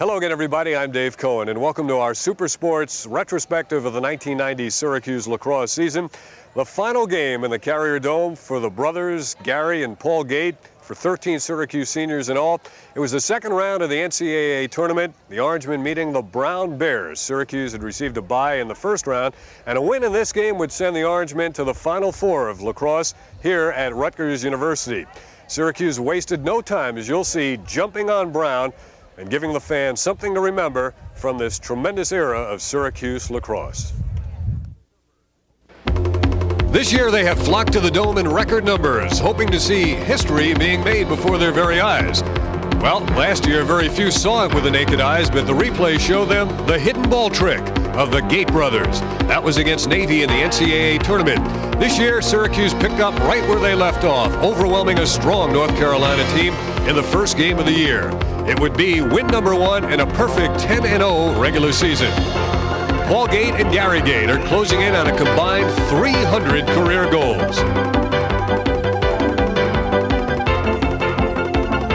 Hello again, everybody. I'm Dave Cohen, and welcome to our Super Sports retrospective of the 1990 Syracuse lacrosse season. The final game in the Carrier Dome for the brothers Gary and Paul Gait, for 13 Syracuse seniors in all. It was the second round of the NCAA tournament, the Orangemen meeting the Brown Bears. Syracuse had received a bye in the first round, and a win in this game would send the Orangemen to the Final Four of lacrosse here at Rutgers University. Syracuse wasted no time, as you'll see, jumping on Brown and giving the fans something to remember from this tremendous era of Syracuse lacrosse. This year they have flocked to the Dome in record numbers, hoping to see history being made before their very eyes. Well, last year very few saw it with the naked eyes, but the replays show them the hidden ball trick of the Gait brothers. That was against Navy in the NCAA tournament. This year, Syracuse picked up right where they left off, overwhelming a strong North Carolina team in the first game of the year. It would be win number one in a perfect 10-0 regular season. Paul Gait and Gary Gait are closing in on a combined 300 career goals.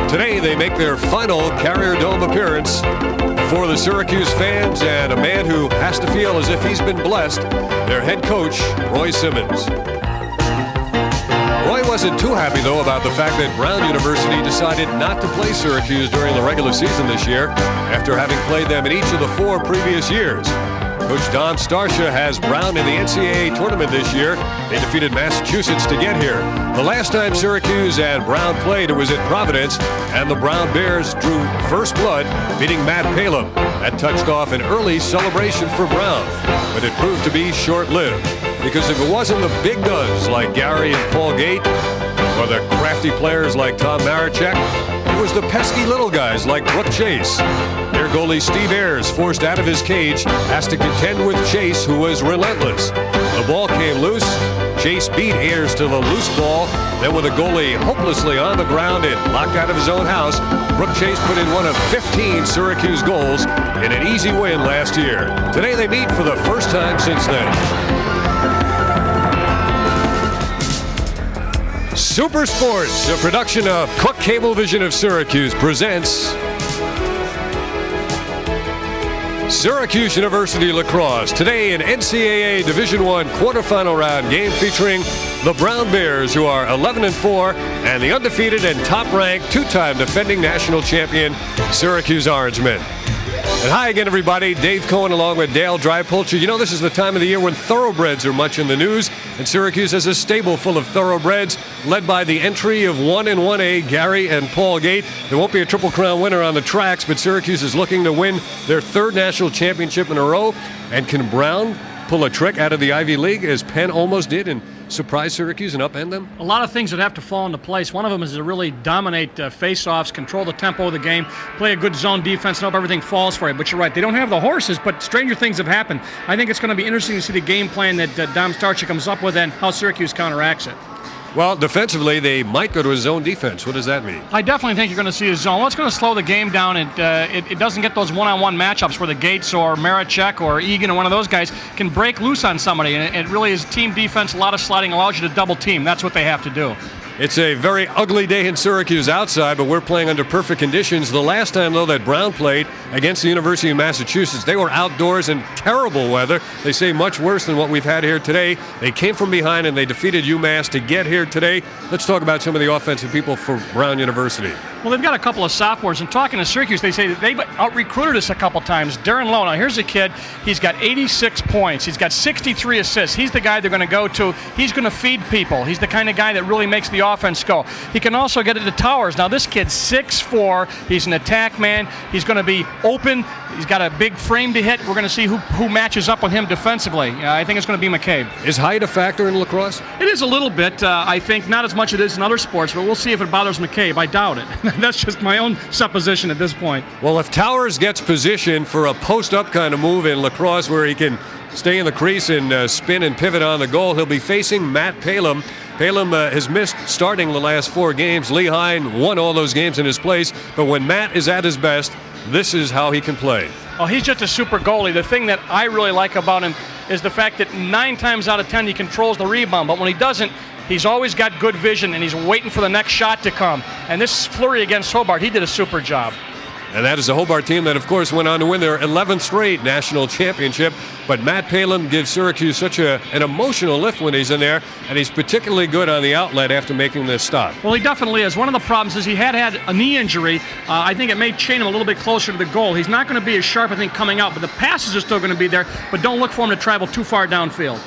Today they make their final Carrier Dome appearance before the Syracuse fans and a man who has to feel as if he's been blessed, their head coach, Roy Simmons. Roy wasn't too happy, though, about the fact that Brown University decided not to play Syracuse during the regular season this year after having played them in each of the 4 previous years. Coach Dom Starsia has Brown in the NCAA tournament this year. They defeated Massachusetts to get here. The last time Syracuse and Brown played, it was at Providence, and the Brown Bears drew first blood, beating Matt Palem. That touched off an early celebration for Brown, but it proved to be short-lived. Because if it wasn't the big guns like Gary and Paul Gait, or the crafty players like Tom Marachek, it was the pesky little guys like Brooke Chase. Their goalie Steve Ayers, forced out of his cage, has to contend with Chase, who was relentless. The ball came loose. Chase beat Ayers to the loose ball. Then with the goalie hopelessly on the ground and locked out of his own house, Brooke Chase put in one of 15 Syracuse goals in an easy win last year. Today they meet for the first time since then. Super Sports, a production of Cook Cablevision of Syracuse, presents Syracuse University Lacrosse. Today an NCAA Division I quarterfinal round game featuring the Brown Bears, who are 11-4, and the undefeated and top-ranked two-time defending national champion Syracuse Orangemen. And hi again, everybody. Dave Cohen along with Dale Drypulcher. You know, this is the time of the year when thoroughbreds are much in the news, and Syracuse has a stable full of thoroughbreds led by the entry of 1 and 1A, Gary and Paul Gait. There won't be a Triple Crown winner on the tracks, but Syracuse is looking to win their 3rd national championship in a row. And can Brown pull a trick out of the Ivy League, as Penn almost did, and surprise Syracuse and upend them? A lot of things would have to fall into place. One of them is to really dominate face-offs, control the tempo of the game, play a good zone defense, and hope everything falls for you. But you're right, they don't have the horses, but stranger things have happened. I think it's going to be interesting to see the game plan that Dom Starsia comes up with and how Syracuse counteracts it. Well, defensively, they might go to a zone defense. What does that mean? I definitely think you're going to see a zone. What's going to slow the game down? It doesn't get those one-on-one matchups where the Gaits or Marachek or Egan or one of those guys can break loose on somebody. And it really is team defense, a lot of sliding, allows you to double team. That's what they have to do. It's a very ugly day in Syracuse outside, but we're playing under perfect conditions. The last time, though, that Brown played against the University of Massachusetts, they were outdoors in terrible weather. They say much worse than what we've had here today. They came from behind and they defeated UMass to get here today. Let's talk about some of the offensive people for Brown University. Well, they've got a couple of sophomores, and talking to Syracuse, they say that they've out-recruited us a couple times. Darren Lowe, now here's a kid, he's got 86 points, he's got 63 assists. He's the guy they're going to go to. He's going to feed people. He's the kind of guy that really makes the offense go. He can also get it to towers. Now this kid's 6'4", he's an attack man, he's going to be open, he's got a big frame to hit. We're going to see who matches up with him defensively. I think it's going to be McCabe. Is height a factor in lacrosse? It is a little bit. I think not as much as it is in other sports, but we'll see if it bothers McCabe. I doubt it. That's just my own supposition at this point. Well, if Towers gets positioned for a post-up kind of move in lacrosse where he can stay in the crease and spin and pivot on the goal, he'll be facing Matt Palem. Palem has missed starting the last 4 games. Lee Hine won all those games in his place, but when Matt is at his best, this is how he can play. Oh, he's just a super goalie. The thing that I really like about him is the fact that 9 times out of 10 he controls the rebound, but when he doesn't, he's always got good vision and he's waiting for the next shot to come. And this flurry against Hobart, he did a super job. And that is the Hobart team that, of course, went on to win their 11th straight national championship. But Matt Palin gives Syracuse such an emotional lift when he's in there, and he's particularly good on the outlet after making this stop. Well, he definitely is. One of the problems is he had a knee injury. I think it may chain him a little bit closer to the goal. He's not going to be as sharp, I think, coming out, but the passes are still going to be there. But don't look for him to travel too far downfield.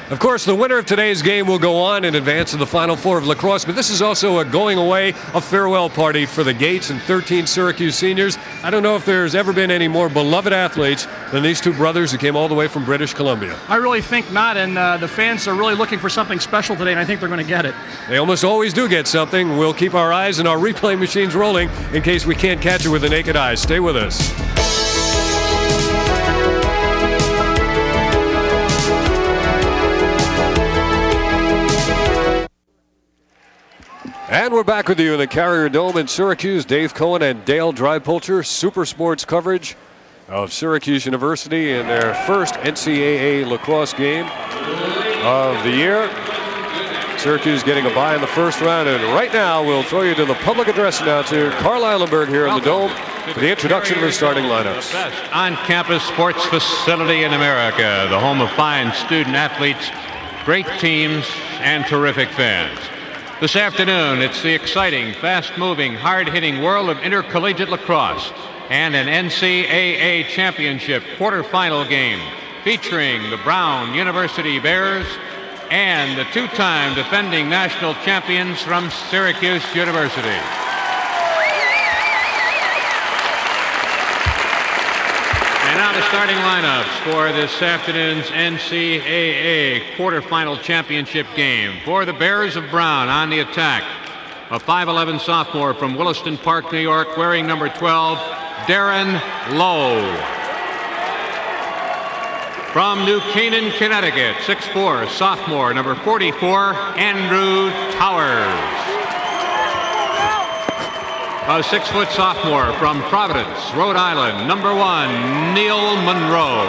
Of course, the winner of today's game will go on in advance of the Final Four of lacrosse, but this is also a going away, a farewell party for the Gaits and 13 Syracuse seniors. I don't know if there's ever been any more beloved athletes than these two brothers who came all the way from British Columbia. I really think not, and the fans are really looking for something special today, and I think they're going to get it. They almost always do get something. We'll keep our eyes and our replay machines rolling in case we can't catch it with the naked eye. Stay with us. And we're back with you in the Carrier Dome in Syracuse. Dave Cohen and Dale Drypulcher, Super Sports coverage of Syracuse University in their first NCAA lacrosse game of the year. Syracuse getting a bye in the first round, and right now we'll throw you to the public address announcer, Carl Eilenberg, here in the Dome for the introduction of his starting lineups. The best on-campus sports facility in America, the home of fine student athletes, great teams, and terrific fans. This afternoon, it's the exciting, fast-moving, hard-hitting world of intercollegiate lacrosse and an NCAA championship quarterfinal game featuring the Brown University Bears and the two-time defending national champions from Syracuse University. And now the starting lineups for this afternoon's NCAA quarterfinal championship game. For the Bears of Brown on the attack, a 5'11 sophomore from Williston Park, New York, wearing number 12, Darren Lowe. From New Canaan, Connecticut, 6'4 sophomore, number 44, Andrew Towers. A 6-foot sophomore from Providence, Rhode Island, number 1, Neil Munro.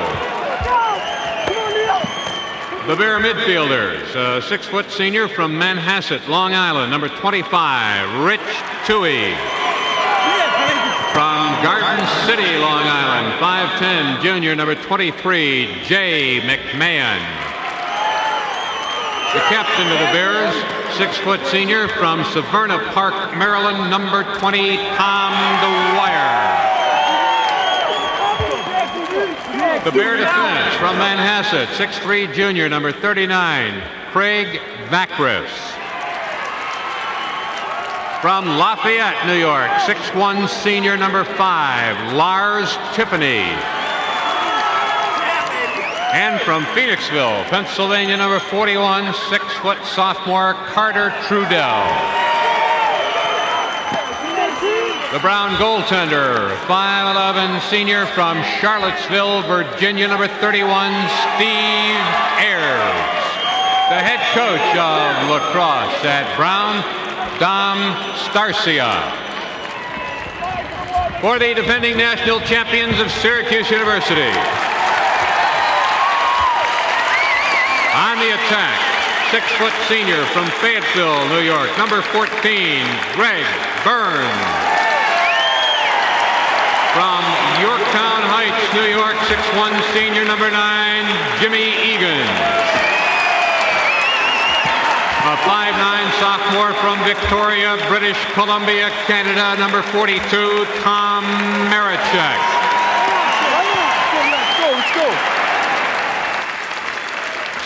The Bear midfielders, a 6-foot senior from Manhasset, Long Island, number 25, Rich Tuohey. From Garden City, Long Island, 5'10", junior, number 23, Jay McMahon. The captain of the Bears, 6-foot senior from Severna Park, Maryland, number 20, Tom Dwyer. The Bear defense from Manhasset, 6'3", junior, number 39, Craig Vacris. From Lafayette, New York, 6'1", senior, number 5, Lars Tiffany. And from Phoenixville, Pennsylvania, number 41, 6-foot sophomore, Carter Trudell. The Brown goaltender, 5'11", senior from Charlottesville, Virginia, number 31, Steve Ayers. The head coach of lacrosse at Brown, Dom Starsia. For the defending national champions of Syracuse University. On the attack, 6-foot senior from Fayetteville, New York, number 14, Greg Burns. From Yorktown Heights, New York, 6'1", senior, number 9, Jimmy Egan. A 5'9" sophomore from Victoria, British Columbia, Canada, number 42, Tom Marichek. Let's go.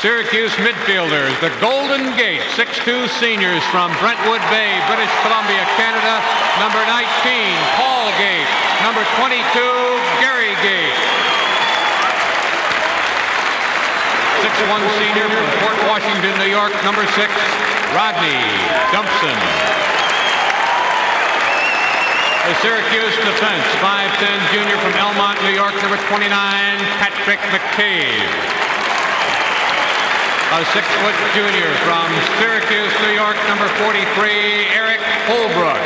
Syracuse midfielders, the Golden Gate, 6'2" seniors from Brentwood Bay, British Columbia, Canada, number 19, Paul Gait, number 22, Gary Gait. 6'1" senior from Port Washington, New York, number 6, Rodney Dumpson. The Syracuse defense, 5'10" junior from Elmont, New York, number 29, Patrick McCabe. A 6-foot junior from Syracuse, New York, number 43, Eric Holbrook.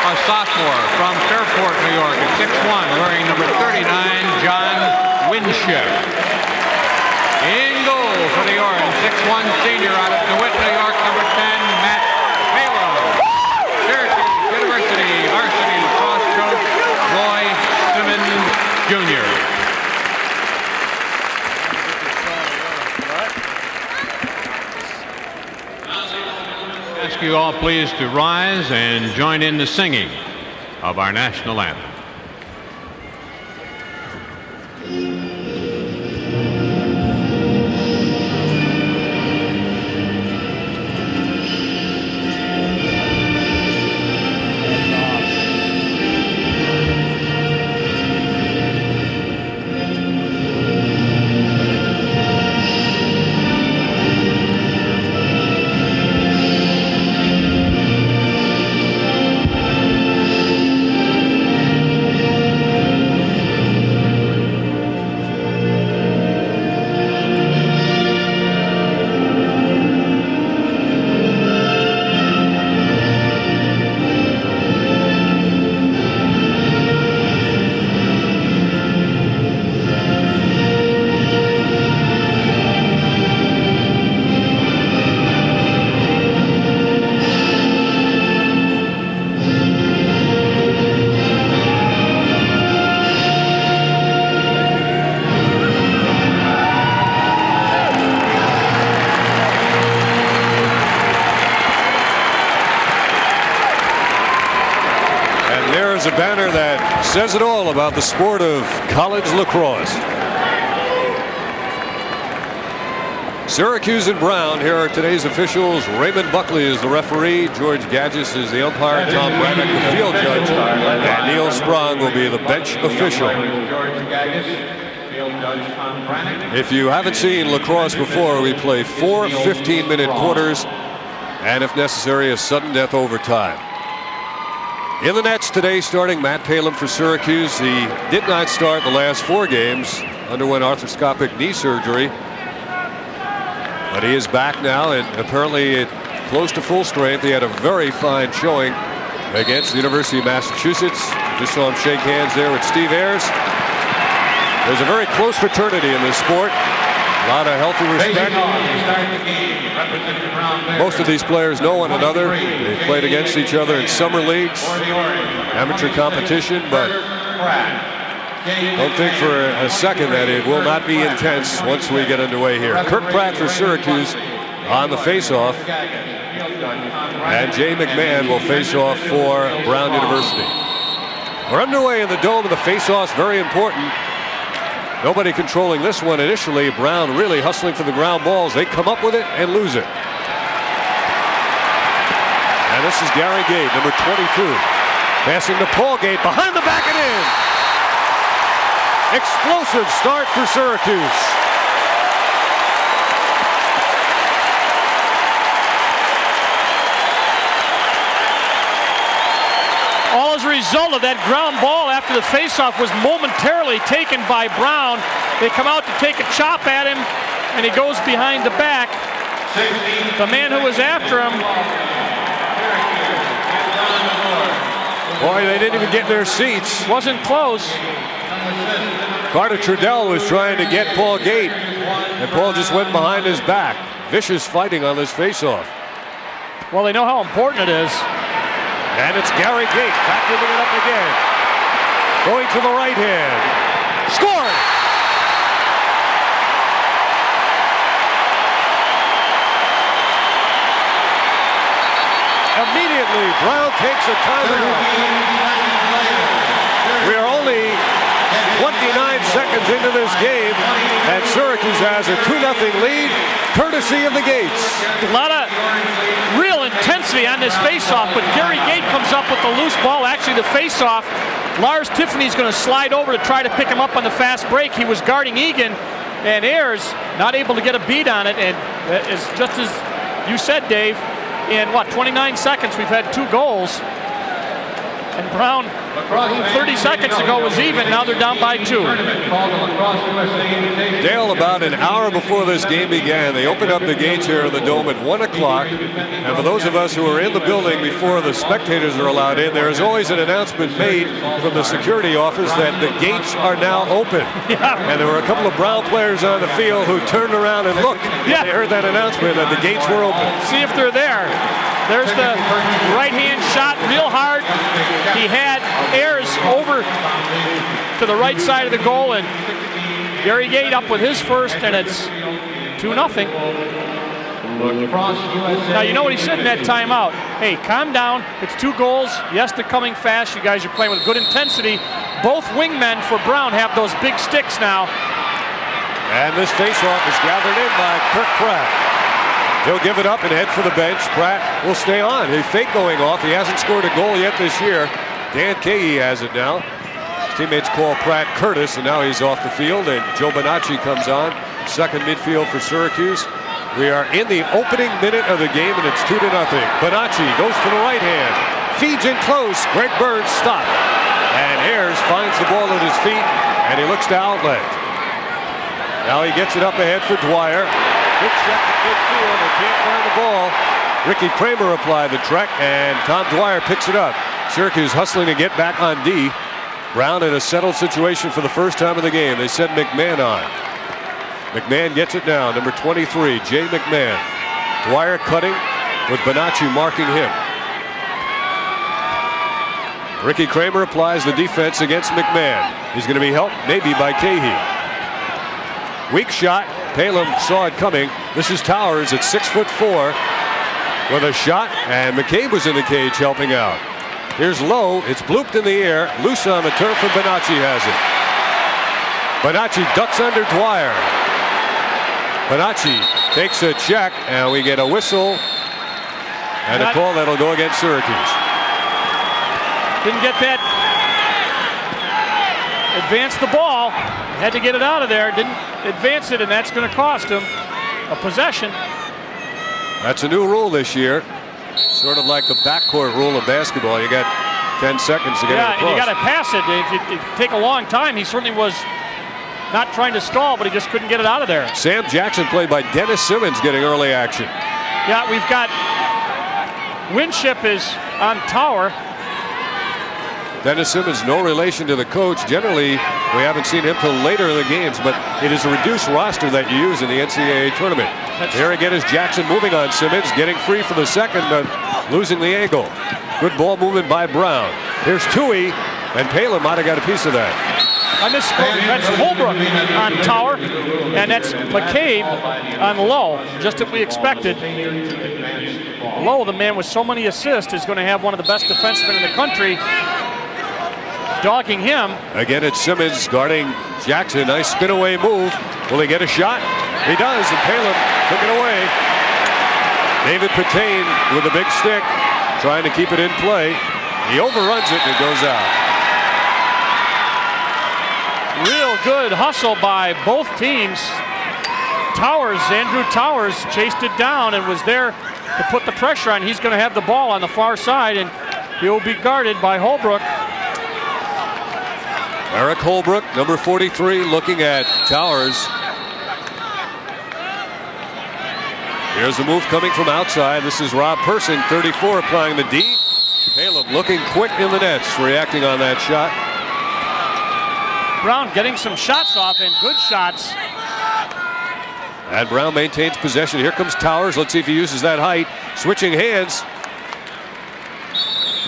A sophomore from Fairport, New York, at 6'1", wearing number 39, John Winship. In goal for the Orange, 6'1" senior out of DeWitt, New York, number 10, Matt Taylor. Syracuse University varsity you all please to rise and join in the singing of our national anthem. A banner that says it all about the sport of college lacrosse. Syracuse and Brown, here are today's officials. Raymond Buckley is the referee. George Gadgis is the umpire. Tom Braddock, the field judge. And Neil Sprong will be the bench official. If you haven't seen lacrosse before, we play 4 15-minute quarters and, if necessary, a sudden death overtime. In the nets today, starting Matt Palin for Syracuse. He did not start the last 4 games, underwent arthroscopic knee surgery, but he is back now and apparently close to full strength. He had a very fine showing against the University of Massachusetts. Just saw him shake hands there with Steve Ayres. There's a very close fraternity in this sport. A lot of healthy respect. Most of these players know one another. They've played against each other in summer leagues, amateur competition, but don't think for a second that it will not be intense once we get underway here. Kirk Pratt for Syracuse on the face-off, and Jay McMahon will face off for Brown University. We're underway in the Dome, and the face-off's very important. Nobody controlling this one initially. Brown really hustling for the ground balls. They come up with it and lose it. And this is Gary Gait, number 22. Passing to Paul Gait, behind the back and in. Explosive start for Syracuse. All as a result of that ground ball after the faceoff was momentarily taken by Brown. They come out to take a chop at him, and he goes behind the back. The man who was after him. Boy, they didn't even get their seats. Wasn't close. Carter Trudell was trying to get Paul Gait, and Paul just went behind his back. Vicious fighting on this faceoff. Well, they know how important it is. And it's Gary Gait vacuuming it up again. Going to the right hand. Scored! Immediately, Brown takes a timeout. We are only 29 seconds into this game, and Syracuse has a 2-0 lead, courtesy of the Gaits. A lot of real intensity on this faceoff, but Gary Gait comes up with the loose ball. Actually, the faceoff, Lars Tiffany's going to slide over to try to pick him up on the fast break. He was guarding Egan, and Ayres not able to get a beat on it. And it's just as you said, Dave, in 29 seconds, we've had 2 goals. And Brown, 30 seconds ago, was even. Now they're down by 2. Dale, about an hour before this game began, they opened up the gates here in the Dome at 1 o'clock. And for those of us who are in the building before the spectators are allowed in, there is always an announcement made from the security office that the gates are now open. Yeah. And there were a couple of Brown players on the field who turned around and looked. Yeah. They heard that announcement that the gates were open. See if they're there. There's the right-hand shot, real hard. He had Ayres over to the right side of the goal, and Gary Gait up with his first, and it's 2-0. Lacrosse, USA. Now, you know what he said in that timeout? Hey, calm down. It's 2 goals. Yes, they're coming fast. You guys are playing with good intensity. Both wingmen for Brown have those big sticks now. And this faceoff is gathered in by Kirk Pratt. He'll give it up and head for the bench. Pratt will stay on. He fake going off. He hasn't scored a goal yet this year. Dan Tuohey has it now. His teammates call Pratt Curtis, and now he's off the field. And Joe Bonacci comes on, second midfield for Syracuse. We are in the opening minute of the game, and it's 2-0. Bonacci goes to the right hand, feeds in close. Greg Burns stopped, and Ayers finds the ball at his feet, and he looks to outlet. Now he gets it up ahead for Dwyer. Good check at midfield. They can't find the ball. Ricky Kramer applied the trek, and Tom Dwyer picks it up. Syracuse hustling to get back on D. Brown in a settled situation for the first time of the game. They send McMahon on. McMahon gets it now, number 23, Jay McMahon. Dwyer cutting with Bonacci marking him. Ricky Kramer applies the defense against McMahon. He's going to be helped maybe by Tuohey. Weak shot. Palem saw it coming. This is Towers at 6'4" with a shot, and McCabe was in the cage helping out. Here's Lowe. It's blooped in the air. Loose on the turf, and Bonacci has it. Bonacci ducks under Dwyer. Bonacci takes a check, and we get a whistle and a call that'll go against Syracuse. Didn't get that. Advanced the ball. Had to get it out of there. Didn't advance it, and that's going to cost him a possession. That's a new rule this year. Sort of like the backcourt rule of basketball. You got 10 seconds to get it across. And you got to pass it. If you take a long time, he certainly was not trying to stall, but he just couldn't get it out of there. Sam Jackson, played by Dennis Simmons, getting early action. Yeah, we've got Winship is on Tower. Dennis Simmons, no relation to the coach. Generally, we haven't seen him till later in the games, but it is a reduced roster that you use in the NCAA tournament. Here again is Jackson moving on Simmons, getting free for the second, but losing the angle. Good ball movement by Brown. Here's Tuohey, and Palem might have got a piece of that. I misspoke. That's Holbrook on Tower, and that's McCabe on Lowe, just as we expected. Lowe, the man with so many assists, is going to have one of the best defensemen in the country dogging him. Again, it's Simmons guarding Jackson. Nice spin away move. Will he get a shot? He does, and Palem took it away. David Patain with a big stick, trying to keep it in play. He overruns it, and it goes out. Real good hustle by both teams. Towers, Andrew Towers, chased it down and was there to put the pressure on. He's going to have the ball on the far side, and he'll be guarded by Holbrook. Eric Holbrook, number 43, looking at Towers. Here's the move coming from outside. This is Rob Persing, 34, applying the D. Palem looking quick in the nets, reacting on that shot. Brown getting some shots off, and good shots. And Brown maintains possession. Here comes Towers. Let's see if he uses that height. Switching hands.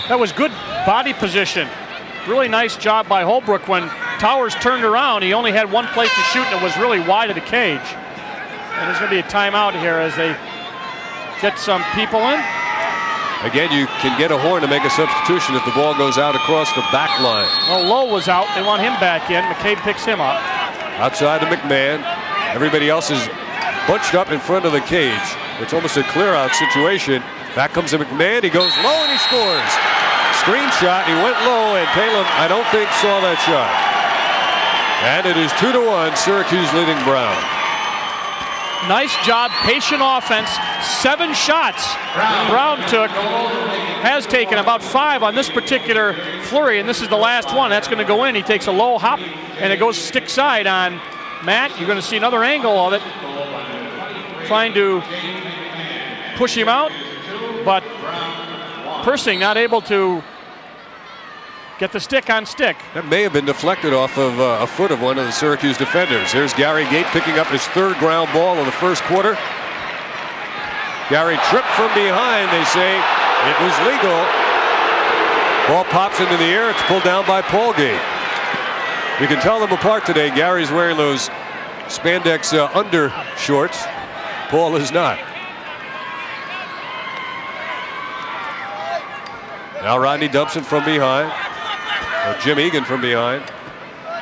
That was good body position. Really nice job by Holbrook. When Towers turned around, he only had one place to shoot, and it was really wide of the cage. And there's going to be a timeout here as they get some people in. Again, you can get a horn to make a substitution if the ball goes out across the back line. Well, Lowe was out. They want him back in. McCabe picks him up. Outside to McMahon. Everybody else is bunched up in front of the cage. It's almost a clear-out situation. Back comes to McMahon. He goes low, and he scores. Screen shot. He went low, and Palem, I don't think, saw that shot. And it is 2-1, Syracuse leading Brown. Nice job, patient offense. 7 shots Brown took, has taken about 5 on this particular flurry, and this is the last one. That's going to go in. He takes a low hop, and it goes stick side on Matt. You're going to see another angle of it, trying to push him out, but Persing not able to get the stick on stick. That may have been deflected off of a foot of one of the Syracuse defenders. Here's Gary Gait picking up his 3rd ground ball in the first quarter. Gary tripped from behind. They say it was legal. Ball pops into the air. It's pulled down by Paul Gait. You can tell them apart today. Gary's wearing those spandex under shorts. Paul is not. Now Rodney Dumpson from behind. Or Jim Egan from behind.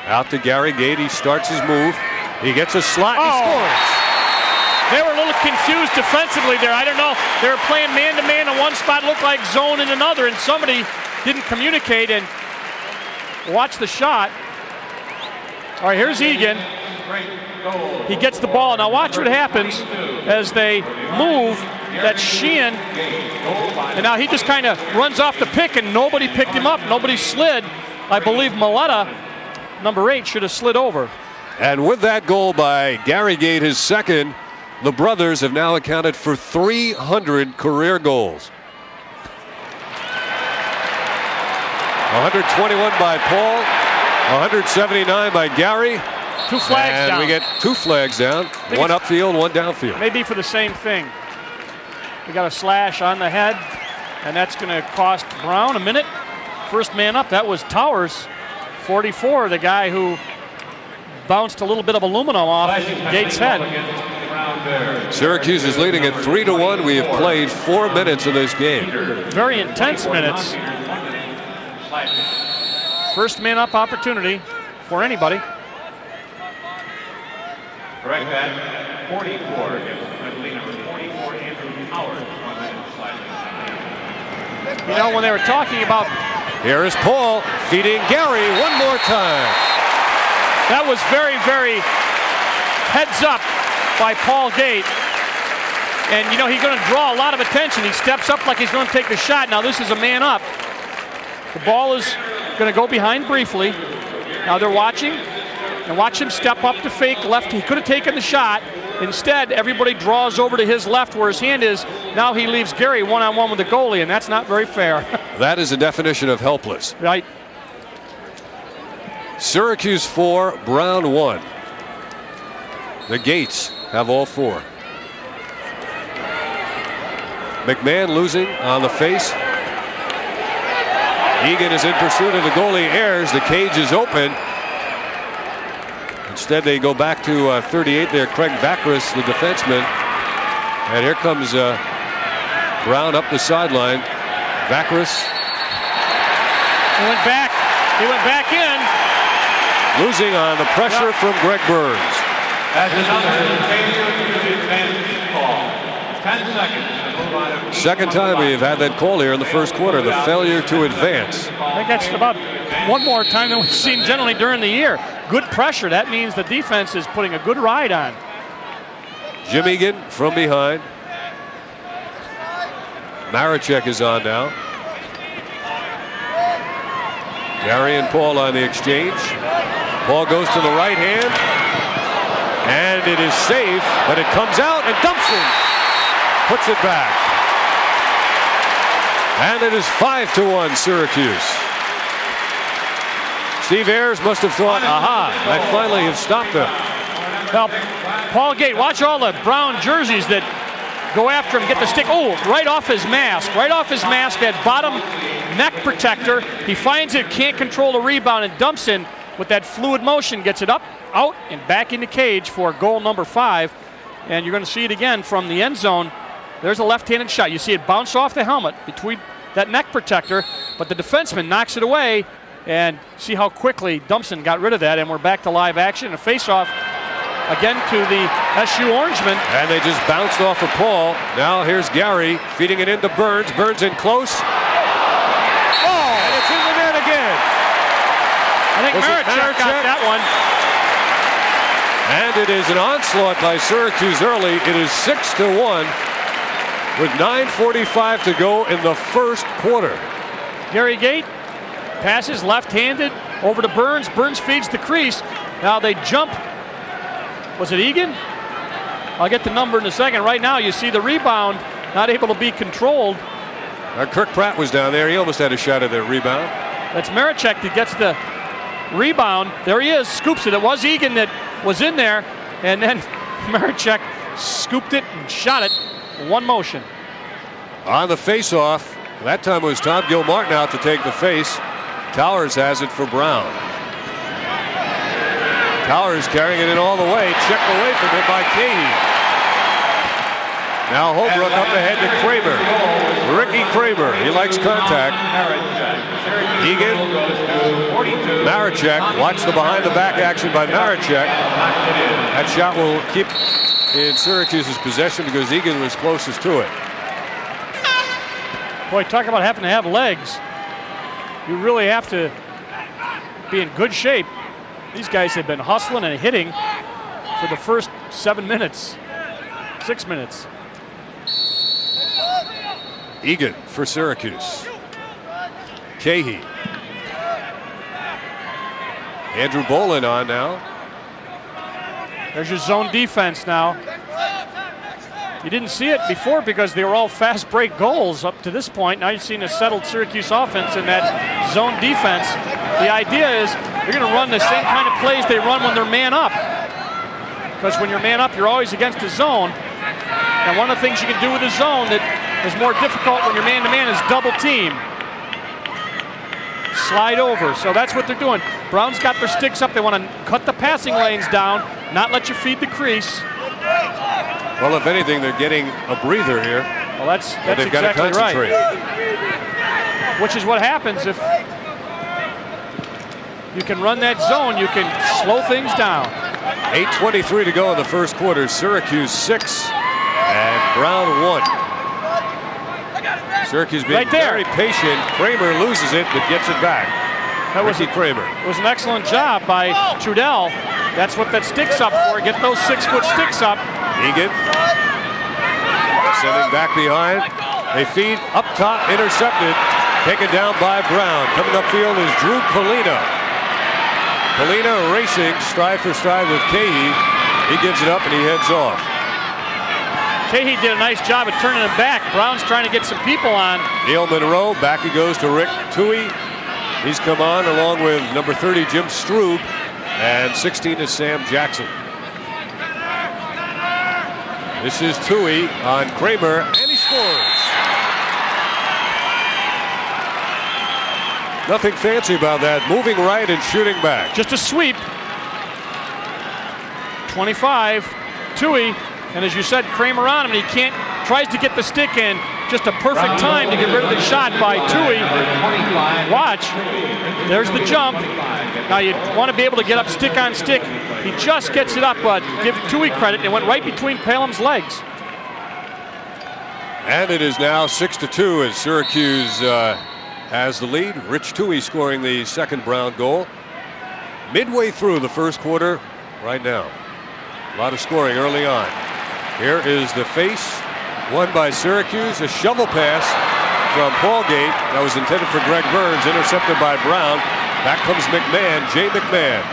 Out to Gary Gait. He starts his move. He gets a slot. He scores. They were a little confused defensively there. I don't know. They were playing man-to-man in one spot, looked like zone in another, and somebody didn't communicate. And watch the shot. All right, here's Egan. He gets the ball. Now watch what happens as they move. That's Sheehan. And now he just kind of runs off the pick, and nobody picked him up. Nobody slid. I believe Muleta, number 8, should have slid over. And with that goal by Gary Gait, his second, the brothers have now accounted for 300 career goals. 121 by Paul, 179 by Gary. 2 flags and down. We get 2 flags down, one upfield, one downfield. Maybe for the same thing. We got a slash on the head, and that's going to cost Brown a minute. First man up, that was Towers, 44, the guy who bounced a little bit of aluminum off Gates' head. Syracuse is leading at 3-1. We have played 4 minutes of this game. Very intense minutes. First man up opportunity for anybody. Correct that. 44 against penalty number 44, Andrew Howard. You know, when they were talking about... Here is Paul feeding Gary one more time. That was very, very heads up by Paul Gait. And, you know, he's going to draw a lot of attention. He steps up like he's going to take the shot. Now, this is a man up. The ball is going to go behind briefly. Now they're watching. And watch him step up to fake left. He could have taken the shot. Instead, everybody draws over to his left where his hand is. Now he leaves Gary one-on-one with the goalie, and that's not very fair. That is the definition of helpless. Right. Syracuse 4, Brown 1. The Gaits have all 4. McMahon losing on the face. Egan is in pursuit of the goalie. Airs. The cage is open. Instead, they go back to 38 there. Craig Vakras, the defenseman. And here comes Brown up the sideline. Vakras. He went back. He went back in. Losing on the pressure from Greg Burns. That's another failure to defend call. 10 seconds. Second time we've had that call here in the first quarter. The failure to advance. I think that's about one more time than we've seen generally during the year. Good pressure. That means the defense is putting a good ride on. Jim Egan from behind. Maricek is on now. Gary and Paul on the exchange. Paul goes to the right hand. And it is safe, but it comes out, and Dumpson puts it back. And it is 5-1 Syracuse. Steve Ayers must have thought, aha, I finally have stopped them. Now, Paul Gait, watch all the brown jerseys that go after him, get the stick. Oh, right off his mask. Right off his mask, that bottom neck protector. He finds it, can't control the rebound, and Dumpson, with that fluid motion, gets it up, out, and back in the cage for goal number 5. And you're going to see it again from the end zone. There's a left-handed shot. You see it bounce off the helmet between that neck protector, but the defenseman knocks it away, and see how quickly Dumpson got rid of that, and we're back to live action. A face-off again to the SU Orangemen. And they just bounced off of Paul. Now here's Gary feeding it into Burns. Burns in close. Oh! And it's in the net again. I think Maricek got that one. And it is an onslaught by Syracuse early. It is 6-1 with 9:45 to go in the first quarter. Gary Gait passes left-handed over to Burns. Burns feeds the crease. Now they jump. Was it Egan? I'll get the number in a second. Right now you see the rebound not able to be controlled. Kirk Pratt was down there. He almost had a shot at the rebound. That's Maricek that gets the rebound. There he is, scoops it. It was Egan that was in there, and then Maricek scooped it and shot it. One motion. On the face-off, that time it was Tom Gilmartin out to take the face. Towers has it for Brown. Towers carrying it in all the way, checked away from it by Katie. Now Holbrook up ahead to Kramer. Ricky Kramer, he likes contact. Egan, Maricek, watch the behind the back action by Maricek. That shot will keep in Syracuse's possession because Egan was closest to it. Boy, talk about having to have legs. You really have to be in good shape. These guys have been hustling and hitting for the first 7 minutes, 6 minutes. Egan for Syracuse. Tuohey. Andrew Bolin on now. There's your zone defense now. You didn't see it before because they were all fast break goals up to this point. Now you've seen a settled Syracuse offense in that zone defense. The idea is you're going to run the same kind of plays they run when they're man up. Because when you're man up, you're always against the zone. And one of the things you can do with the zone that is more difficult when you're man-to-man is double team. Slide over. So that's what they're doing. Brown's got their sticks up. They want to cut the passing lanes down, not let you feed the crease. Well, if anything, they're getting a breather here. Well, that's they've exactly got to concentrate. Right. Which is what happens if you can run that zone. You can slow things down. 8:23 to go in the first quarter. Syracuse 6 and Brown 1. Syracuse being right there. Very patient. Kramer loses it but gets it back. That was Kramer. It was an excellent job by Trudell. That's what that stick's up for. Get those 6-foot sticks up. Egan sending back behind. They feed up top, intercepted, taken down by Brown. Coming upfield is Drew Polina. Polina racing stride for stride with Tuohey. He gives it up and he heads off. Tuohey did a nice job of turning him back. Brown's trying to get some people on. Neil Munro, back he goes to Rick Tuohey. He's come on along with number 30 Jim Strube and 16 is Sam Jackson. This is Tuohey on Kramer and he scores. Nothing fancy about that. Moving right and shooting back. Just a sweep. 25, Tuohey. And as you said, Kramer on him, and he can't, tries to get the stick in. Just a perfect time to get rid of the shot by Tuohey. Watch, there's the jump. Now you want to be able to get up stick on stick. He just gets it up, but give Tuohey credit. It went right between Palem's legs. And it is now 6-2 as Syracuse has the lead. Rich Tuohey scoring the second Brown goal. Midway through the first quarter right now. A lot of scoring early on. Here is the face, won by Syracuse. A shovel pass from Paul Gait. That was intended for Greg Burns, intercepted by Brown. Back comes McMahon, Jay McMahon.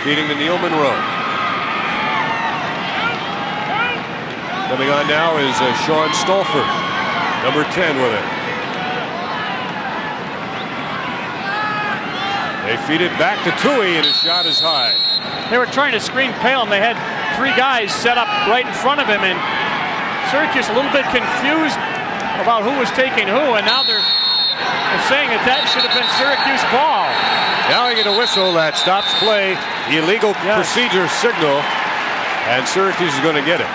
Feeding to Neil Munro. Coming on now is Sean Stolford, number 10 with it. They feed it back to Tuohey and his shot is high. They were trying to screen Palem. They had 3 guys set up right in front of him, and Syracuse a little bit confused about who was taking who, and now they're saying that should have been Syracuse ball. Now they get a whistle that stops play, illegal procedure signal, and Syracuse is going to get it.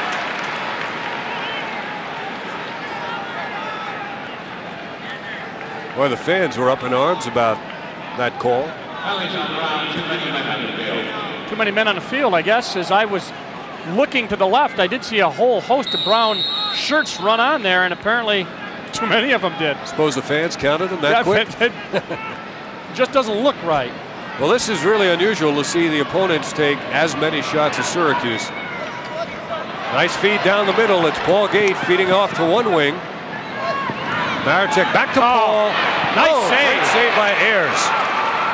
Boy, the fans were up in arms about that call. Too many men on the field, I guess. As I was looking to the left, I did see a whole host of Brown shirts run on there, and apparently too many of them did. Suppose the fans counted them that quick? It just doesn't look right. Well, this is really unusual to see the opponents take as many shots as Syracuse. Nice feed down the middle. It's Paul Gait feeding off to one wing. Maricek back to Paul. Nice save. Great save by Ayers.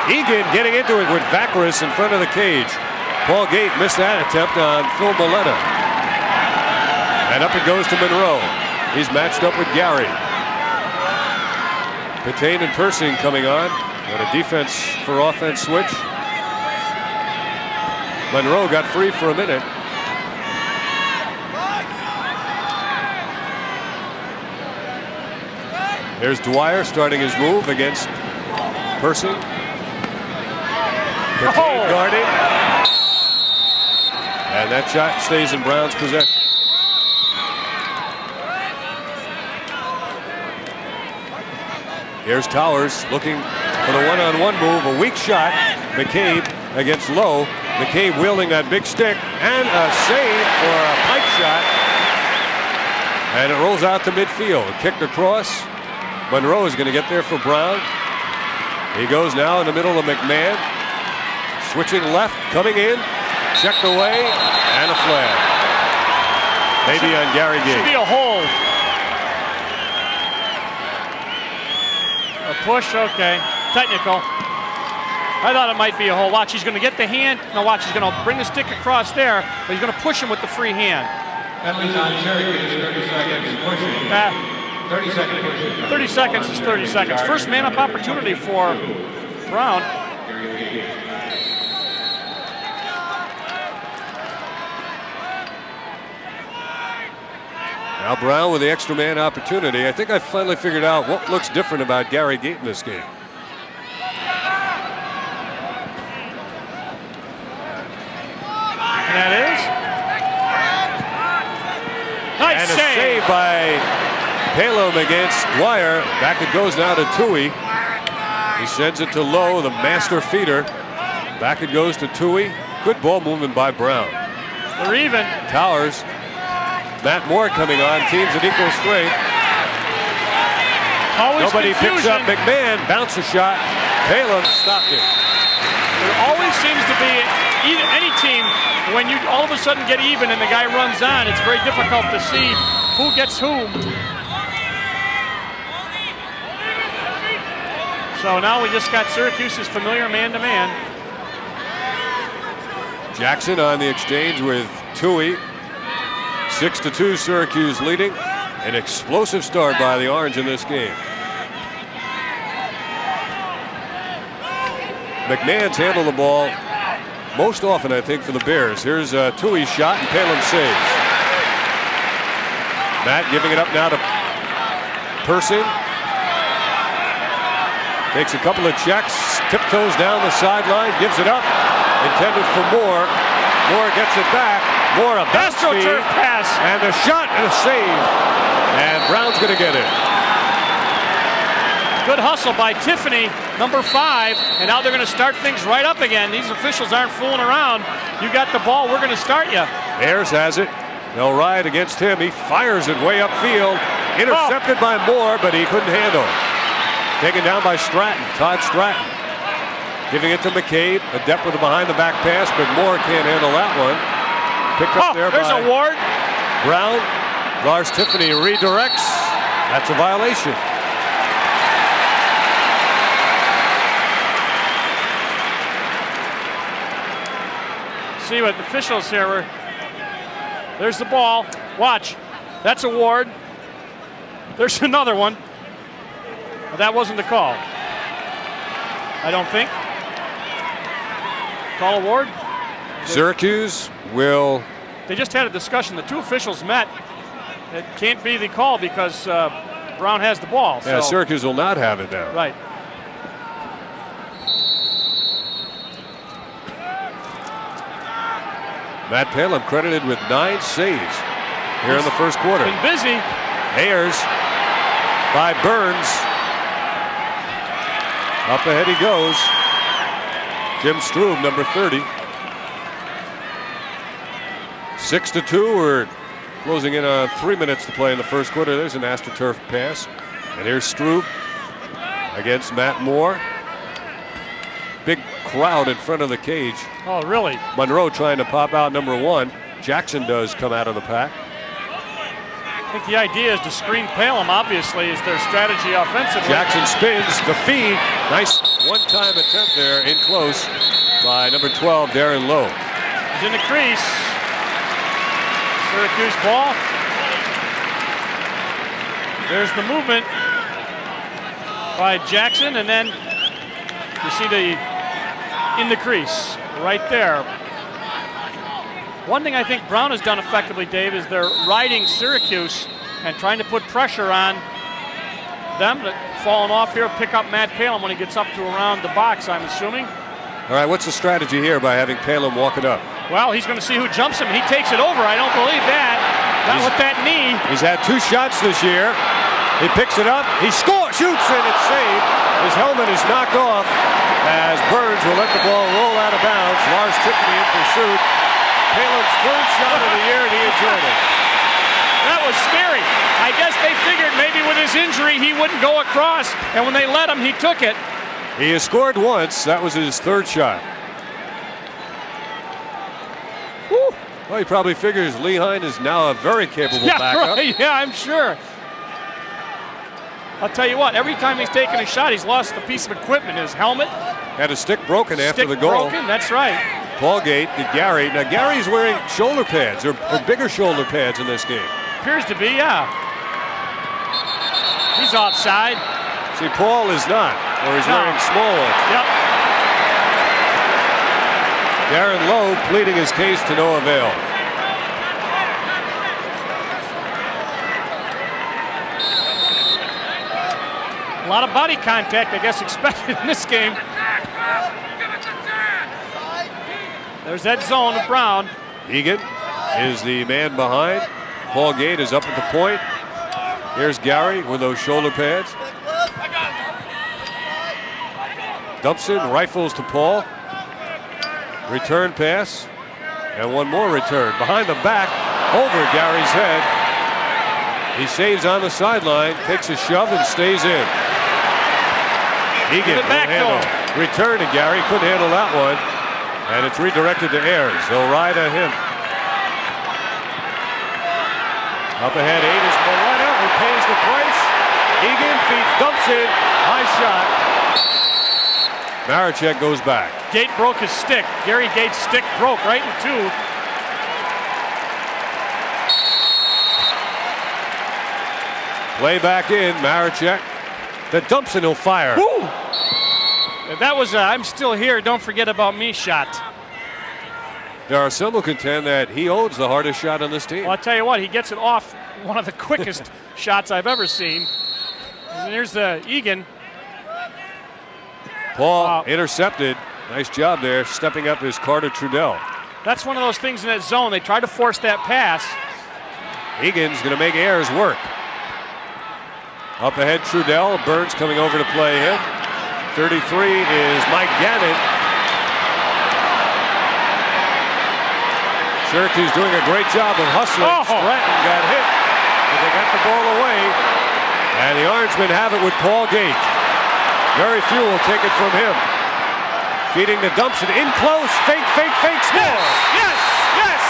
Egan getting into it with Vaccaris in front of the cage. Paul Gait missed that attempt on Phil Maleta. And up it goes to Munro. He's matched up with Gary. Patain and Persing coming on. And a defense for offense switch. Munro got free for a minute. There's Dwyer starting his move against Persing. Patain guarding. And that shot stays in Brown's possession. Here's Towers looking for the one-on-one move. A weak shot. McCabe against Lowe. McCabe wielding that big stick, and a save for a pike shot. And it rolls out to midfield. Kicked across. Munro is going to get there for Brown. He goes now in the middle of McMahon. Switching left, coming in. Checked away, and a flag. Maybe on Gary Gait. Should be a hold. A push, okay. Technical. I thought it might be a hold. Watch, he's going to get the hand. No, watch, he's going to bring the stick across there, but he's going to push him with the free hand. Penalties on Syracuse, 30 seconds pushing. 30 seconds pushing. 30 seconds is 30 seconds. First man-up opportunity for Brown. Now Brown with the extra man opportunity. I think I finally figured out what looks different about Gary Gait in this game. And that is? Nice and save. A save by Palom against Dwyer. Back it goes now to Tuohey. He sends it to Lowe, the master feeder. Back it goes to Tuohey. Good ball movement by Brown. They're even. Towers. Matt Moore coming on. Teams at equal strength. Always Nobody confusion. picks up McMahon. Bounce a shot. Palom stopped it. There always seems to be any team when you all of a sudden get even and the guy runs on. It's very difficult to see who gets whom. So now we just got Syracuse's familiar man-to-man. Jackson on the exchange with Tuohey. 6-2 Syracuse leading. An explosive start by the Orange in this game. McMahon's handled the ball most often, I think, for the Bears. Here's Tuohey's shot, and Palom saves. Matt giving it up now to Person. Takes a couple of checks, tiptoes down the sideline, gives it up. Intended for Moore. Moore gets it back. Moore a bounce feed, pass. and a shot and a save. And Brown's going to get it. Good hustle by Tiffany, number 5, and now they're going to start things right up again. These officials aren't fooling around. You got the ball, we're going to start you. Ayers has it. They'll ride against him. He fires it way upfield. Intercepted by Moore, but he couldn't handle it. Taken down by Stratton, Todd Stratton. Giving it to McCabe, adept with a behind-the-back pass, but Moore can't handle that one. Picked up there there's by a Ward. Brown. Lars Tiffany redirects. That's a violation. See what the officials here were. There's the ball. Watch. That's a Ward. There's another one. But that wasn't the call. I don't think. Call a Ward. Syracuse will. They just had a discussion. The two officials met. It can't be the call because Brown has the ball. Yeah, so. Syracuse will not have it now. Right. Matt Palom credited with 9 saves here in the first quarter. Been busy. Ayers by Burns. Up ahead he goes. Jim Strube, number 30. 6-2. We're closing in on 3 minutes to play in the first quarter. There's an AstroTurf pass. And here's Strube against Matt Moore. Big crowd in front of the cage. Oh, really? Munro trying to pop out number 1. Jackson does come out of the pack. I think the idea is to screen Palom, obviously, is their strategy offensively. Jackson spins the feed. Nice one-time attempt there in close by number 12, Darren Lowe. He's in the crease. Syracuse ball. There's the movement by Jackson, and then you see the in the crease right there. One thing I think Brown has done effectively, Dave, is they're riding Syracuse and trying to put pressure on them. Falling off here, pick up Matt Palom when he gets up to around the box, I'm assuming. All right, what's the strategy here by having Palom walk it up? Well, he's going to see who jumps him. He takes it over. I don't believe that. Not with that knee. He's had 2 shots this year. He picks it up. He scores, shoots, and it's saved. His helmet is knocked off as Burns will let the ball roll out of bounds. Lars Tiffany in pursuit. Palin's third shot of the year, and he enjoyed it. That was scary. I guess they figured maybe with his injury he wouldn't go across, and when they let him, he took it. He has scored once. That was his third shot. Woo. Well, he probably figures Lehine is now a very capable backup. Right. Yeah, I'm sure. I'll tell you what, every time he's taken a shot, he's lost a piece of equipment. His helmet. Had a stick broken after the goal. Broken, that's right. Paul Gait to Gary. Now, Gary's wearing shoulder pads, or bigger shoulder pads in this game. Appears to be, yeah. He's offside. See, Paul is not, or he's wearing small ones. Yep. Darren Lowe pleading his case to no avail. A lot of body contact, I guess, expected in this game. There's that zone of Brown. Egan is the man behind. Paul Gait is up at the point. Here's Gary with those shoulder pads. Dumpson rifles to Paul. Return pass. And one more return. Behind the back, over Gary's head. He saves on the sideline, takes a shove and stays in. Egan will handle. Return to Gary, couldn't handle that one. And it's redirected to Ayers. They'll ride at him. Up ahead, 8 is Moretta, who pays the price. Egan feeds Dumpson. High shot. Maricek goes back. Gait broke his stick. Gary Gait's stick broke right in two. Play back in, Maricek. The Dumpson will fire. Woo! That was a I'm still here, don't forget about me shot. There are some who contend that he owns the hardest shot on this team. Well, I'll tell you what, he gets it off one of the quickest shots I've ever seen. And there's the Egan. Paul intercepted. Nice job there, stepping up is Carter Trudell. That's one of those things in that zone. They try to force that pass. Egan's going to make Ayers work. Up ahead, Trudell. Burns coming over to play him. 33 is Mike Gannon. Syracuse doing a great job of hustling. Stratton got hit, but they got the ball away. And the Orangemen have it with Paul Gait. Very few will take it from him. Feeding the Dumpson in close. Fake, score. Yes, yes.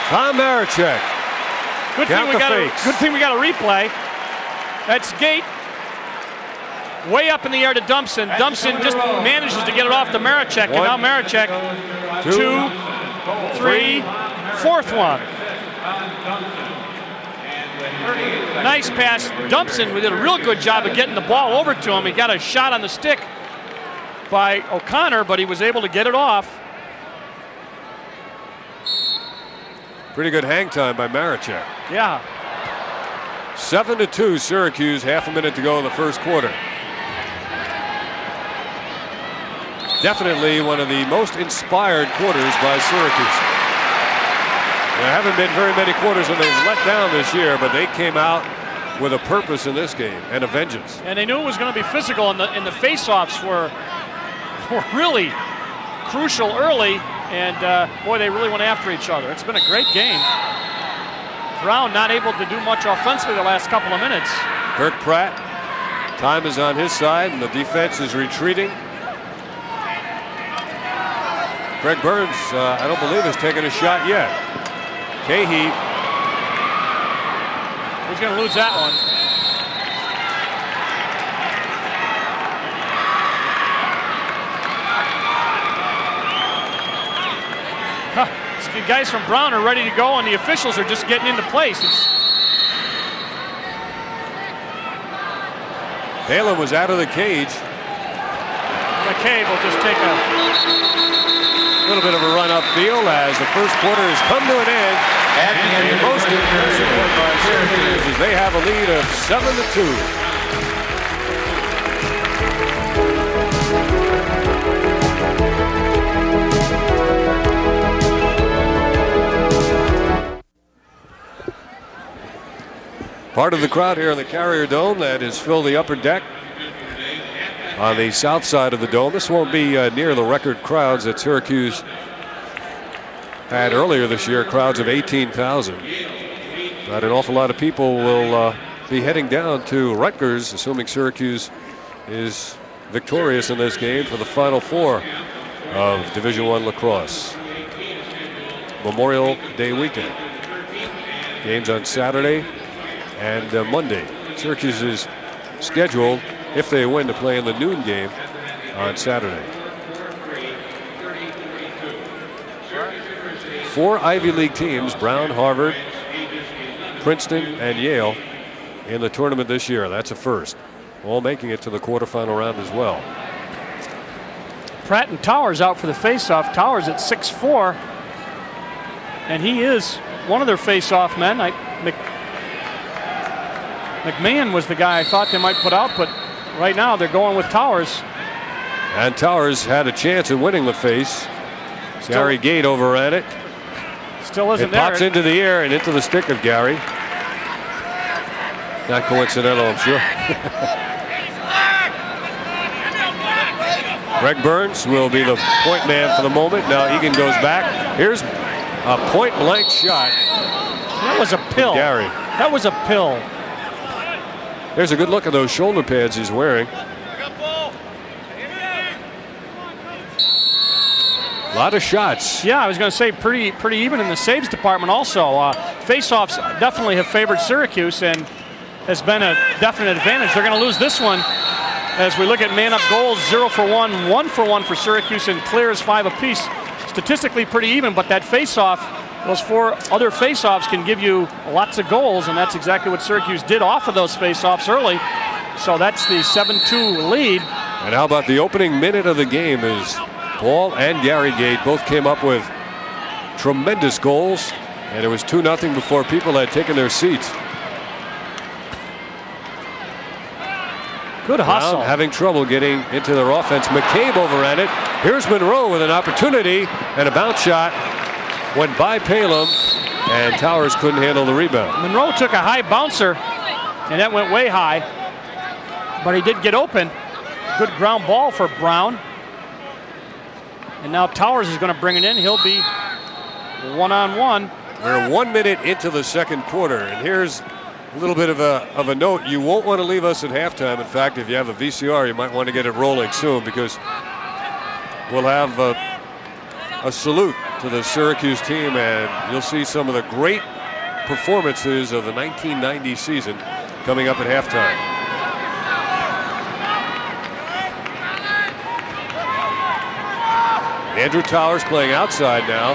Tom Maricek. Good thing we got a replay. That's Gait. Way up in the air to Dumpson. Dumpson just manages to get it off to Maricek. And now Maricek, 2, 3, fourth one. Nice pass. Dumpson did a real good job of getting the ball over to him. He got a shot on the stick by O'Connor, but he was able to get it off. Pretty good hang time by Maricek. Yeah. 7-2 Syracuse, half a minute to go in the first quarter. Definitely one of the most inspired quarters by Syracuse. There haven't been very many quarters when they've let down this year, but they came out with a purpose in this game and a vengeance. And they knew it was going to be physical, and the face-offs were really crucial early, and boy, they really went after each other. It's been a great game. Brown not able to do much offensively the last couple of minutes. Kirk Pratt, time is on his side, and the defense is retreating. Greg Burns, I don't believe, has taken a shot yet. Tuohey. He's going to lose that one. The guys from Brown are ready to go, and the officials are just getting into place. Palin was out of the cage. McCabe will just take a little bit of a run upfield as the first quarter has come to an end. And the most impressive one by Syracuse is they have a lead of 7-2. Part of the crowd here in the Carrier Dome that has filled the upper deck on the south side of the dome. This won't be near the record crowds that Syracuse had earlier this year, crowds of 18,000. But an awful lot of people will be heading down to Rutgers, assuming Syracuse is victorious in this game for the Final Four of Division I lacrosse. Memorial Day weekend. Games on Saturday and Monday. Syracuse is scheduled, if they win, to play in the noon game on Saturday. 4 Ivy League teams, Brown, Harvard, Princeton, and Yale, in the tournament this year. That's a first. All making it to the quarterfinal round as well. Pratt and Towers out for the faceoff. Towers at 6'4", and he is one of their faceoff men. McMahon was the guy I thought they might put out, but right now they're going with Towers. And Towers had a chance at winning the face. Gary Gait overran it. Still isn't there. It pops into the air and into the stick of Gary. Not coincidental, I'm sure. Greg Burns will be the point man for the moment. Now Egan goes back. Here's a point blank shot. That was a pill. Gary. That was a pill. There's a good look at those shoulder pads he's wearing. A lot of shots. Yeah, I was going to say pretty even in the saves department also. Face-offs definitely have favored Syracuse and has been a definite advantage. They're going to lose this one as we look at man-up goals, 0 for 1, 1 for 1 for Syracuse, and clears 5 apiece. Statistically pretty even, but that face-off, those 4 other face-offs can give you lots of goals, and that's exactly what Syracuse did off of those face-offs early. So that's the 7-2 lead. And how about the opening minute of the game is Paul and Gary Gait both came up with tremendous goals, and it was 2-0 before people had taken their seats. Good hustle. Brown having trouble getting into their offense. McCabe overran it. Here's Munro with an opportunity, and a bounce shot went by Palem, and Towers couldn't handle the rebound. Munro took a high bouncer, and that went way high, but he did get open. Good ground ball for Brown. And now Towers is going to bring it in. He'll be one-on-one. We're 1 minute into the second quarter, and here's a little bit of a note. You won't want to leave us at halftime. In fact, if you have a VCR, you might want to get it rolling soon, because we'll have a salute to the Syracuse team, and you'll see some of the great performances of the 1990 season coming up at halftime. Andrew Towers playing outside now,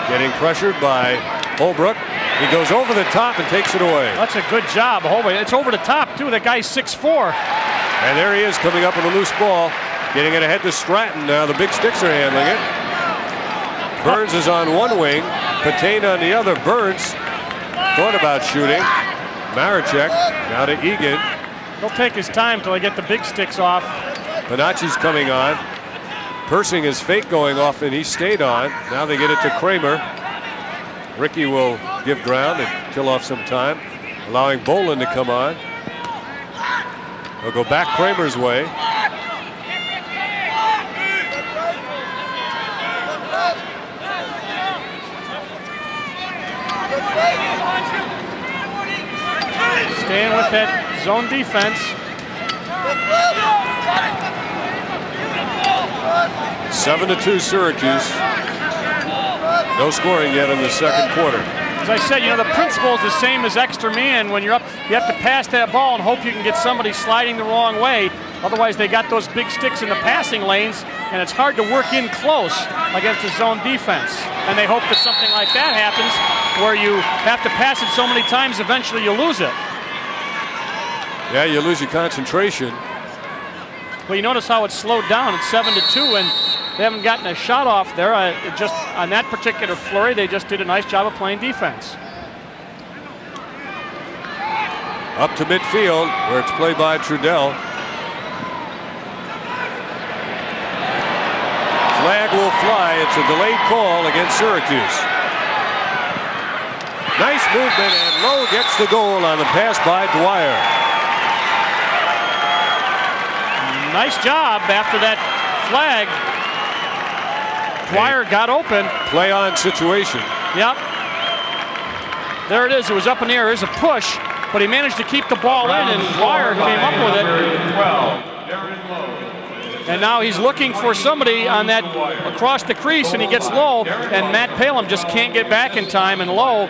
getting pressured by Holbrook. He goes over the top and takes it away. That's a good job, Holbrook. It's over the top too. That guy's 6'4". And there he is coming up with a loose ball, getting it ahead to Stratton. Now the big sticks are handling it. Burns is on one wing, Patain on the other. Burns thought about shooting. Maricek now to Egan. He'll take his time till I get the big sticks off. Panacci's coming on. Persing his fake going off, and he stayed on. Now they get it to Kramer. Ricky will give ground and kill off some time, allowing Bolin to come on. He'll go back Kramer's way. Staying with that zone defense. 7-2 Syracuse. No scoring yet in the second quarter. As I said, you know, the principle is the same as extra man. When you're up, you have to pass that ball and hope you can get somebody sliding the wrong way. Otherwise, they got those big sticks in the passing lanes, and it's hard to work in close against the zone defense. And they hope that something like that happens, where you have to pass it so many times, eventually you lose it. Yeah, you lose your concentration. Well, you notice how it's slowed down. It's 7-2, and they haven't gotten a shot off there. Just on that particular flurry, they just did a nice job of playing defense. Up to midfield, where it's played by Trudell. Flag will fly. It's a delayed call against Syracuse. Nice movement, and Lowe gets the goal on the pass by Dwyer. Nice job after that flag. Dwyer got open. Play on situation. Yep. There it is. It was up in the air. There's a push, but he managed to keep the ball in, and Dwyer came up with it. And now he's looking for somebody on that across the crease, and he gets Lowe, and Matt Palem just can't get back in time, and Lowe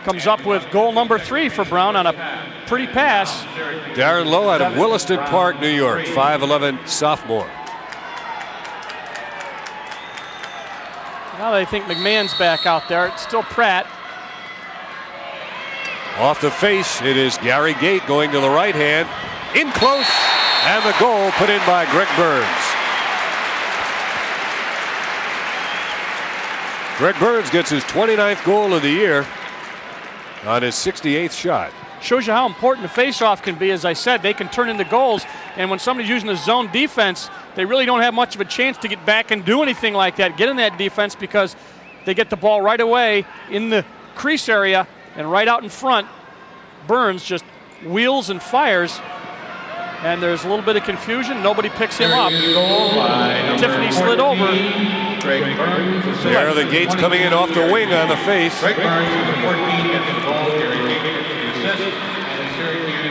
comes up with goal number 3 for Brown on a pretty pass. Darren Lowe out of Williston Park, New York, 5'11" sophomore. Now they think McMahon's back out there. It's still Pratt. Off the face, it is Gary Gait going to the right hand. In close, and the goal put in by Greg Burns. Greg Burns gets his 29th goal of the year on his 68th shot. Shows you how important the face-off can be. As I said, they can turn into goals, and when somebody's using the zone defense, they really don't have much of a chance to get back and do anything like that, get in that defense, because they get the ball right away in the crease area and right out in front. Burns just wheels and fires, and there's a little bit of confusion. Nobody picks him up. Tiffany slid over. There are the Gaits coming in off the wing on the face.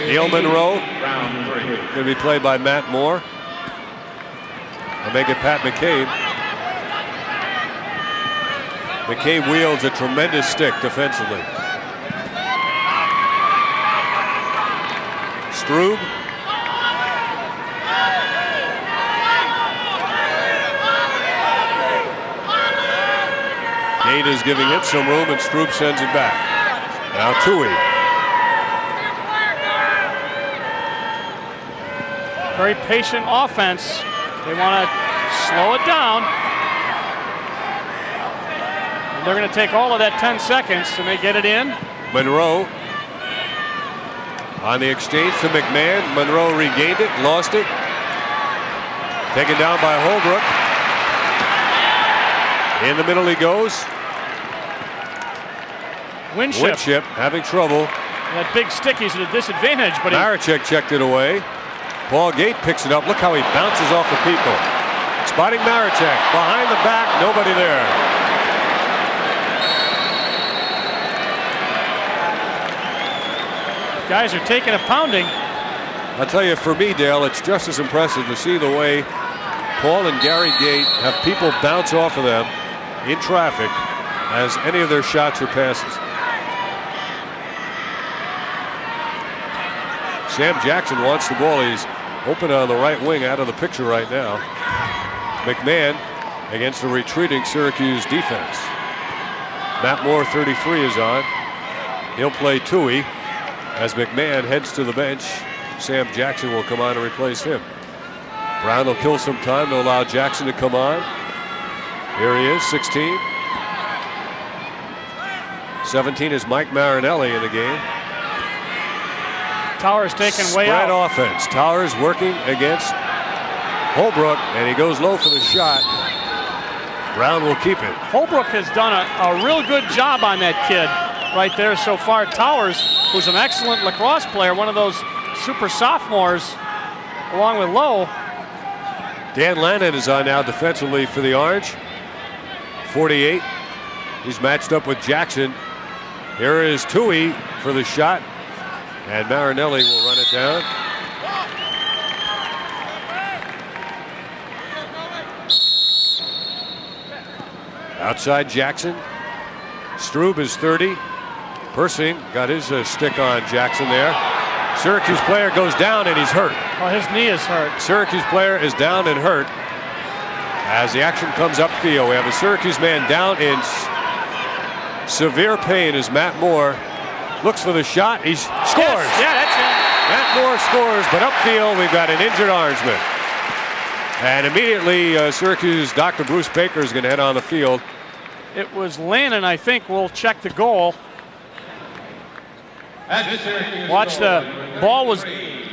Neil Munro going to be played by Matt Moore. I'll make it Pat McCabe. McCabe wields a tremendous stick defensively. Strube. Gait is giving it some room, and Strube sends it back. Now Tuohey. Very patient offense. They want to slow it down. And they're going to take all of that 10 seconds, and they get it in. Munro on the exchange to McMahon. Munro regained it, lost it. Taken down by Holbrook. In the middle he goes. Winship having trouble. That big stick, he's at a disadvantage, but Maricek checked it away. Paul Gait picks it up. Look how he bounces off the people. Spotting Maricek. Behind the back, nobody there. Guys are taking a pounding. I'll tell you, for me, Dale, it's just as impressive to see the way Paul and Gary Gait have people bounce off of them in traffic as any of their shots or passes. Sam Jackson wants the ball. He's open on the right wing, out of the picture right now. McMahon against a retreating Syracuse defense. Matt Moore, 33, is on. He'll play Tuohey. As McMahon heads to the bench, Sam Jackson will come on and replace him. Brown will kill some time to allow Jackson to come on. Here he is, 16. 17 is Mike Marinelli in the game. Towers taken way out. Spread offense. Towers working against Holbrook, and he goes low for the shot. Brown will keep it. Holbrook has done a real good job on that kid right there so far. Towers, who's an excellent lacrosse player, one of those super sophomores, along with Lowe. Dan Lannon is on now defensively for the Orange. 48. He's matched up with Jackson. Here is Tuohey for the shot, and Marinelli will run it down. Outside Jackson. Strube is 30. Persing got his stick on Jackson there. Syracuse player goes down and he's hurt. Oh, his knee is hurt. Syracuse player is down and hurt. As the action comes upfield, we have a Syracuse man down in severe pain as Matt Moore looks for the shot. He scores. Yes. Yeah, that's it. Matt Moore scores, but upfield we've got an injured Orangeman. And immediately Syracuse Dr. Bruce Baker is going to head on the field. It was Lannon, I think, will check the goal. Watch, the ball was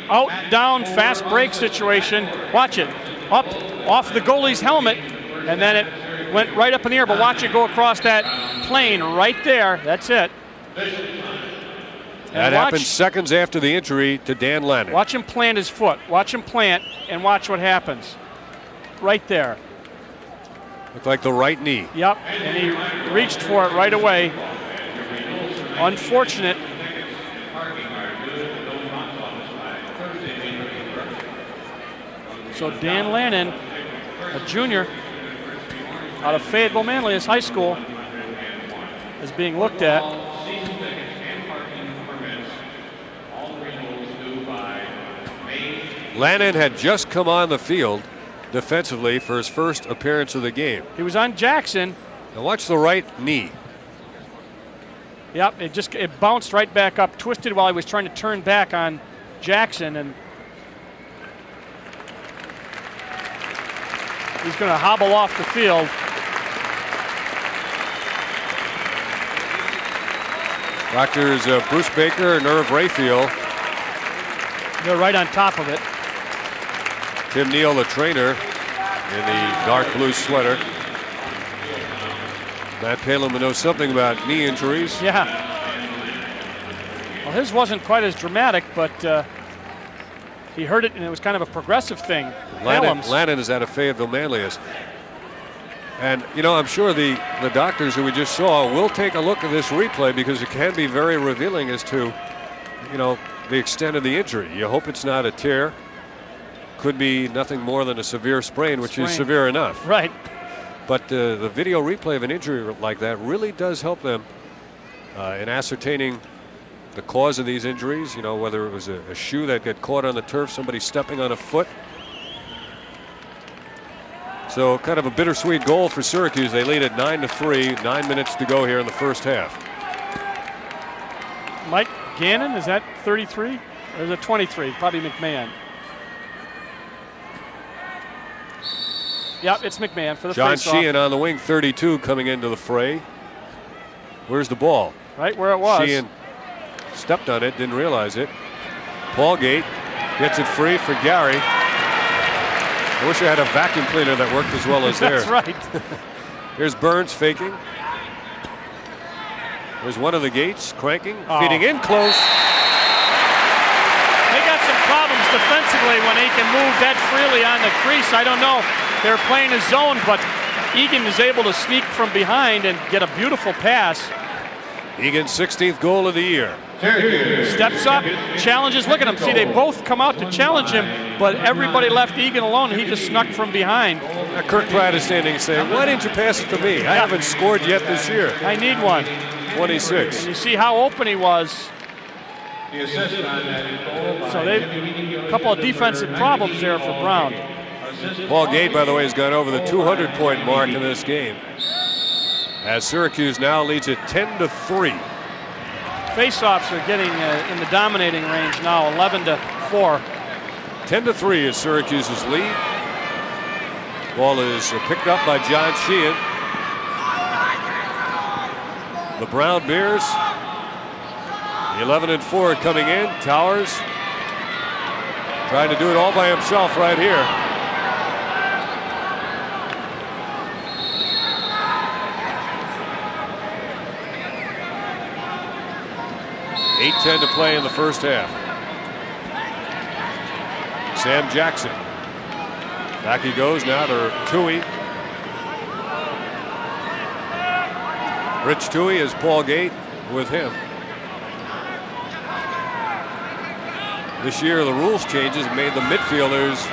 out, down, fast break situation. Watch it. Up off the goalie's helmet, and then it went right up in the air, but watch it go across that plane right there. That's it. That happened seconds after the injury to Dan Lannon. Watch him plant his foot. Watch him plant and watch what happens. Right there. Looked like the right knee. Yep, and he reached for it right away. Unfortunate. So Dan Lannon, a junior out of Fayetteville Manlius High School, is being looked at. Lannon had just come on the field defensively for his first appearance of the game. He was on Jackson. Now watch the right knee. Yep, it bounced right back up, twisted while he was trying to turn back on Jackson, and he's going to hobble off the field. Doctors Bruce Baker and Irv Rayfield. They're right on top of it. Tim Neal, the trainer, in the dark blue sweater. Matt Palin knows something about knee injuries. Yeah. Well, his wasn't quite as dramatic, but he hurt it, and it was kind of a progressive thing. Lannon is out of Fayetteville Manlius. And, you know, I'm sure the doctors who we just saw will take a look at this replay because it can be very revealing as to, you know, the extent of the injury. You hope it's not a tear. Could be nothing more than a severe sprain, which is severe enough. Right. But the video replay of an injury like that really does help them in ascertaining the cause of these injuries. You know, whether it was a shoe that got caught on the turf, somebody stepping on a foot. So kind of a bittersweet goal for Syracuse. They lead at 9-3, 9 minutes to go here in the first half. Mike Gannon, is that 33? Or is it 23? Probably McMahon. Yep, it's McMahon for the John face-off. Sheehan on the wing, 32, coming into the fray. Where's the ball? Right where it was. Sheehan stepped on it, didn't realize it. Paul Gait gets it free for Gary. I wish I had a vacuum cleaner that worked as well as theirs. That's right. Here's Burns faking. There's one of the Gaits cranking, feeding in close. They got some problems defensively when they can move that freely on the crease. I don't know. They're playing a zone, but Egan is able to sneak from behind and get a beautiful pass. Egan's 16th goal of the year. Steps up, challenges. Look at him. See, they both come out to challenge him, but everybody left Egan alone, and he just snuck from behind. Kirk Pratt is standing saying, why didn't you pass it to me? I haven't scored yet this year. I need one. 26. And you see how open he was. So they've a couple of defensive problems there for Brown. Paul Gait, by the way, has gone over the 200-point mark in this game, as Syracuse now leads it 10-3. Faceoffs are getting in the dominating range now, 11-4. 10-3 is Syracuse's lead. Ball is picked up by John Sheehan. The Brown Bears, 11-4 coming in. Towers trying to do it all by himself right here. .8:10 to play in the first half. Sam Jackson. Back he goes now to Tuohey. Rich Tuohey is Paul Gait with him. This year the rules changes made the midfielders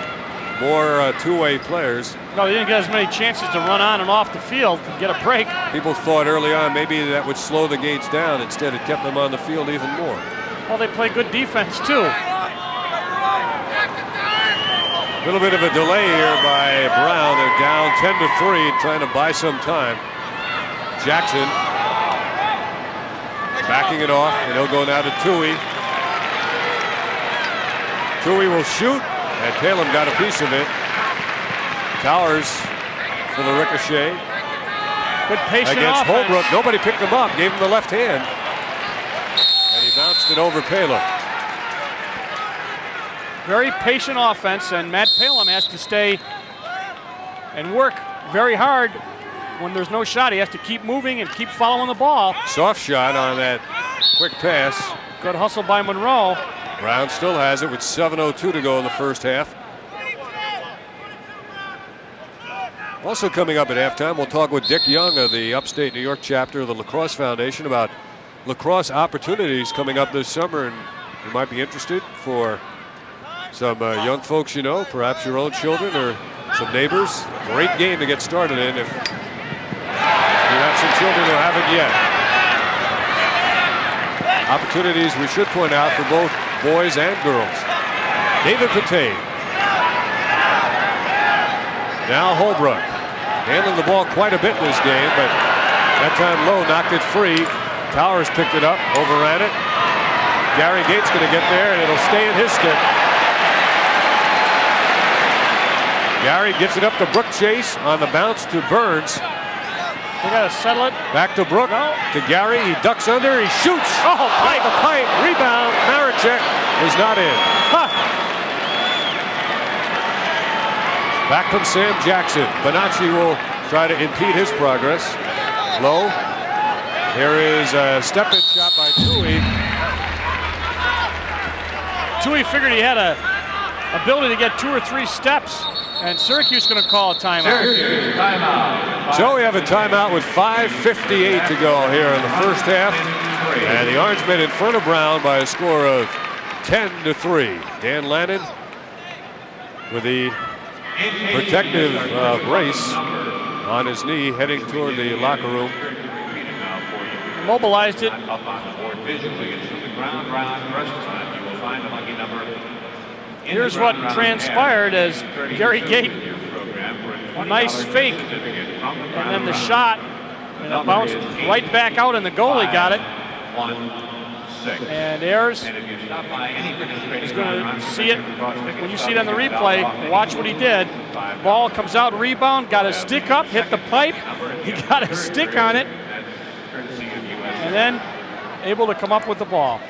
more two-way players. No, they didn't get as many chances to run on and off the field to get a break. People thought early on maybe that would slow the Gaits down. Instead, it kept them on the field even more. Well, they play good defense, too. A little bit of a delay here by Brown. They're down 10-3, trying to buy some time. Jackson backing it off, and he'll go now to Tuohey. Tuohey will shoot, and Palin got a piece of it. Towers for the ricochet. Good patient against offense. Holbrook. Nobody picked him up, gave him the left hand. And he bounced it over Palin. Very patient offense, and Matt Palin has to stay and work very hard when there's no shot, he has to keep moving and keep following the ball. Soft shot on that quick pass. Good hustle by Munro. Brown still has it with 7:02 to go in the first half. Also coming up at halftime, we'll talk with Dick Young of the Upstate New York chapter of the Lacrosse Foundation about lacrosse opportunities coming up this summer, and you might be interested for some young folks you know, perhaps your own children or some neighbors. Great game to get started in if you have some children who haven't yet. Opportunities, we should point out, for both boys and girls. David Patay. Now Holbrook. Handling the ball quite a bit in this game, but that time Lowe knocked it free. Towers picked it up, overran it. Gary Gait's going to get there, and it'll stay in his stick. Gary gives it up to Brook Chase on the bounce to Burns. They got to settle it. Back to Brook, to Gary. He ducks under, he shoots. Oh, pipe. The pipe, rebound. Maricek is not in. Huh. Back from Sam Jackson. Bonacci will try to impede his progress. Lowe. Here is a step-in shot by Tuohey. Tuohey figured he had a ability to get 2 or 3 steps, and Syracuse going to call a timeout. Syracuse, timeout. So we have a timeout with 5:58 to go here in the first half. And the Orangemen in front of Brown by a score of 10-3. Dan Lannon with the protective brace on his knee heading toward the locker room. Mobilized it. Here's what transpired as Gary Gait, a nice fake, and then the shot, and it bounced right back out, and the goalie got it. And Ayers is going to see it. When you see it on the replay, watch what he did. Ball comes out, rebound, got his stick up, hit the pipe. He got his stick on it, and then able to come up with the ball.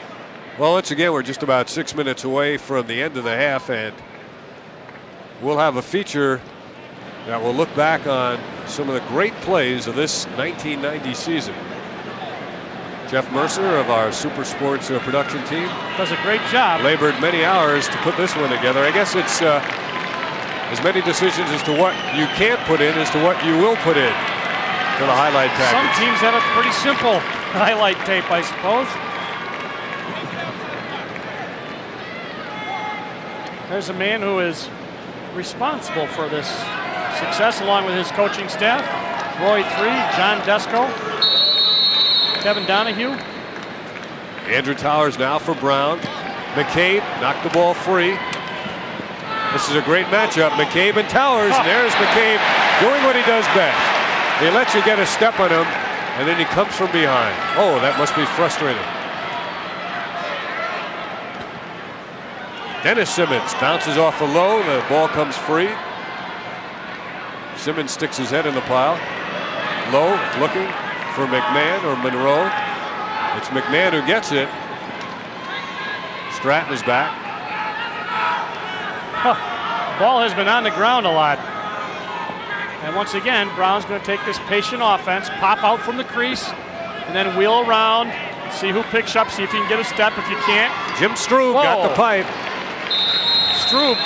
Well, once again, we're just about 6 minutes away from the end of the half, and we'll have a feature that will look back on some of the great plays of this 1990 season. Jeff Mercer of our Super Sports production team does a great job. Labored many hours to put this one together. I guess it's as many decisions as to what you can't put in as to what you will put in to the highlight package. Some teams have a pretty simple highlight tape, I suppose. There's a man who is responsible for this success along with his coaching staff. Roy 3, John Desko, Kevin Donahue. Andrew Towers now for Brown. McCabe knocked the ball free. This is a great matchup. McCabe and Towers, and there's McCabe doing what he does best. He lets you get a step on him, and then he comes from behind. Oh, that must be frustrating. Dennis Simmons bounces off a Lowe. The ball comes free. Simmons sticks his head in the pile. Lowe looking for McMahon or Munro. It's McMahon who gets it. Stratton is back. Ball has been on the ground a lot. And once again, Brown's going to take this patient offense, pop out from the crease, and then wheel around, see who picks up, see if you can get a step. If you can't, Jim Strube got the pipe. Strube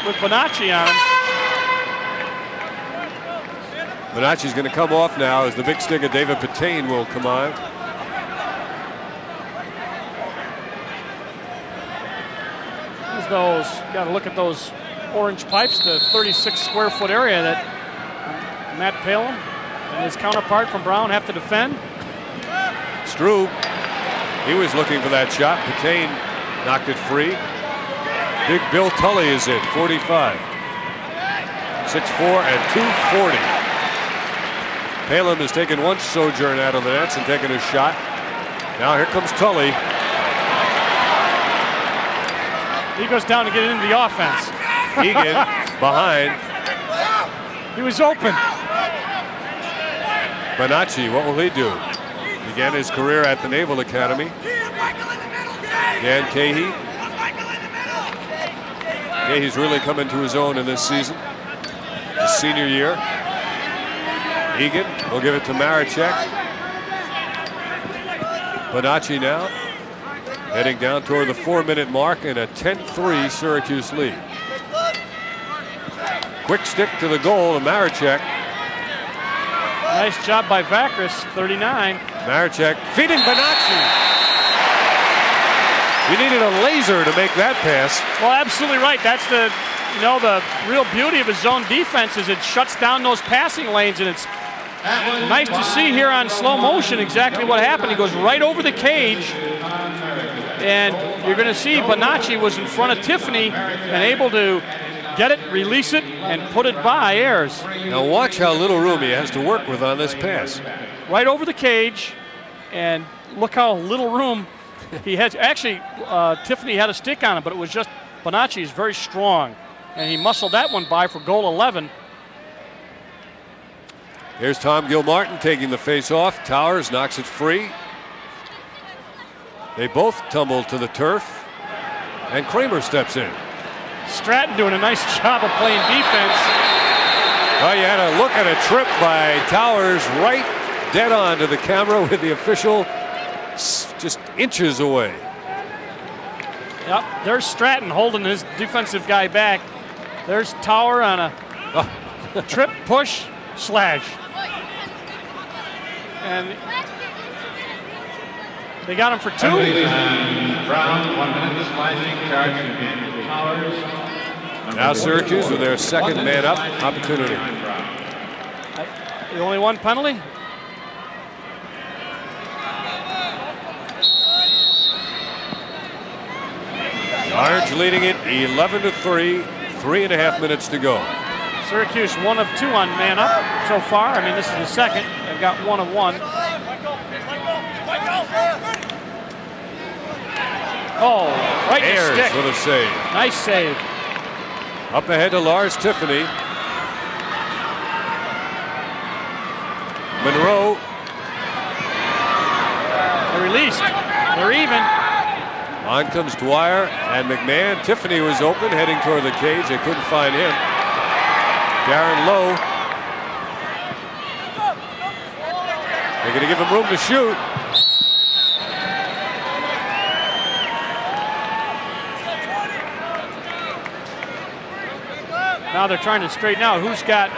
with Bonacci on him. Bonacci's going to come off now as the big stick of David Patane will come on. There's those, got to look at those orange pipes, the 36 square foot area that Matt Palin and his counterpart from Brown have to defend. Strube, he was looking for that shot. Patane knocked it free. Big Bill Tully is in, 45. 6'4" and 240. Palin has taken one sojourn out of the nets and taken a shot. Now here comes Tully. He goes down to get into the offense. Egan behind. He was open. Bonacci, what will he do? Began his career at the Naval Academy. Dan Cahey. Cahey's really come into his own in this season. His senior year. Egan will give it to Maricek. Bonacci now heading down toward the 4-minute mark in a 10-3 Syracuse lead. Quick stick to the goal of Maricek. Nice job by Vakris, 39. Maricek feeding Bonacci. You needed a laser to make that pass. Well, absolutely right. That's the real beauty of his zone defense is it shuts down those passing lanes, and it's nice to see here on slow motion exactly what happened. He goes right over the cage, and you're going to see Bonacci was in front of Tiffany and able to get it, release it, and put it by Ayers. Now watch how little room he has to work with on this pass. Right over the cage, and look how little room he has. Actually, Tiffany had a stick on it, but it was just Bonacci is very strong, and he muscled that one by for goal 11. Here's Tom Gilmartin taking the face off. Towers knocks it free. They both tumble to the turf, and Kramer steps in. Stratton doing a nice job of playing defense. Well, you had a look at a trip by Towers right dead on to the camera with the official just inches away. Yep, there's Stratton holding his defensive guy back. There's Tower on a trip, push, slash. And they got him for 2. Brown, 1 minute slashing charge against Towers. Now Syracuse with their second man up opportunity. The only one penalty? Orange leading it 11-3, 3.5 minutes to go. Syracuse 1 of 2 on man up so far. I mean, this is the second. They've got 1 of 1. Oh, right to Ayers stick. with a save. Nice save. Up ahead to Lars Tiffany. Munro. They're released. They're even. On comes Dwyer and McMahon. Tiffany was open, heading toward the cage. They couldn't find him. Darren Lowe. They're going to give him room to shoot. Now they're trying to straighten out who's got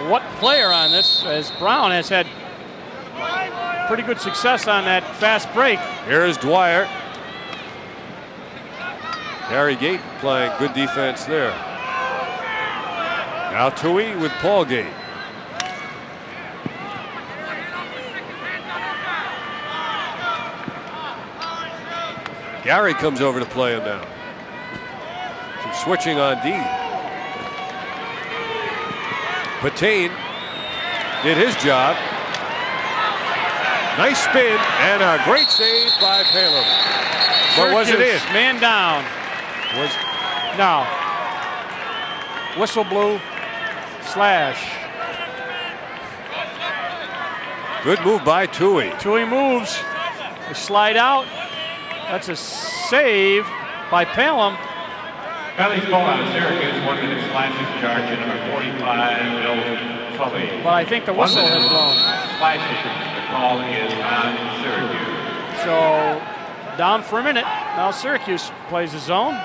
what player on this, as Brown has had pretty good success on that fast break. Here's Dwyer. Harry Gait playing good defense there. Now Tuohey with Paul Gait. Gary comes over to play him now. Some switching on D. Patain did his job. Nice spin and a great save by Palin. But was it in? Man down. No. Whistle blew. Slash. Good move by Tuohey. Tuohey moves. They slide out. That's a save by Palin. Penalty's ball out of Syracuse, 1 minute slashing charge at number 45, Bill Tuohey. But I think the whistle has blown. Slashing, the call is on Syracuse. So down for a minute. Now Syracuse plays the zone.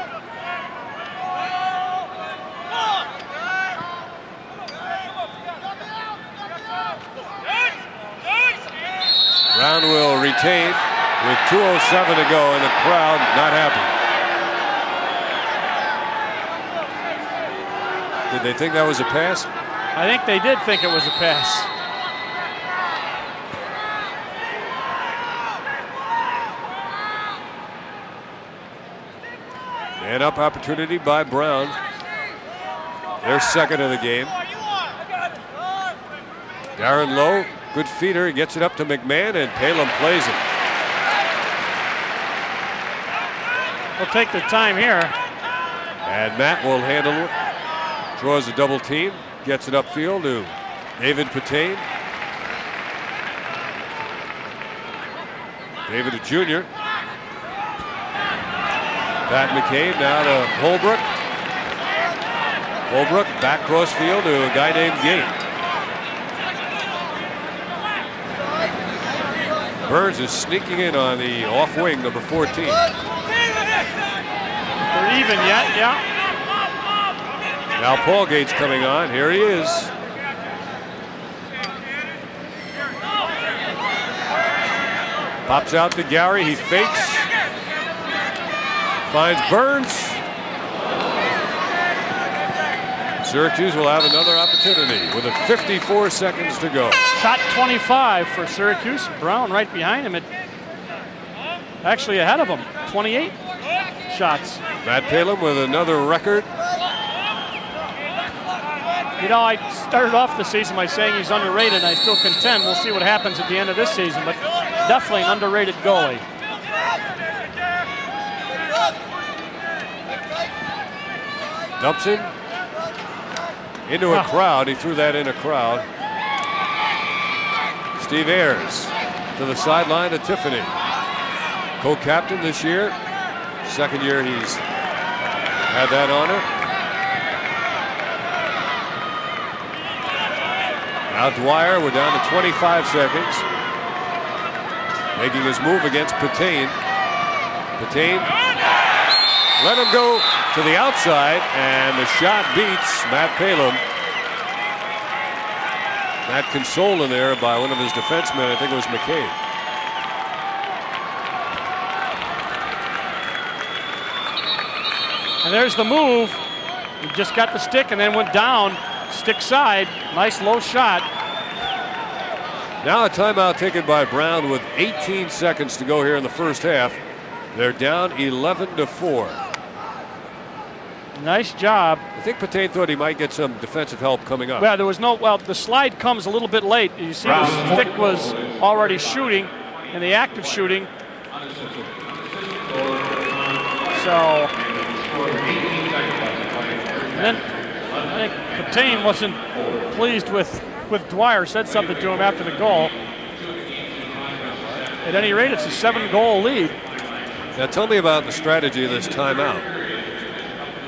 Brown will retain with 2:07 to go, and the crowd not happy. Did they think that was a pass? I think they did think it was a pass. Man up opportunity by Brown. Their second of the game. Darren Lowe, good feeder, he gets it up to McMahon, and Palin plays it. We'll take the time here. And Matt will handle it. Draws a double team, gets it upfield to David Patain. David a junior. Pat McCain now to Holbrook. Holbrook back cross field to a guy named Gait. Burns is sneaking in on the off wing, number 14. They're even yet, yeah. Now Paul Gaits coming on. Here he is. Pops out to Gary. He fakes. Finds Burns. Syracuse will have another opportunity with 54 seconds to go. Shot 25 for Syracuse. Brown right behind him. Actually ahead of him. 28 shots. Matt Palin with another record. You know, I started off the season by saying he's underrated, and I still contend. We'll see what happens at the end of this season, but definitely an underrated goalie. Dumps it into a crowd. He threw that in a crowd. Steve Ayers to the sideline to Tiffany. Co-captain this year. Second year he's had that honor. Now Dwyer, we're down to 25 seconds. Making his move against Patain. Patain let him go to the outside, and the shot beats Matt Palin. That consoled in there by one of his defensemen. I think it was McCabe. And there's the move. He just got the stick and then went down. Stick side. Nice low shot. Now a timeout taken by Brown with 18 seconds to go here in the first half. They're down 11-4. Nice job. I think Patain thought he might get some defensive help coming up. Well, there was no, well, the slide comes a little bit late. You see the stick was already shooting in the act of shooting. So, and then I think Patain wasn't pleased with Dwyer, said something to him after the goal. At any rate, it's a 7-goal lead. Now tell me about the strategy of this timeout.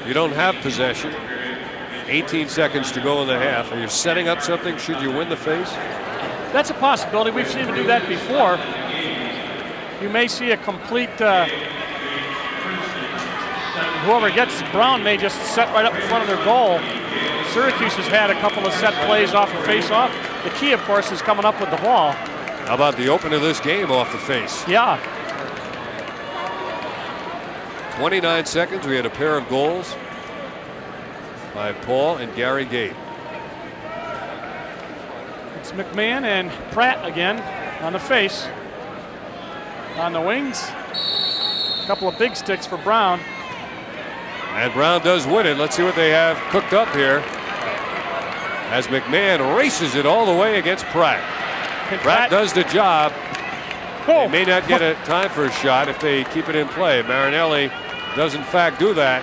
You don't have possession. 18 seconds to go in the half. Are you setting up something should you win the face? That's a possibility. We've seen him do that before. You may see a complete, whoever gets Brown may just set right up in front of their goal. Syracuse has had a couple of set plays off the face-off. The key, of course, is coming up with the ball. How about the open of this game off the face? Yeah. 29 seconds. We had a pair of goals by Paul and Gary Gait. It's McMahon and Pratt again on the face. On the wings. A couple of big sticks for Brown. And Brown does win it. Let's see what they have cooked up here. As McMahon races it all the way against Pratt. Pratt does the job. They may not get a time for a shot if they keep it in play. Marinelli does in fact do that.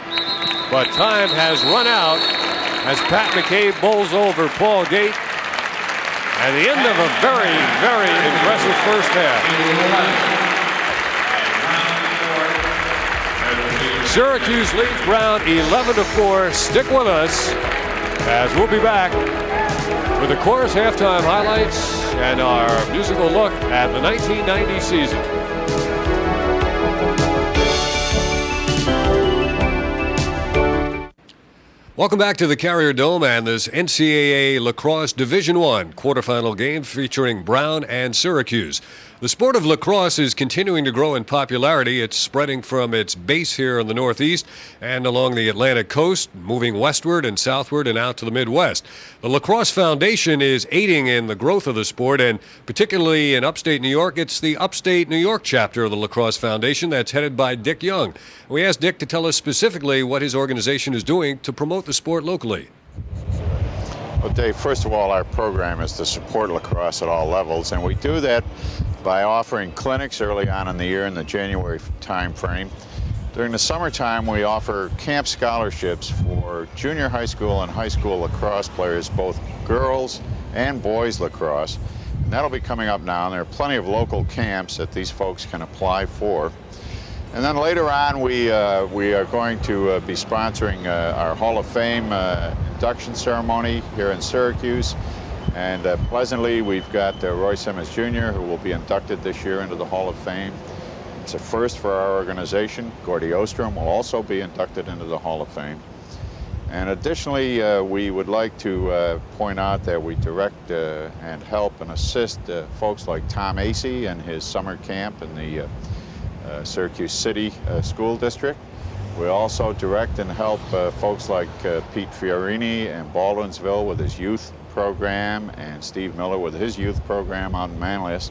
But time has run out as Pat McCabe bowls over Paul Gait. At the end of a very, very impressive first half. Syracuse leads Brown 11-4. Stick with us as we'll be back with the Chorus halftime highlights and our musical look at the 1990 season. Welcome back to the Carrier Dome and this NCAA Lacrosse Division I quarterfinal game featuring Brown and Syracuse. The sport of lacrosse is continuing to grow in popularity. It's spreading from its base here in the Northeast and along the Atlantic coast, moving westward and southward and out to the Midwest. The Lacrosse Foundation is aiding in the growth of the sport, and particularly in upstate New York, it's the Upstate New York chapter of the Lacrosse Foundation that's headed by Dick Young. We asked Dick to tell us specifically what his organization is doing to promote the sport locally. Well, Dave, first of all, our program is to support lacrosse at all levels, and we do that by offering clinics early on in the year in the January time frame. During the summertime, we offer camp scholarships for junior high school and high school lacrosse players, both girls and boys lacrosse. And that'll be coming up now, and there are plenty of local camps that these folks can apply for. And then later on, we are going to be sponsoring our Hall of Fame induction ceremony here in Syracuse. And pleasantly, we've got Roy Simmons Jr., who will be inducted this year into the Hall of Fame. It's a first for our organization. Gordy Ostrom will also be inducted into the Hall of Fame. And additionally, we would like to point out that we direct and help and assist folks like Tom Acey and his summer camp in the Syracuse City School District. We also direct and help folks like Pete Fiorini in Baldwinsville with his youth program, and Steve Miller with his youth program out in Manlius.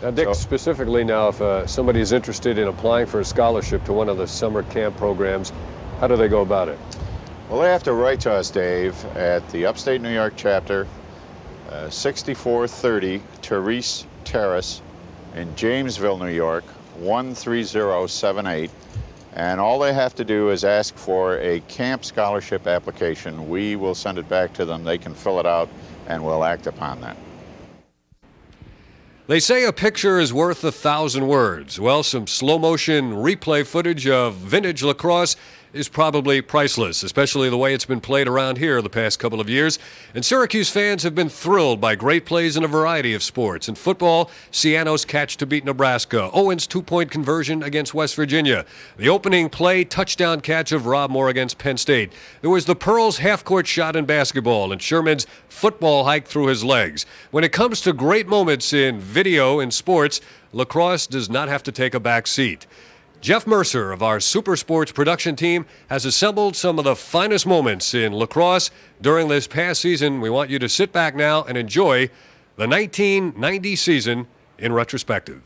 Now, Dick, specifically now, if somebody is interested in applying for a scholarship to one of the summer camp programs, how do they go about it? Well, they have to write to us, Dave, at the Upstate New York chapter, 6430 Therese Terrace in Jamesville, New York, 13078. And all they have to do is ask for a camp scholarship application. We will send it back to them. They can fill it out, and we'll act upon that. They say a picture is worth 1,000 words. Well, some slow-motion replay footage of vintage lacrosse is probably priceless, especially the way it's been played around here the past couple of years. And Syracuse fans have been thrilled by great plays in a variety of sports. In football, Ciano's catch to beat Nebraska, Owen's two-point conversion against West Virginia, the opening play touchdown catch of Rob Moore against Penn State. There was the Pearls half-court shot in basketball and Sherman's football hike through his legs. When it comes to great moments in video and sports, lacrosse does not have to take a back seat. Jeff Mercer of our Super Sports production team has assembled some of the finest moments in lacrosse during this past season. We want you to sit back now and enjoy the 1990 season in retrospective.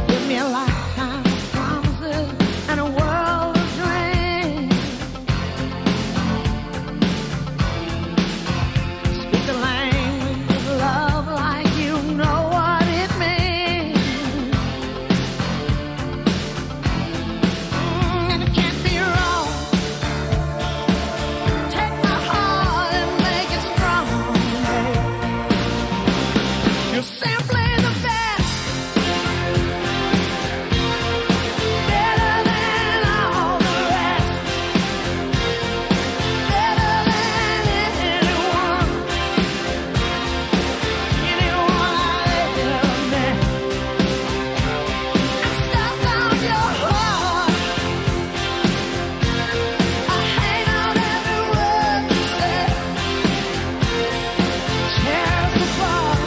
Give me a lifetime of promises and a world You're simply the best. Better than all the rest. Better than anyone. Anyone I ever met. I'm stuck on your heart. I hang on every word you say. Tears apart.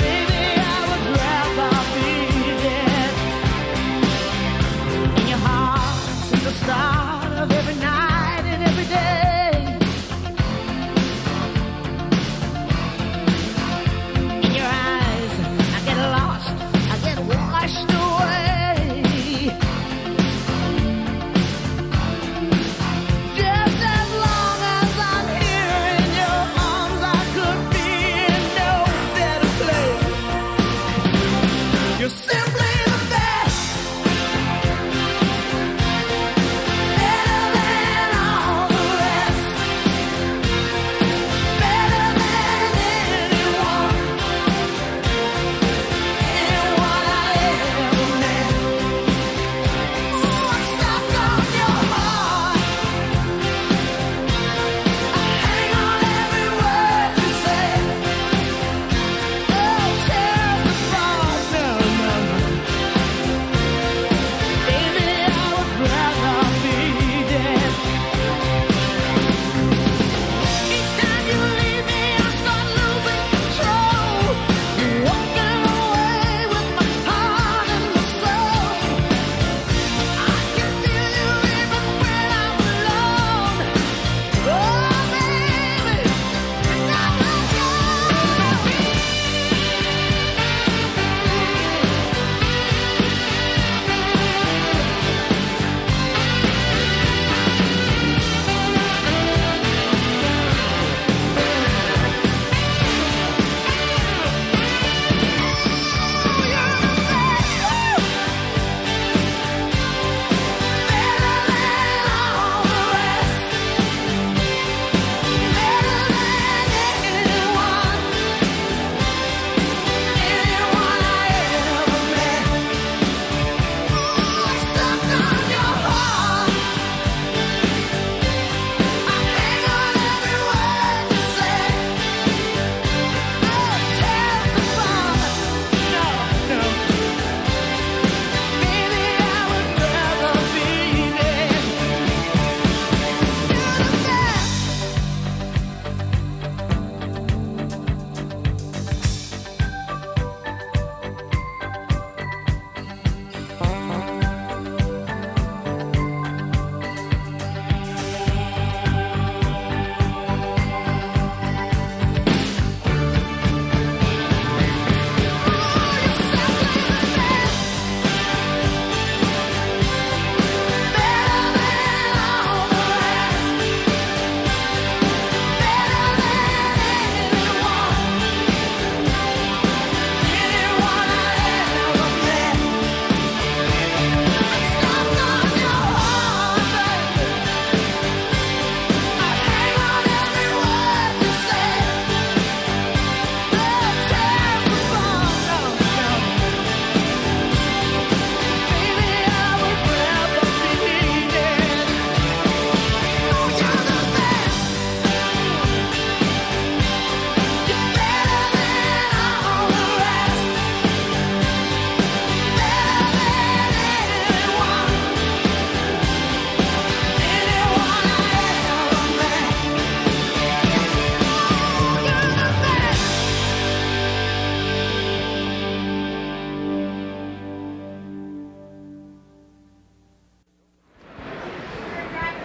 Baby, I would rather be dead. In your heart, since the start of every night and every day. In your eyes, I get lost, I get washed away. Just as long as I'm here in your arms, I could be in no better place. You're simply the best. Better than all the rest. Better than anyone. Anyone I ever met. Ooh, I'm stuck on your heart. I hang on every word you say. Oh, tears apart. No, no, no. Baby, I would rather be dead. Each time you leave me, I start losing control. You're walking away with my heart and my soul. I can feel you even when I'm alone. Oh, baby, and now I go.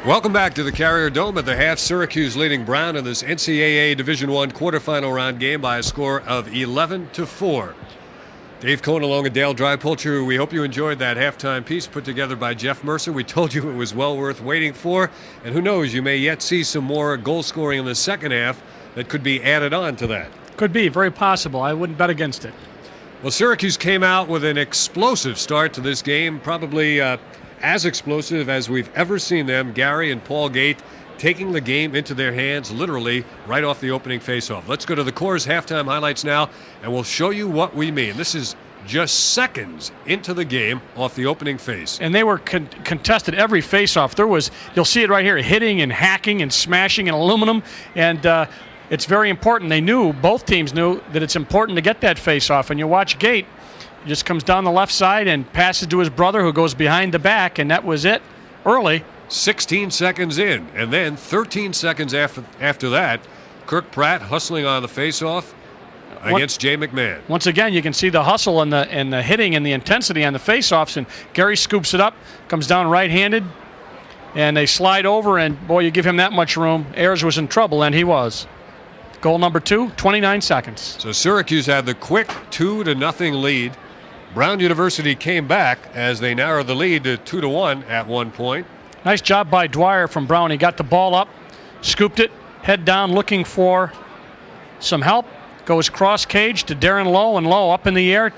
Welcome back to the Carrier Dome at the half. Syracuse leading Brown in this NCAA Division I quarterfinal round game by a score of 11-4. Dave Cohn along with Dale Drypulcher. We hope you enjoyed that halftime piece put together by Jeff Mercer. We told you it was well worth waiting for. And who knows, you may yet see some more goal scoring in the second half that could be added on to that. Could be, very possible. I wouldn't bet against it. Well, Syracuse came out with an explosive start to this game, probably as explosive as we've ever seen them. Gary and Paul Gait taking the game into their hands literally right off the opening faceoff. Let's go to the Coors halftime highlights now, and we'll show you what we mean. This is just seconds into the game off the opening face. And they were contested every faceoff. There was, you'll see it right here, hitting and hacking and smashing and aluminum, and it's very important. They knew, both teams knew, that it's important to get that faceoff. And you watch Gait, he just comes down the left side and passes to his brother, who goes behind the back, and that was it early. 16 seconds in, and then 13 seconds after that, Kirk Pratt hustling on the faceoff against Jay McMahon. Once again, you can see the hustle and the hitting and the intensity on the faceoffs, and Gary scoops it up, comes down right-handed, and they slide over, and boy, you give him that much room. Ayers was in trouble, and he was. Goal number 2, 29 seconds. So Syracuse had the quick 2-0 lead. Brown University came back as they narrowed the lead to 2-1 at one point. Nice job by Dwyer from Brown. He got the ball up, scooped it, head down looking for some help. Goes cross cage to Darren Lowe, and Lowe up in the air.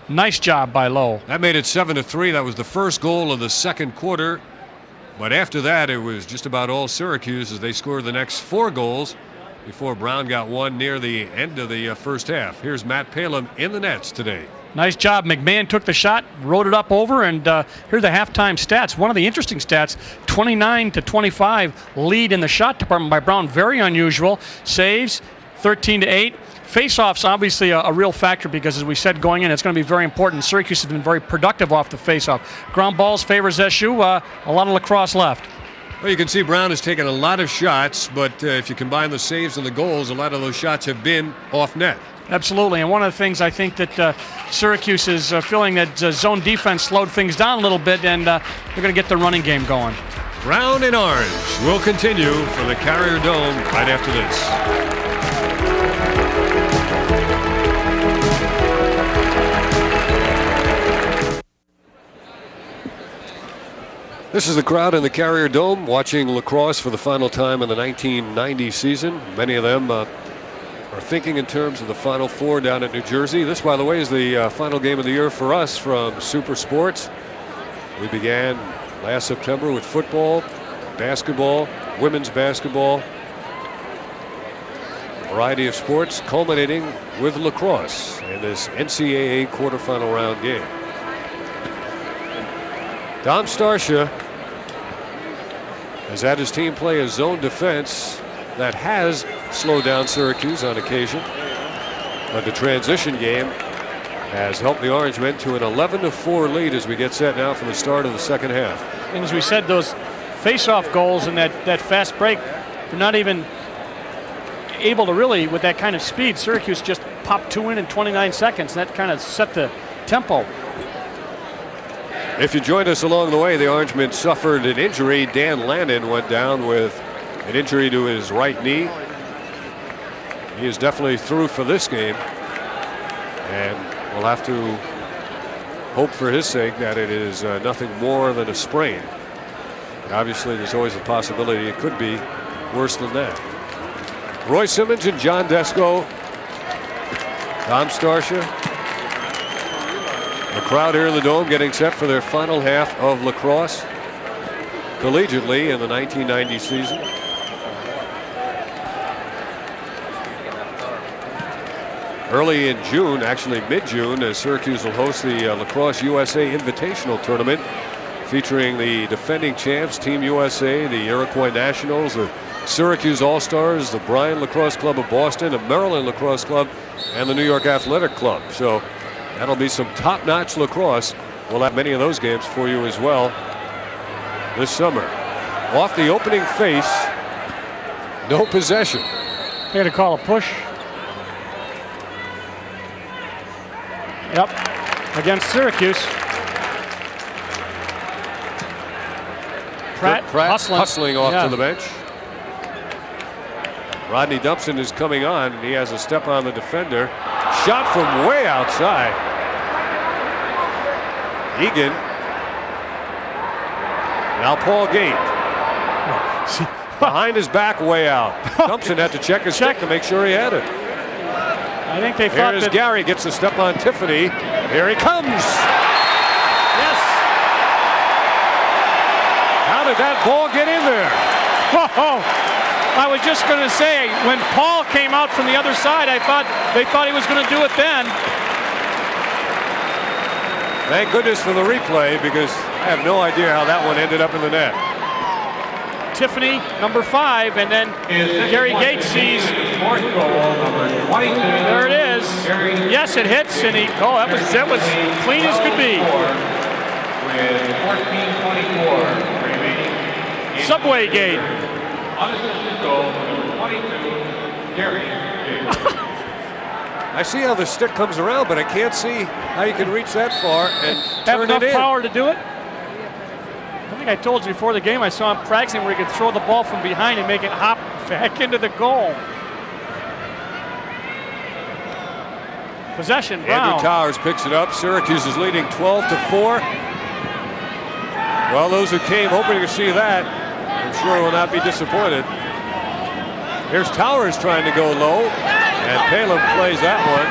Nice job by Lowe. That made it 7-3. That was the first goal of the second quarter. But after that, it was just about all Syracuse as they scored the next 4 goals before Brown got one near the end of the first half. Here's Matt Palin in the nets today. Nice job. McMahon took the shot, rode it up over, and here are the halftime stats. One of the interesting stats, 29-25 lead in the shot department by Brown. Very unusual. Saves, 13-8. Face-offs, obviously a real factor because, as we said going in, it's going to be very important. Syracuse has been very productive off the face-off. Ground balls favors SU. A lot of lacrosse left. Well, you can see Brown has taken a lot of shots, but if you combine the saves and the goals, a lot of those shots have been off net. Absolutely, and one of the things I think that Syracuse is feeling that zone defense slowed things down a little bit, and they're going to get the running game going. Brown and Orange will continue from the Carrier Dome right after this. This is the crowd in the Carrier Dome watching lacrosse for the final time in the 1990 season. Many of them are thinking in terms of the Final Four down at New Jersey. This, by the way, is the final game of the year for us from Super Sports. We began last September with football, basketball, women's basketball, a variety of sports, culminating with lacrosse in this NCAA quarterfinal round game. Dom Starsia has had his team play a zone defense that has slowed down Syracuse on occasion, but the transition game has helped the Orangemen to an 11-4 lead as we get set now for the start of the second half. And as we said, those face-off goals and that fast break, they're not even able to really, with that kind of speed. Syracuse just popped 2 in 29 seconds, and that kind of set the tempo. If you joined us along the way, the Orangemen suffered an injury. Dan Lannon went down with an injury to his right knee. He is definitely through for this game, and we'll have to hope for his sake that it is nothing more than a sprain. And obviously, there's always a possibility it could be worse than that. Roy Simmons and John Desko, Dom Starsia. The crowd here in the Dome getting set for their final half of lacrosse collegiately in the 1990 season. Early in June, actually mid-June, Syracuse will host the Lacrosse USA Invitational Tournament, featuring the defending champs, Team USA, the Iroquois Nationals, the Syracuse All-Stars, the Bryan Lacrosse Club of Boston, the Maryland Lacrosse Club, and the New York Athletic Club. So that'll be some top-notch lacrosse. We'll have many of those games for you as well this summer. Off the opening face, no possession. They had to call a push. Yep, against Syracuse. Pratt hustling off to the bench. Rodney Dumpson is coming on, and he has a step on the defender. Shot from way outside. Egan. Now Paul Gait. Behind his back, way out. Dumpson had to check his stick to make sure he had it. I think they thought Here's Gary, gets a step on Tiffany. Here he comes. Yes. How did that ball get in there? Oh, I was just going to say, when Paul came out from the other side, they thought he was going to do it then. Thank goodness for the replay, because I have no idea how that one ended up in the net. Tiffany, number 5, and then Gary Gaits sees. There it is. Yes, it hits, and that was clean as could be. With 14:24 remaining. Subway Gate. Unassisted goal, number 22, Gary. I see how the stick comes around, but I can't see how you can reach that far and Have turn enough it in. power to do it? I think I told you before the game I saw him practicing where he could throw the ball from behind and make it hop back into the goal. Possession, Brown. Andrew Towers picks it up. Syracuse is leading 12-4. Well, those who came hoping to see that, I'm sure will not be disappointed. Here's Towers trying to go low, and Palem plays that one.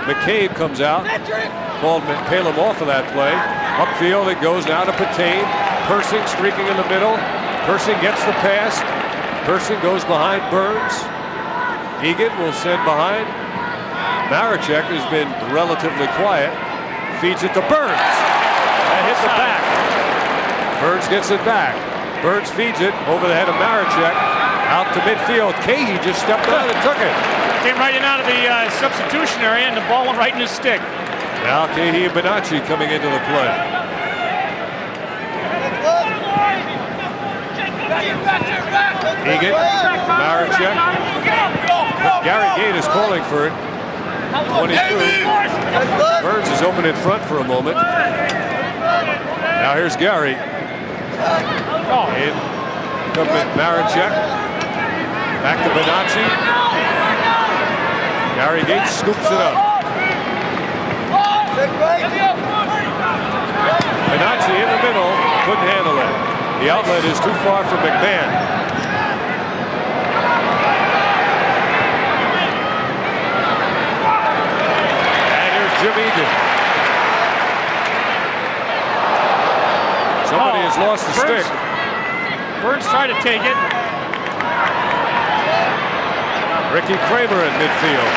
McCabe comes out, called Palem off of that play. Upfield it goes now to Patain. Persing streaking in the middle. Persing gets the pass. Persing goes behind Burns. Egan will send behind. Maricek has been relatively quiet. Feeds it to Burns. That hits the back. Burns gets it back. Burns feeds it over the head of Maricek. Out to midfield. Cahey just stepped out and took it. Came right in out of the substitution area, and the ball went right in his stick. Now Cahey and Bonacci coming into the play. Egan, Maricek. Gary Gait is calling for it. 22. Burns is open in front for a moment. Now here's Gary. In come Maricek. Back to Bonacci. Gary Gaits scoops it up. Bonacci in the middle, couldn't handle it. The outlet is too far from McMahon. And here's Jim Egan. Somebody has lost the stick. Burns tried to take it. Ricky Kramer in midfield.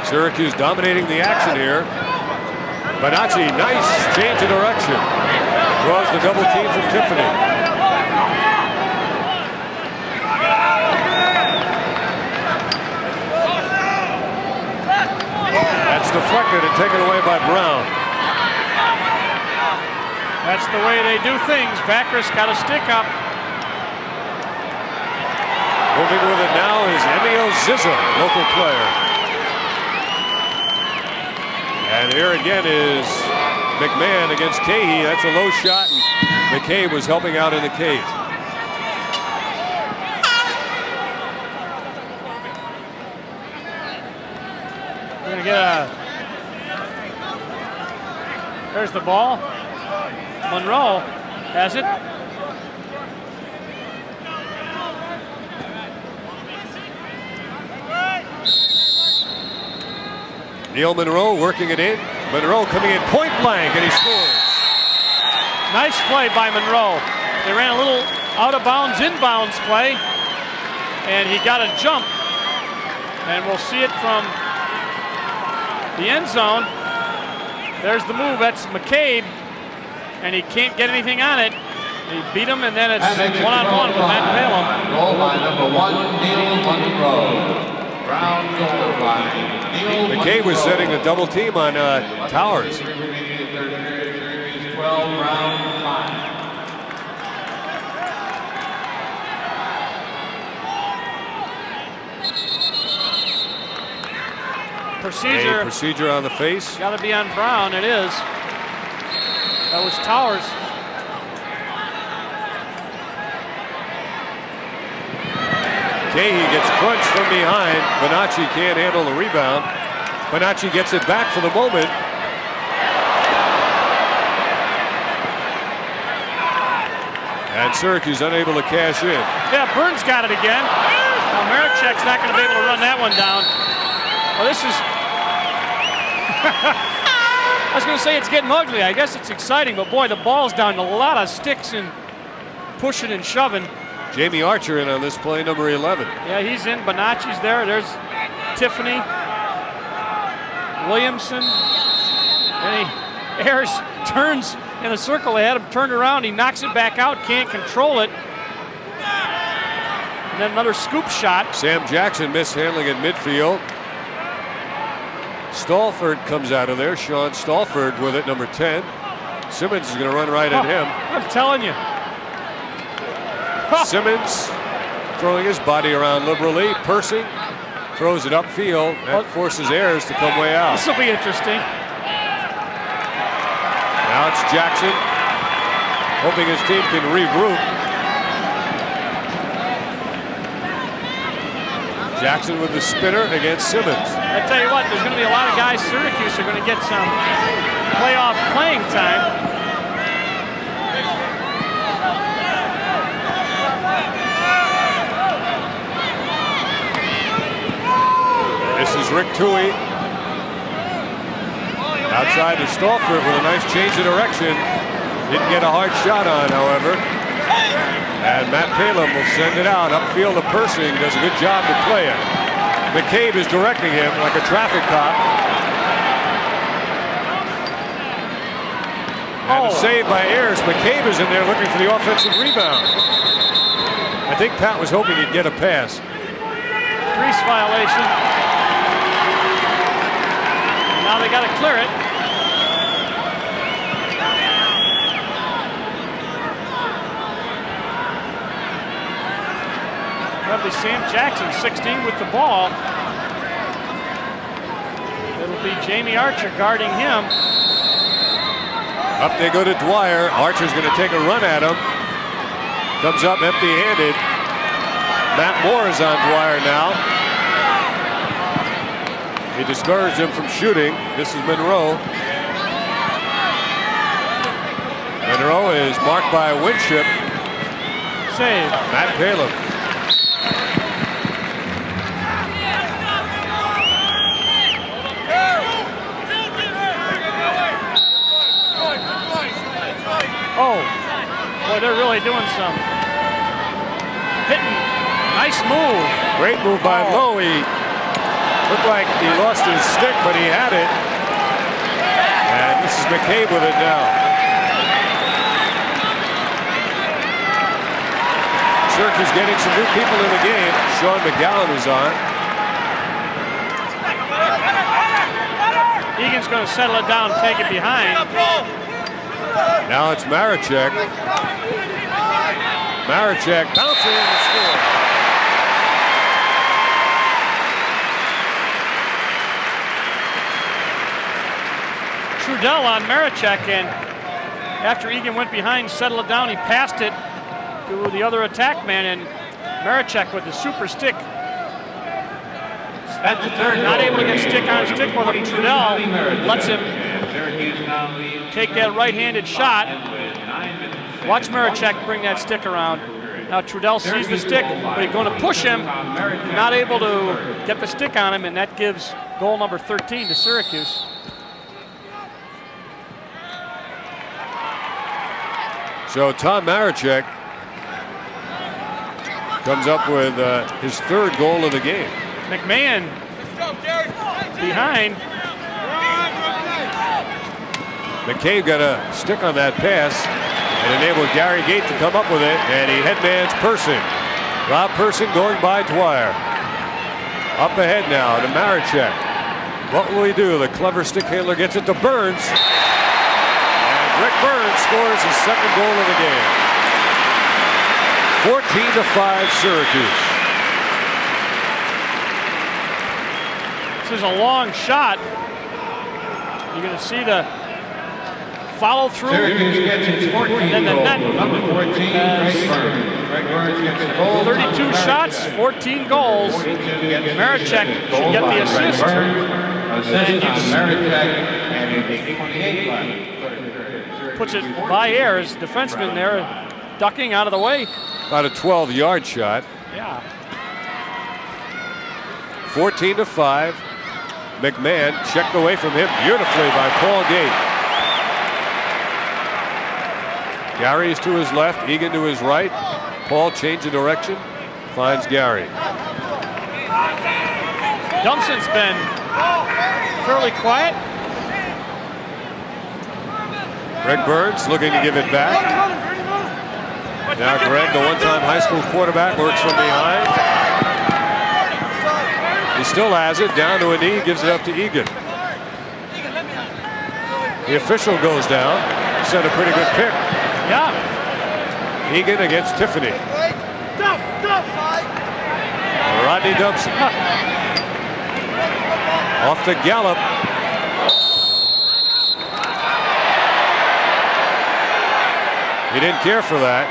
Syracuse dominating the action here. Bonacci, nice change of direction. Draws the double team from Tiffany. That's deflected and taken away by Brown. That's the way they do things. Backrus got a stick up. Moving with it now is Emil Zizza, local player. And here again is McMahon against Cahey. That's a low shot, and McCabe was helping out in the cage. We're going to get a... There's the ball. Munro has it. Neil Munro working it in. Munro coming in point blank, and he scores. Nice play by Munro. They ran a little out of bounds, inbounds play, and he got a jump. And we'll see it from the end zone. There's the move. That's McCabe, and he can't get anything on it. He beat him, and then it's one-on-one with Matt Palem. Goal line number 1, Neil Munro. Brown goal line. McCabe was setting the double team on Towers. 12, round 5. Procedure. A procedure on the face. Got to be on Brown. It is. That was Towers. Cahey gets crunched from behind. Bonacci can't handle the rebound. Bonacci gets it back for the moment. And Syracuse unable to cash in. Yeah, Burns got it again. Now Maricek's not going to be able to run that one down. Well, this is... I was going to say it's getting ugly. I guess it's exciting, but boy, the ball's down. A lot of sticks and pushing and shoving. Jamie Archer in on this play, number 11. Yeah, he's in. Bonacci's there. There's Tiffany. Williamson. And he airs, turns in a circle. They had him turned around. He knocks it back out. Can't control it. And then another scoop shot. Sam Jackson mishandling in midfield. Stalford comes out of there. Sean Stalford with it, number 10. Simmons is going to run right at him. I'm telling you. Simmons throwing his body around liberally. Persing throws it upfield. That forces Ayers to come way out. This will be interesting. Now it's Jackson, hoping his team can regroup. Jackson with the spinner against Simmons. I tell you what, there's going to be a lot of guys. Syracuse are going to get some playoff playing time. This is Rick Tuohey. Outside to Stalford with a nice change of direction. Didn't get a hard shot on, however. And Matt Palem will send it out. Upfield to Persing. Does a good job to play it. McCabe is directing him like a traffic cop. And a save by Ayers. McCabe is in there looking for the offensive rebound. I think Pat was hoping he'd get a pass. Crease violation. Now they got to clear it. Probably Sam Jackson, 16 with the ball. It'll be Jamie Archer guarding him. Up they go to Dwyer. Archer's going to take a run at him. Comes up empty-handed. Matt Moore is on Dwyer now. He discouraged him from shooting. This is Munro. Munro is marked by Winship. Save. Matt Palem. Oh, boy, they're really doing some hitting. Nice move. Great move by Lowe. Looked like he lost his stick, but he had it. And this is McCabe with it now. Syracuse getting some new people in the game. Sean McGowan is on. Egan's going to settle it down and take it behind. Now it's Maricek. Maricek bouncing in the score. Trudell on Maricek, and after Egan went behind, settled it down, he passed it to the other attack man, and Maricek with the super stick. Not able to get stick on stick with him. Trudell lets him take that right-handed shot. Watch Maricek bring that stick around. Now Trudell sees the stick, but he's going to push him. Not able to get the stick on him, and that gives goal number 13 to Syracuse. So Tom Maricek comes up with his third goal of the game. McMahon behind. McCabe got a stick on that pass and enabled Gary Gait to come up with it, and he headmans Persing. Rob Persing going by Dwyer. Up ahead now to Maricek. What will he do? The clever stick handler gets it to Burns. Rick Burns scores his second goal of the game. 14-5 Syracuse. This is a long shot. You're going to see the follow through. And then the net. 32 shots, 14 goals. Maricek should get the assist. Puts it by Ayers, defenseman there, ducking out of the way. About a 12-yard shot. Yeah. 14-5. McMahon checked away from him beautifully by Paul Gait. Gary is to his left, Egan to his right. Paul changing direction, finds Gary. Dumpson's been fairly quiet. Greg Burns looking to give it back. Now Greg, the one-time high school quarterback, works from behind. He still has it, down to a knee, gives it up to Egan. The official goes down, set a pretty good pick. Yeah. Egan against Tiffany. Rodney Dumpson. Off to Gallup. He didn't care for that.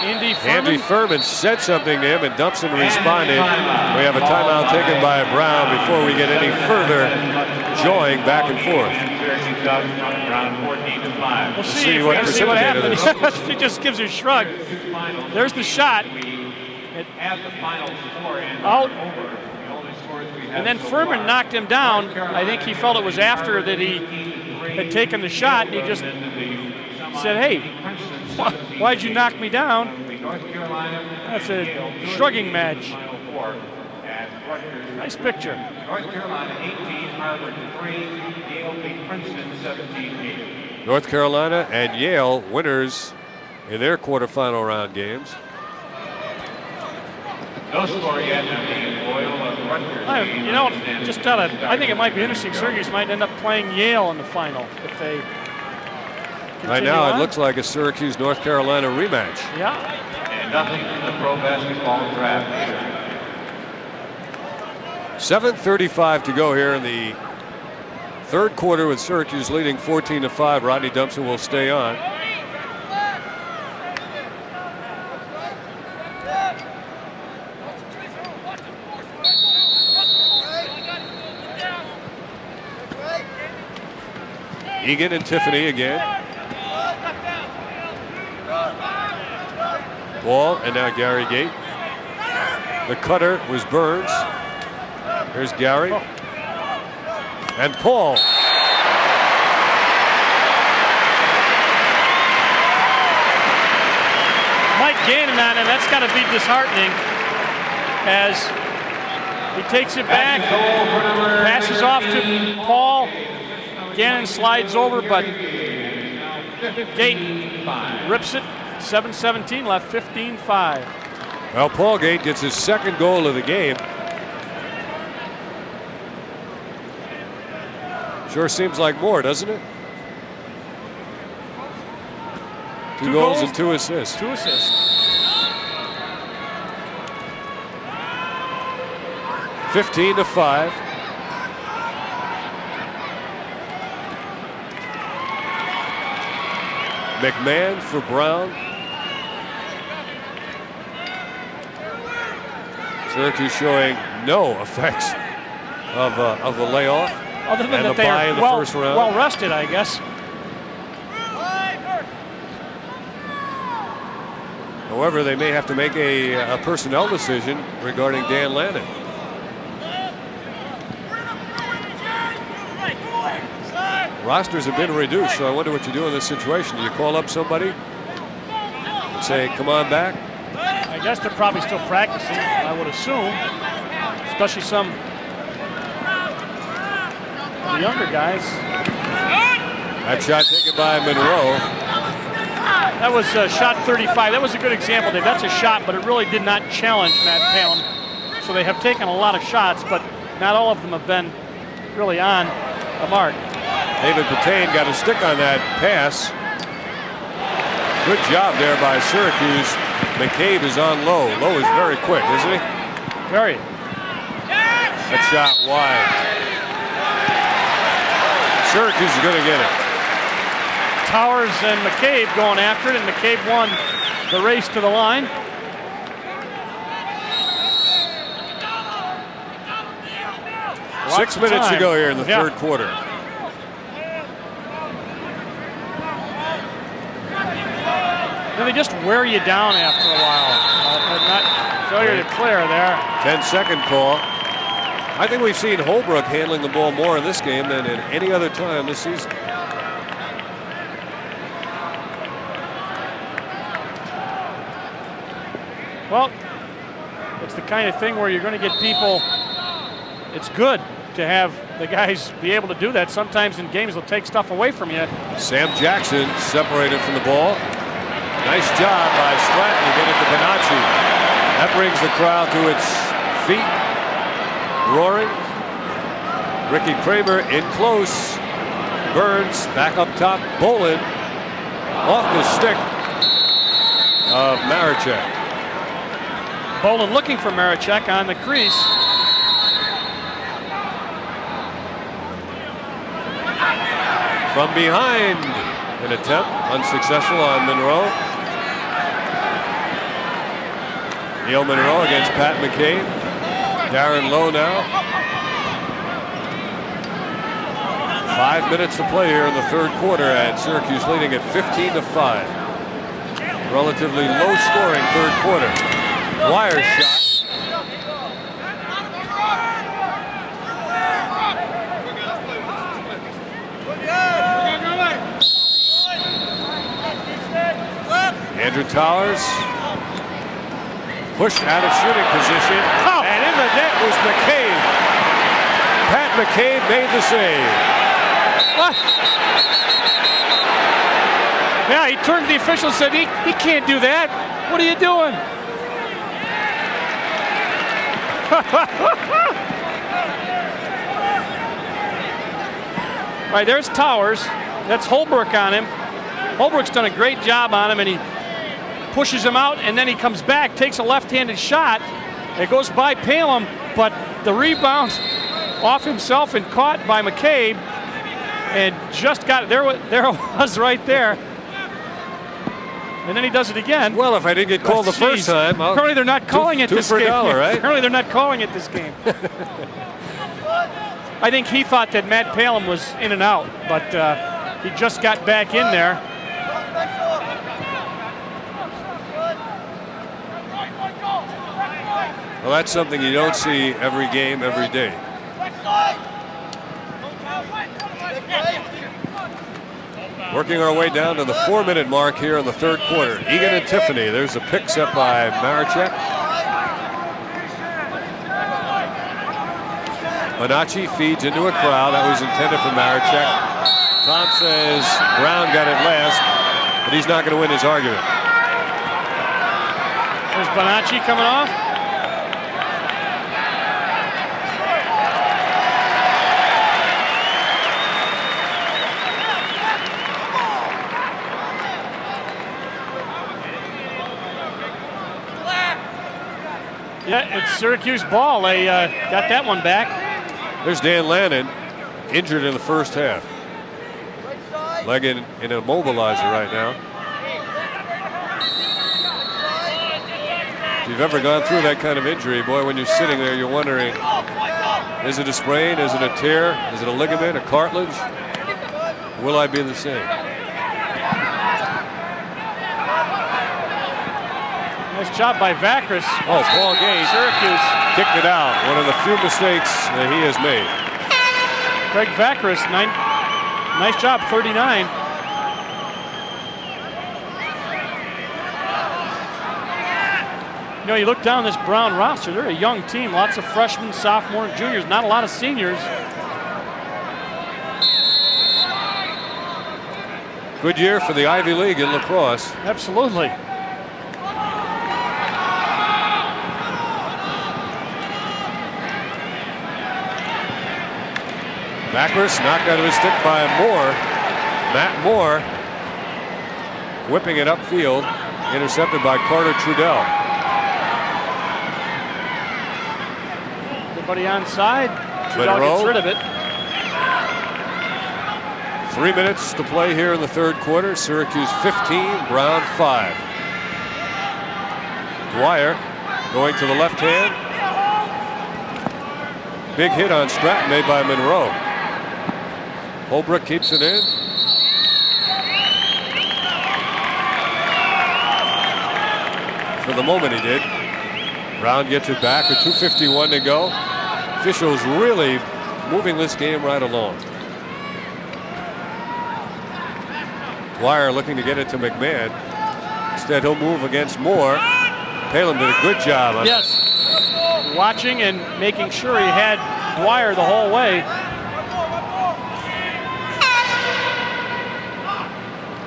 Andy Furman said something to him, and Dumpson responded. We have a timeout taken by Brown before we get any further jawing back and forth. We'll see what happens. He just gives a shrug. There's the shot. Out. And then Furman knocked him down. I think he felt it was after that he had taken the shot. And he just said, hey, why'd you knock me down? That's a shrugging match. Nice picture. North Carolina 18, Harvard 3, Yale beat Princeton 17-8. North Carolina and Yale winners in their quarterfinal round games. No score yet in the Loyola Rutgers. I think it might be interesting. Syracuse might end up playing Yale in the final if they right now on. It looks like a Syracuse North Carolina rematch. Yeah. And nothing in the pro basketball draft either. 7:35 to go here in the third quarter with Syracuse leading 14-5. Rodney Dumpson will stay on. Egan and Tiffany again. Ball, and now Gary Gait. The cutter was Burns. Here's Gary. And Paul. Mike Gannon on him. That's got to be disheartening as he takes it back, passes off to Paul. Gannon slides over, but Gait rips it. 7:17 left, 15-5. Well, Paul Gait gets his second goal of the game. Sure seems like more, doesn't it? Two goals and 2 assists. 2 assists. 15-5. McMahon for Brown. Syracuse showing no effects of the layoff. Other than and that the they bye are in the first round. well rested, I guess. However, they may have to make a personnel decision regarding Dan Lannon. Rosters have been reduced, so I wonder what you do in this situation. Do you call up somebody and say, come on back? I guess they're probably still practicing, I would assume. Especially some of the younger guys. That shot taken by Munro. That was shot 35. That was a good example, Dave. That's a shot, but it really did not challenge Matt Palin. So they have taken a lot of shots, but not all of them have been really on the mark. David Patain got a stick on that pass. Good job there by Syracuse. McCabe is on Lowe. Lowe is very quick, isn't he? Very. That shot wide. Syracuse is going to get it. Towers and McCabe going after it, and McCabe won the race to the line. Lots 6 minutes to go here in the third quarter. Then they just wear you down after a while. Not failure to clear there. 10-second call. I think we've seen Holbrook handling the ball more in this game than in any other time this season. Well, it's the kind of thing where you're going to get people. It's good to have the guys be able to do that. Sometimes in games they'll take stuff away from you. Sam Jackson separated from the ball. Nice job by Stratton to get it to Bonacci. That brings the crowd to its feet, roaring. Ricky Kramer in close. Burns back up top. Bolin off the stick of Marichek. Bolin looking for Marichek on the crease. From behind, an attempt unsuccessful on Munro. Neil Munro against Pat McCabe. Darren Lowe now. 5 minutes to play here in the third quarter, and Syracuse leading at 15-5. Relatively low scoring third quarter. Wire shot. Andrew Towers pushed out of shooting position, and in the net was McCabe. Pat McCabe made the save. What? Yeah, he turned to the official and said, he can't do that. What are you doing? Right, there's Towers. That's Holbrook on him. Holbrook's done a great job on him, and he pushes him out, and then he comes back, takes a left-handed shot. It goes by Palem, but the rebound off himself and caught by McCabe, and just got it. There it was right there. And then he does it again. Well, if I didn't get called the first time, apparently they're not calling it this game. Right? Apparently they're not calling it this game. I think he thought that Matt Palem was in and out, but he just got back in there. Well, that's something you don't see every game, every day. Working our way down to the 4-minute mark here in the third quarter. Egan and Tiffany. There's a pick set by Marichek. Bonacci feeds into a crowd. That was intended for Marichek. Tom says Brown got it last, but he's not going to win his argument. There's Bonacci coming off. Yeah, it's Syracuse ball. They got that one back. There's Dan Lannon, injured in the first half. Leg in a mobilizer right now. If you've ever gone through that kind of injury, boy, when you're sitting there, you're wondering, is it a sprain? Is it a tear? Is it a ligament, a cartilage? Will I be the same? Nice job by Vakras. Oh, Paul Gait. Syracuse kicked it out. One of the few mistakes that he has made. Craig Vakras, nice job, 39. You know, you look down this Brown roster, they're a young team. Lots of freshmen, sophomores, juniors, not a lot of seniors. Good year for the Ivy League in lacrosse. Absolutely. Vakras knocked out of his stick by Moore. Matt Moore whipping it upfield, intercepted by Carter Trudell. Everybody onside. Trudell gets rid of it. 3 minutes to play here in the third quarter. Syracuse 15, Brown 5. Dwyer going to the left hand. Big hit on Stratton made by Munro. Holbrook keeps it in. For the moment he did. Brown gets it back with 2:51 to go. Officials really moving this game right along. Dwyer looking to get it to McMahon. Instead, he'll move against Moore. Palin did a good job on Yes. Watching and making sure he had Dwyer the whole way.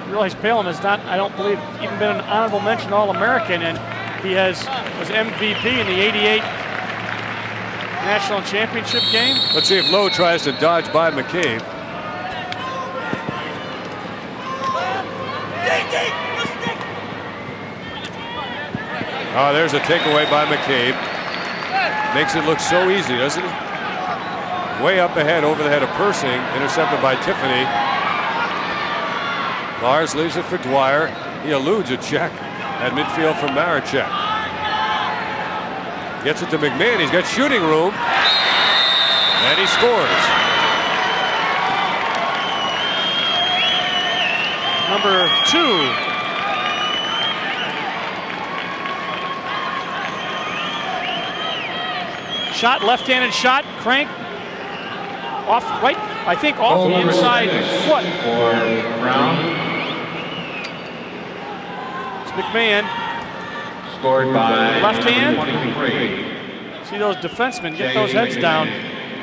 You realize Palin has not, I don't believe, even been an honorable mention All-American, and he was MVP in the '88 National Championship game. Let's see if Lowe tries to dodge by McCabe. Oh, there's a takeaway by McCabe. Makes it look so easy, doesn't it? Way up ahead, over the head of Persing, intercepted by Tiffany. Lars leaves it for Dwyer. He eludes a check at midfield for Maricek. Gets it to McMahon. He's got shooting room. And he scores. Number 2. Shot, left-handed shot, crank. Off, right, I think off the inside foot. For Brown. It's McMahon. Scored by Left hand. 23. See those defensemen get those heads down.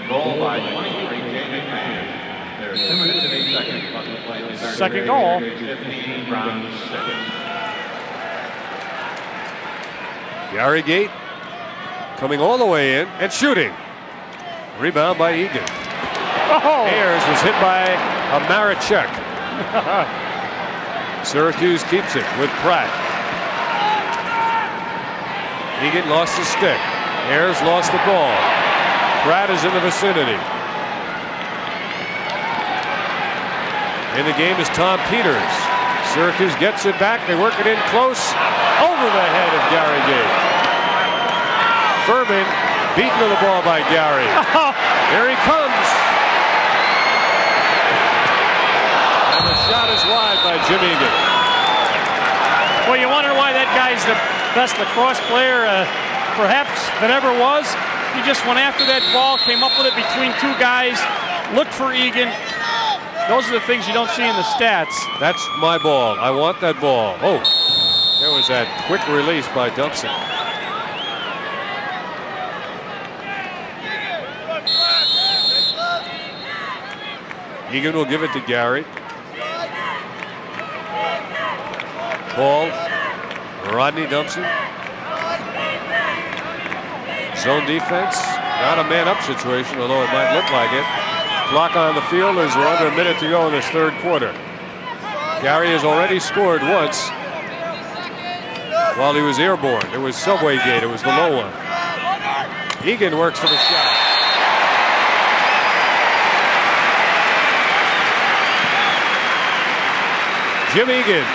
Goal by 23, Jay McMahon. There's 2 minutes and 8 seconds left to play in the third Second period. goal. 15, Brown 6. Gary Gait coming all the way in and shooting. Rebound by Egan. Oh! Ayers was hit by a Maricek. Syracuse keeps it with Pratt. Egan lost his stick. Ayers lost the ball. Pratt is in the vicinity. In the game is Tom Peters. Syracuse gets it back. They work it in close. Over the head of Gary Gait. Furman beaten to the ball by Gary. Here he comes. And the shot is wide by Jim Egan. Well, you wonder why that guy's the best lacrosse player perhaps that ever was. He just went after that ball, came up with it between 2 guys, looked for Egan. Those are the things you don't see in the stats. That's my ball. I want that ball. Oh, there was that quick release by Dumpson. Egan will give it to Gary. Ball. Rodney Dumpson. Zone defense. Not a man-up situation, although it might look like it. Clock on the field as we're under a minute to go in this third quarter. Gary has already scored once while he was airborne. It was Subway Gate. It was the low one. Egan works for the shot. Jim Egan.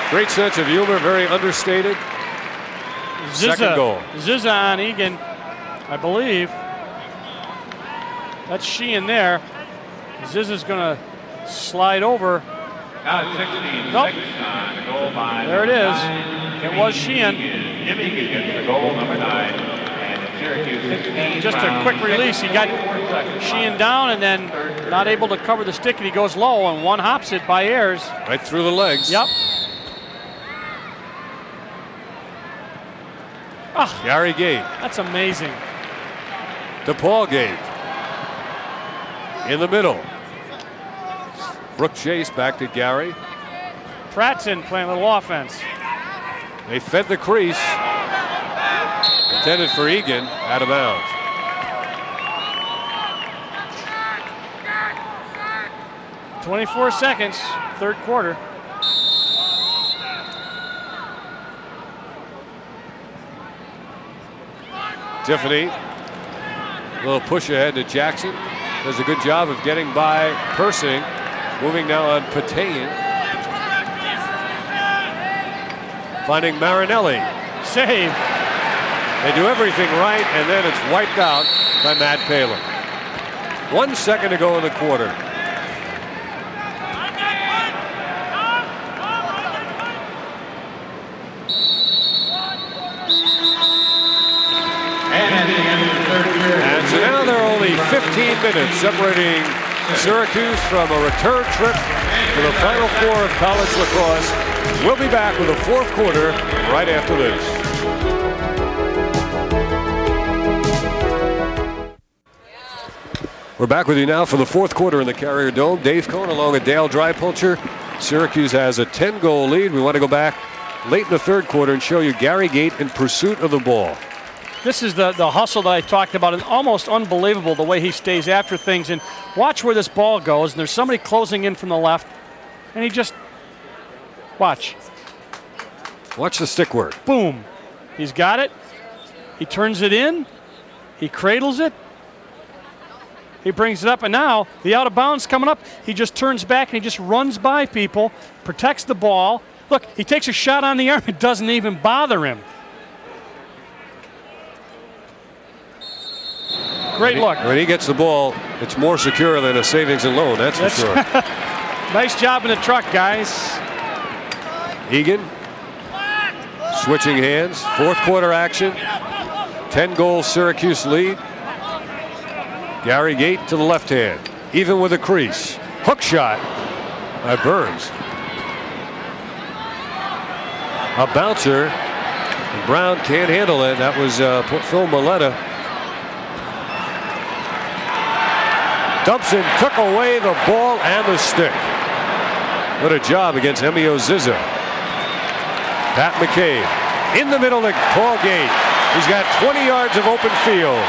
Great sense of humor, very understated. Second goal. Zizza on Egan, I believe. That's Sheehan there. Zizza's going to slide over. Now 16 Nope. seconds on the goal by There it is. 9. It was Sheehan. Jim Egan gets the goal, number 9. And Syracuse 16. Just a quick release. He got Sheehan down and then not able to cover the stick, and he goes low and one hops it by Ayers. Right through the legs. Yep. Gary Gait That's amazing. to Paul Gait. In the middle. Brooke Chase back to Gary. Pratt's in playing a little offense. They fed the crease. Intended for Egan, out of bounds. .24 seconds, third quarter. Tiffany, a little push ahead to Jackson. Does a good job of getting by Persing. Moving now on Patayan. Finding Marinelli. Save. They do everything right, and then it's wiped out by Matt Palin. 1 second to go in the quarter. And at the end of the third period, And so now 15 minutes separating Syracuse from a return trip to the Final Four of college lacrosse. We'll be back with the fourth quarter right after this. We're back with you now for the fourth quarter in the Carrier Dome. Dave Cohn along with Dale Drypulcher. Syracuse has a 10-goal lead. We want to go back late in the third quarter and show you Gary Gait in pursuit of the ball. This is the hustle that I talked about, and almost unbelievable the way he stays after things. And watch where this ball goes. And there's somebody closing in from the left, and he just watch the stick work. Boom, he's got it. He turns it in. He cradles it. He brings it up, and now the out of bounds coming up. He just turns back and he just runs by people, protects the ball. Look, he takes a shot on the arm. It doesn't even bother him. Great look. When he gets the ball, it's more secure than a savings and loan, that's for sure. Nice job in the truck, guys. Egan switching hands. Fourth quarter action. 10-goal Syracuse lead. Gary Gait to the left hand. Even with a crease. Hook shot by Burns. A bouncer. And Brown can't handle it. That was Phil Maletta. Dumpson took away the ball and the stick. What a job against Emio Zizza. Pat McCabe in the middle to Paul Gait. He's got 20 yards of open field.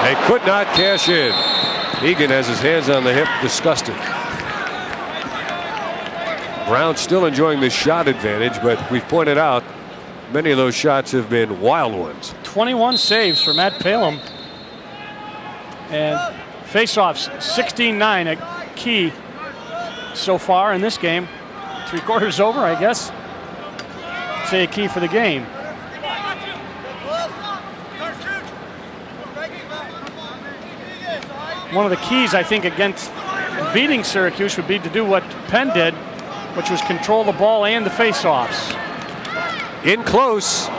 They could not cash in. Egan has his hands on the hip, disgusted. Brown still enjoying the shot advantage, but we've pointed out many of those shots have been wild ones. 21 saves for Matt Palem. And face-offs, 16-9, a key so far in this game. 3 quarters over, I guess. Say a key for the game. One of the keys, I think, against beating Syracuse would be to do what Penn did, which was control the ball and the face-offs. In close.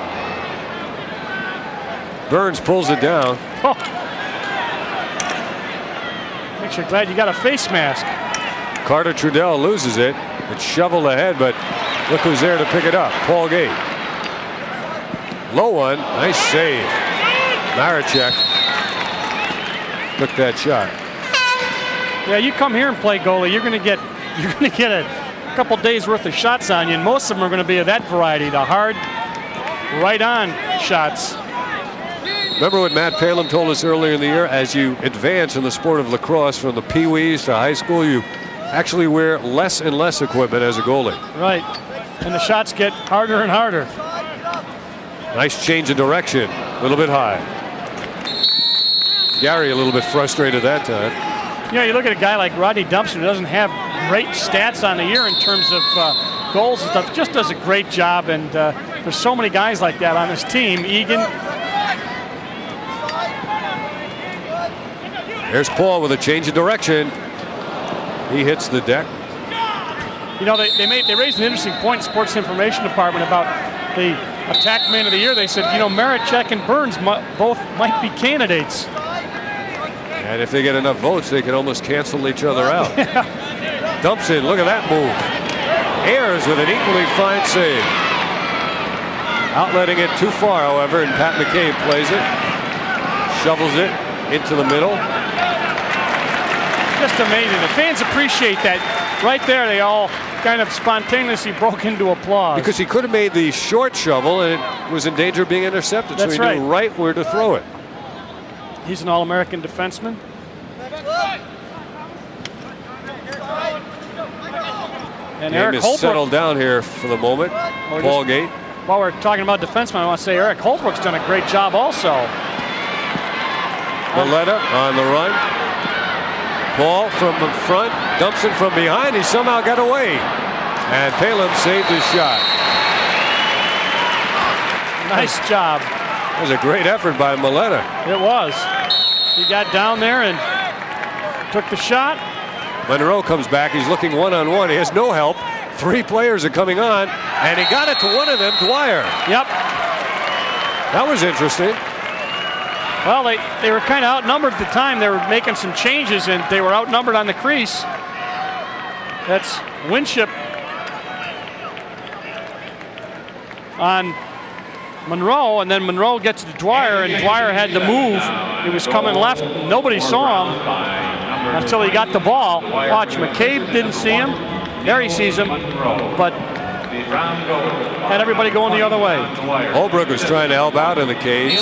Burns pulls it down. Oh. Makes you glad you got a face mask. Carter Trudell loses it. It's shoveled ahead, but look who's there to pick it up. Paul Gait. Low one. Nice save. Maricek took that shot. Yeah, you come here and play goalie, you're going to get a couple days worth of shots on you, and most of them are going to be of that variety, the hard, right-on shots. Remember what Matt Palem told us earlier in the year? As you advance in the sport of lacrosse from the Pee-wees to high school, you actually wear less and less equipment as a goalie. Right, and the shots get harder and harder. Nice change of direction, a little bit high. Gary a little bit frustrated that time. You know, you look at a guy like Rodney Dumpster, who doesn't have great stats on the year in terms of goals and stuff, just does a great job, and there's so many guys like that on this team. Egan. There's Paul with a change of direction. He hits the deck. You know, they raised an interesting point in Sports Information Department about the attack man of the year. They said, you know, Maricek and Burns both might be candidates. And if they get enough votes, they can almost cancel each other out. Dumpson, look at that move. Ayers with an equally fine save. Outletting it too far, however, and Pat McCabe plays it. Shovels it into the middle. Just amazing. The fans appreciate that. Right there, they all kind of spontaneously broke into applause. Because he could have made the short shovel and it was in danger of being intercepted. That's so he knew right where to throw it. He's an All-American defenseman. And Game Eric is Holbrook settled down here for the moment. Paul Gait. While we're talking about defensemen, I want to say Eric Holbrook's done a great job also. Maletta on the run. Paul from the front, Dumpson from behind. He somehow got away. And Palem saved his shot. Nice job. That was a great effort by Maletta. It was. He got down there and took the shot. Munro comes back. He's looking one-on-one. He has no help. 3 players are coming on. And he got it to one of them, Dwyer. Yep. That was interesting. Well, they were kind of outnumbered at the time. They were making some changes, and they were outnumbered on the crease. That's Winship on Munro, and then Munro gets to Dwyer, and Dwyer had to move. He was coming left. Nobody saw him until he got the ball. Watch, McCabe didn't see him. There he sees him, but had everybody going the other way. Holbrook was trying to help out in the cage,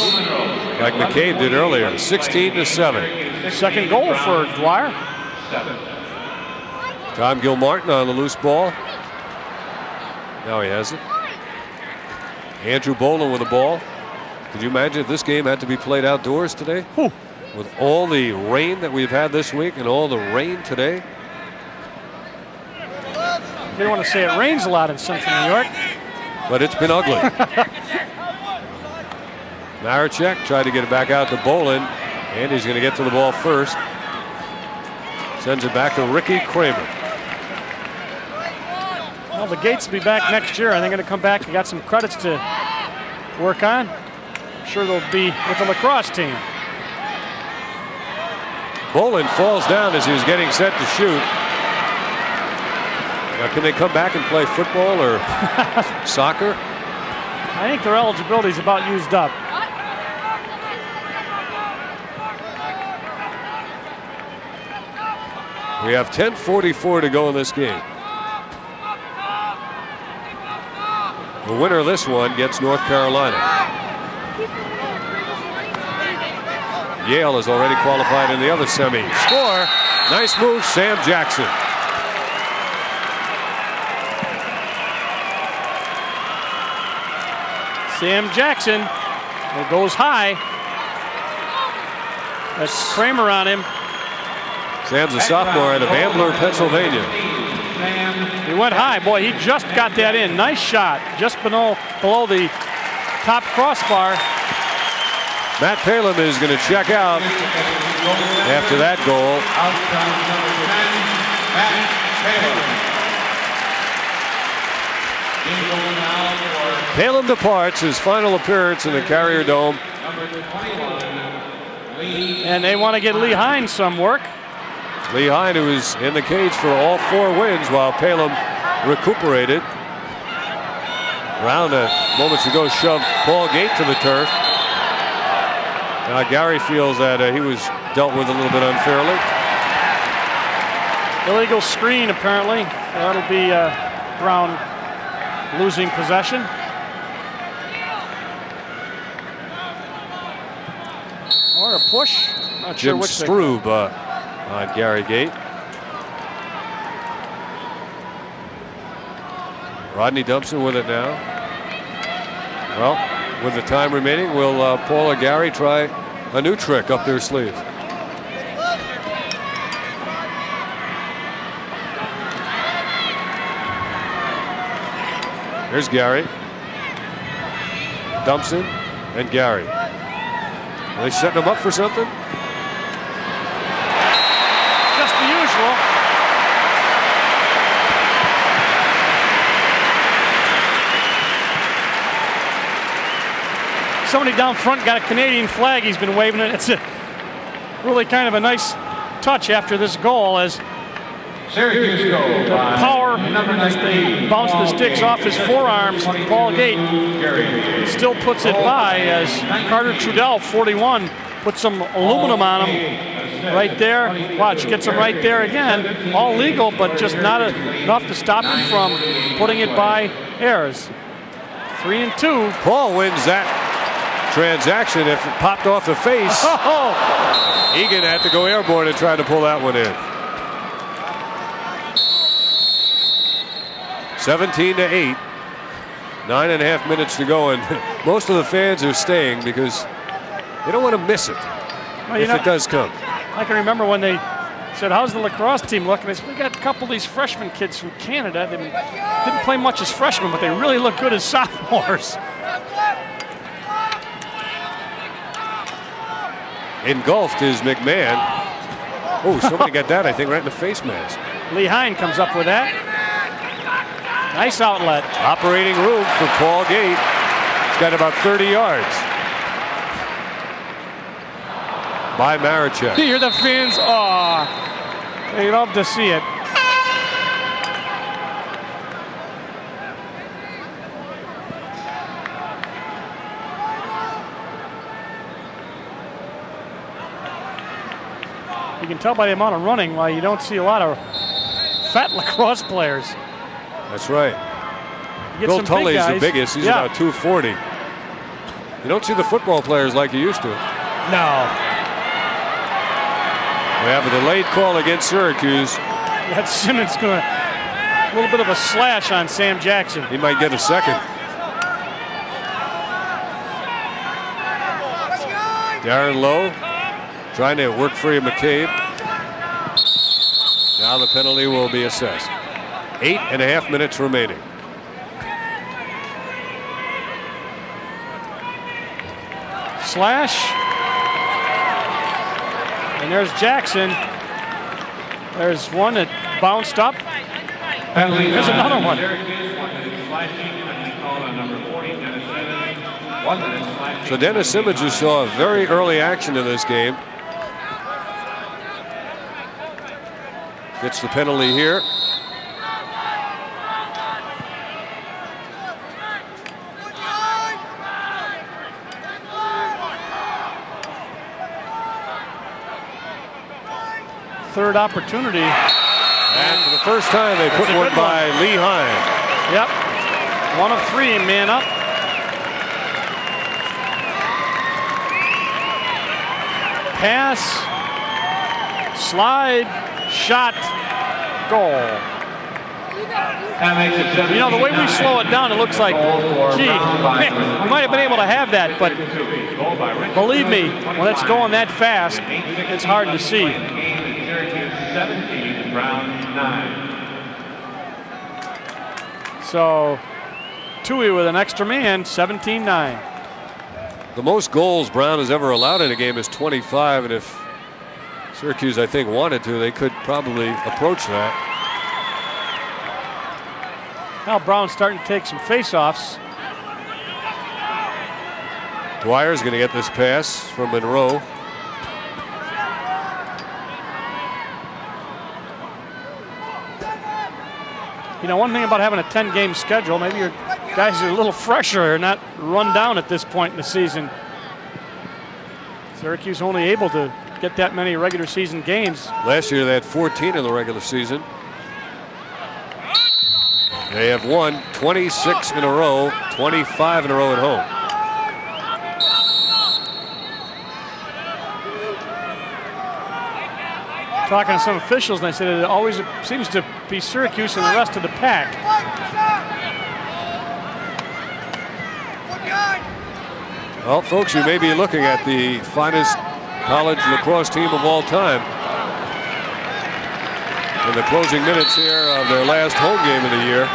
like McCabe did earlier. 16-7. Second goal for Dwyer. Tom Gilmartin on the loose ball. Now he has it. Andrew Boland with the ball. Could you imagine if this game had to be played outdoors today? Whew. With all the rain that we've had this week and all the rain today? You don't want to say it rains a lot in central New York. But it's been ugly. Maricek tried to get it back out to Boland, and he's going to get to the ball first. Sends it back to Ricky Kramer. Well, the Gaits will be back next year. I think they're going to come back. They got some credits to work on. I'm sure they'll be with the lacrosse team. Boland falls down as he was getting set to shoot. Now, can they come back and play football or soccer? I think their eligibility is about used up. We have 10:44 to go in this game. The winner of this one gets North Carolina. Yale is already qualified in the other semi. Score. Nice move, Sam Jackson. Sam Jackson. It goes high. That's Kramer on him. Sam's a sophomore out of Ambler, Pennsylvania. He went high. Boy, he just got that in. Nice shot. Just below the top crossbar. Matt Palin is going to check out after that goal. Palin departs, his final appearance in the Carrier Dome. And they want to get Lee Hines some work. Lee Hine, who was in the cage for all 4 wins while Palin recuperated. Brown moments ago shoved Paul Gait to the turf. Gary feels that he was dealt with a little bit unfairly. Illegal screen, apparently. That'll be Brown losing possession. Or a push. Not sure Jim which Strube on Gary Gait. Rodney Dumpson with it now. Well, with the time remaining, will Paul or Gary try a new trick up their sleeve? Here's Gary, Dumpson, and Gary. Are they setting him up for something? Just the usual. Somebody down front got a Canadian flag. He's been waving it. It's really kind of a nice touch after this goal as Syracuse goal. the power as they bounce the sticks off his forearms. Paul Gait still puts it by as Carter Trudell, 41, puts some aluminum on him right there. Watch, gets him right there again. All legal, but just not enough to stop him from putting it by Ayers. 3-2. Paul wins that transaction if it popped off the face. Oh! Egan had to go airborne and try to pull that one in. 17-8. 9.5 minutes to go, and most of the fans are staying because they don't want to miss it if it does come. I can remember when they said, how's the lacrosse team looking? They said, we got a couple of these freshman kids from Canada. They didn't play much as freshmen, but they really look good as sophomores. Engulfed is McMahon. Oh, somebody got that, I think, right in the face mask. Lee Hine comes up with that. Nice outlet. Operating room for Paul Gait. He's got about 30 yards. by Maricek. You hear the fans? Oh, they love to see it. You can tell by the amount of running why you don't see a lot of fat lacrosse players. That's right. You get Bill some Tully's big the guys. biggest. He's Yeah. about 240. You don't see the football players like you used to. No. We have a delayed call against Syracuse. That Simmons going to a little bit of a slash on Sam Jackson. He might get a second. Darren Lowe trying to work free of McCabe. Now the penalty will be assessed. 8.5 minutes remaining. Slash. And there's Jackson. There's one that bounced up. There's another one. So Dennis Simmons just saw very early action in this game. Gets the penalty here. Third opportunity. And for the first time, they put one by Lee Hine. Yep. 1 of 3, man up. Pass. Slide. Shot. Goal. You know, the way we slow it down, it looks like, gee, man, we might have been able to have that, but believe me, when it's going that fast, it's hard to see. 17, round 9. So, Tuohey with an extra man, 17-9. The most goals Brown has ever allowed in a game is 25, and if Syracuse, I think, wanted to, they could probably approach that. Now Brown's starting to take some face-offs. Dwyer's going to get this pass from Munro. You know, one thing about having a 10-game schedule, maybe your guys are a little fresher and not run down at this point in the season. Syracuse only able to get that many regular season games. Last year they had 14 in the regular season. They have won 26 in a row, 25 in a row at home. Talking to some officials, and they said it always seems to be Syracuse and the rest of the pack. Well, folks, you may be looking at the finest college lacrosse team of all time in the closing minutes here of their last home game of the year.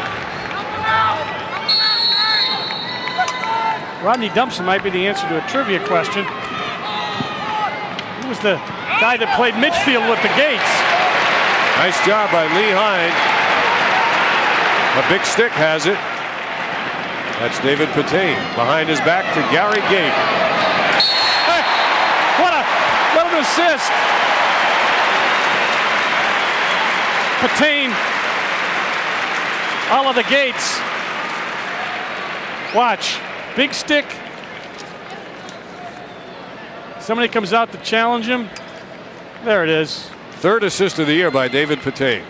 Rodney Dumpson might be the answer to a trivia question. He was the guy that played midfield with the Gaits. Nice job by Lee Hine. A big stick has it. That's David Patane behind his back to Gary Gait. Hey, what an assist. Patane, all of the Gaits. Watch, big stick. Somebody comes out to challenge him. There it is. Third assist of the year by David Patane.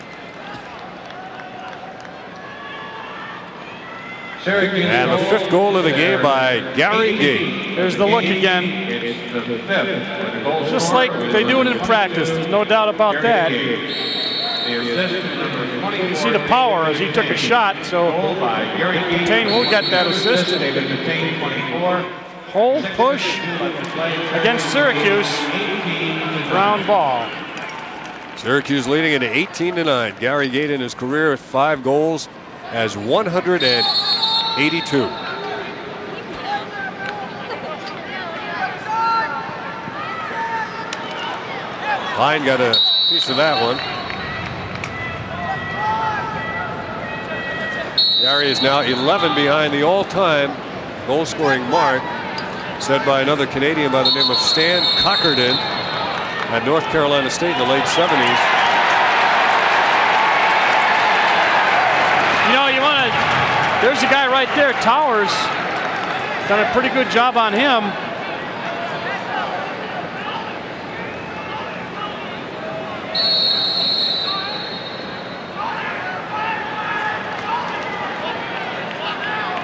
And the 5th goal of the game by Gary Gait. There's the look again. Just like they do it in practice. There's no doubt about that. You see the power as he took a shot, so Patane will get that assist. Hold, push against Syracuse. Ground ball. Syracuse leading it 18-9. Gary Gait in his career with 5 goals has 182. Hine got a piece of that one. Gary is now 11 behind the all-time goal-scoring mark set by another Canadian by the name of Stan Cockerton. at North Carolina State in the late 70s. You know, you want to. There's a guy right there, Towers. Done a pretty good job on him.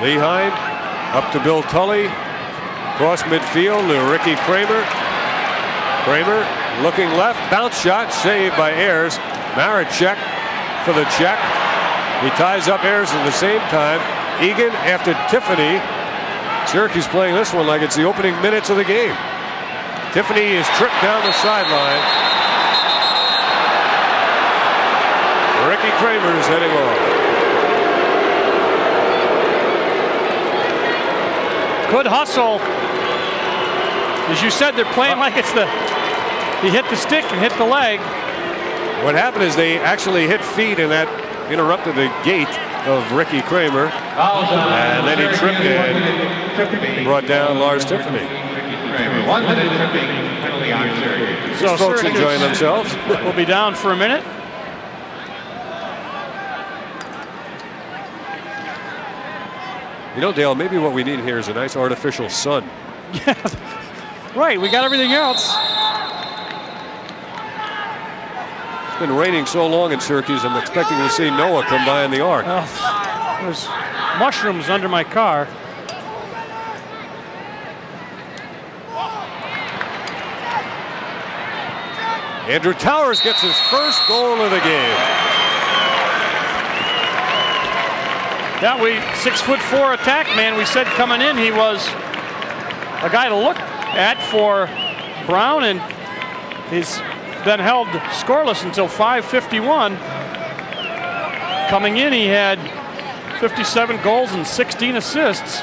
Leheim up to Bill Tully. Cross midfield to Ricky Kramer. Kramer looking left. Bounce shot saved by Ayers. Maricek for the check. He ties up Ayers at the same time. Egan after Tiffany. Syracuse playing this one like it's the opening minutes of the game. Tiffany is tripped down the sideline. Ricky Kramer is heading off. Good hustle. As you said, they're playing like it's the. He hit the stick and hit the leg. What happened is they actually hit feet, and that interrupted the gait of Ricky Kramer. And then he tripped and brought down Lars Tiffany. 1 minute tripping penalty on Syracuse. These folks Syracuse enjoying themselves. We'll be down for a minute. You know, Dale, maybe what we need here is a nice artificial sun. Yeah, right. We got everything else. It's been raining so long in Syracuse, I'm expecting to see Noah come by in the arc. There's mushrooms under my car. Andrew Towers gets his first goal of the game. Yeah, 6'4" attack man. We said coming in he was a guy to look at for Brown, and he's been held scoreless until 5:51. Coming in, he had 57 goals and 16 assists.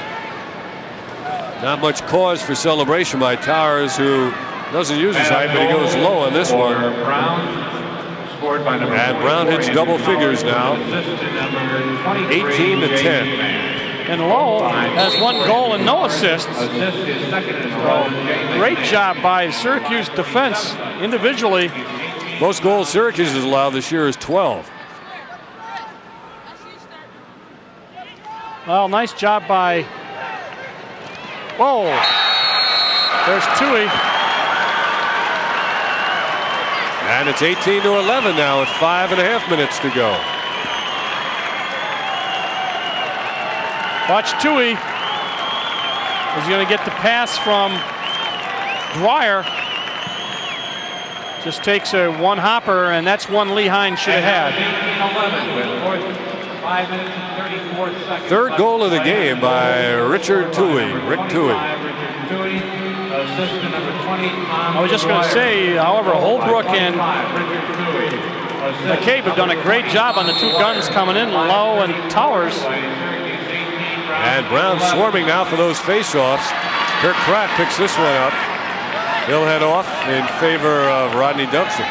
Not much cause for celebration by Towers, who doesn't use his height, but he goes low on this one. Scored by number And Brown hits double figures now. 18 to 10. And Lowe has 1 goal and no assists. Great job by Syracuse defense individually. Most goals Syracuse has allowed this year is 12. Well, nice job by. Whoa. There's Tuohey. And it's 18 to 11 now with 5.5 minutes to go. Watch Tuohey. Is going to get the pass from Dwyer. Just takes a one hopper, and that's one Leheim should have had. 5 minutes and 34 seconds. Third goal of the game by Richard Tuohey. Rick Tuohey. I was just going to say, however, Holbrook and McCabe have done a great job on the 2 guns coming in, Lowe and Towers. And Brown swarming now for those face-offs. Kirk Pratt picks this one up. He'll head off in favor of Rodney Dumpson.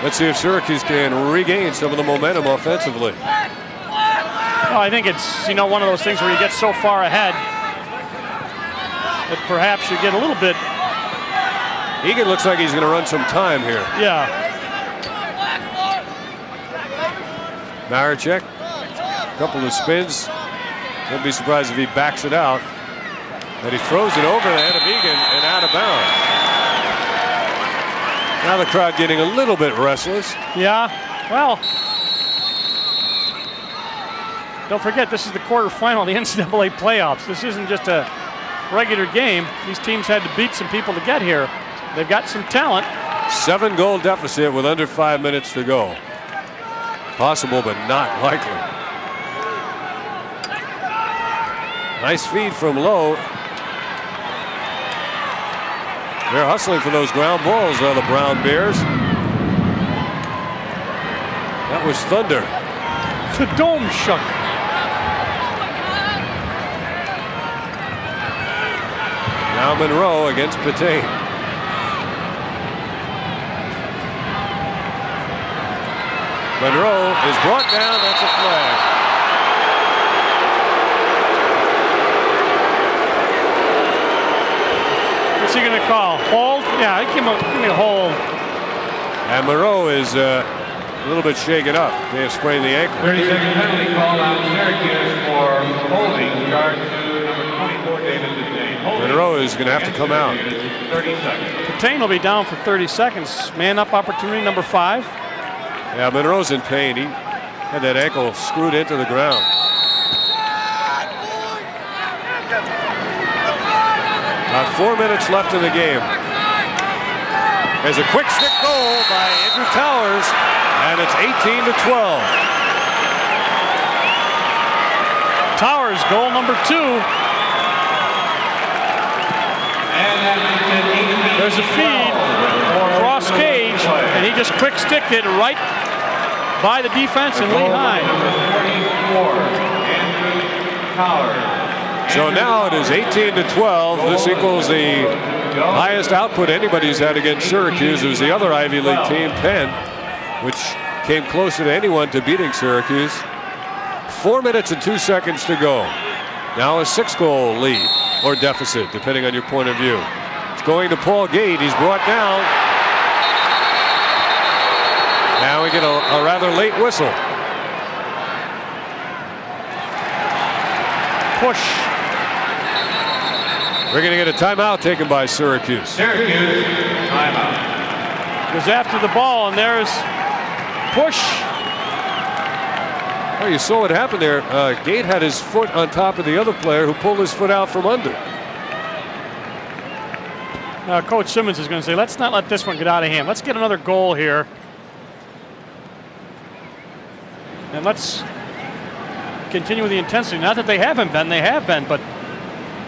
Let's see if Syracuse can regain some of the momentum offensively. Well, I think it's, one of those things where you get so far ahead that perhaps you get a little bit. Egan looks like he's going to run some time here. Yeah. Maricek, a couple of spins. Won't be surprised if he backs it out. But he throws it over the head of Egan and out of bounds. Now the crowd getting a little bit restless. Yeah. Well, don't forget, this is the quarterfinal of the NCAA playoffs. This isn't just a regular game. These teams had to beat some people to get here. They've got some talent. 7-goal deficit with under 5 minutes to go. Possible, but not likely. Nice feed from Lowe. They're hustling for those ground balls, the Brown Bears. That was thunder. To Dom shook. Now Munro against Patain. Munro is brought down. That's a flag. What's he going to call? Hold? Yeah, give me a hold. And Munro is a little bit shaken up. They have sprained the ankle. 30-second penalty call out Syracuse for holding charge to number 24, David Tuohey. Munro is going to have to come out. 30 seconds. Tuohey will be down for 30 seconds. Man up opportunity number 5. Yeah, Munro's in pain. He had that ankle screwed into the ground. About 4 minutes left in the game. There's a quick stick goal by Andrew Towers, and it's 18-12. Towers, goal number 2. There's a feed, cross cage, and he just quick sticked it right by the defense and Lehigh. So now it is 18-12. This equals the highest output anybody's had against Syracuse. It was the other Ivy League team, Penn, which came closer to anyone to beating Syracuse. 4 minutes and 2 seconds to go. Now a 6-goal lead, or deficit, depending on your point of view. It's going to Paul Gait. He's brought down. Now we get a rather late whistle. Push. We're going to get a timeout taken by Syracuse. Syracuse, timeout. Goes after the ball, and there's push. Oh, you saw what happened there. Gait had his foot on top of the other player who pulled his foot out from under. Now, Coach Simmons is going to say, let's not let this one get out of hand. Let's get another goal here. And let's continue with the intensity. Not that they haven't been, they have been, but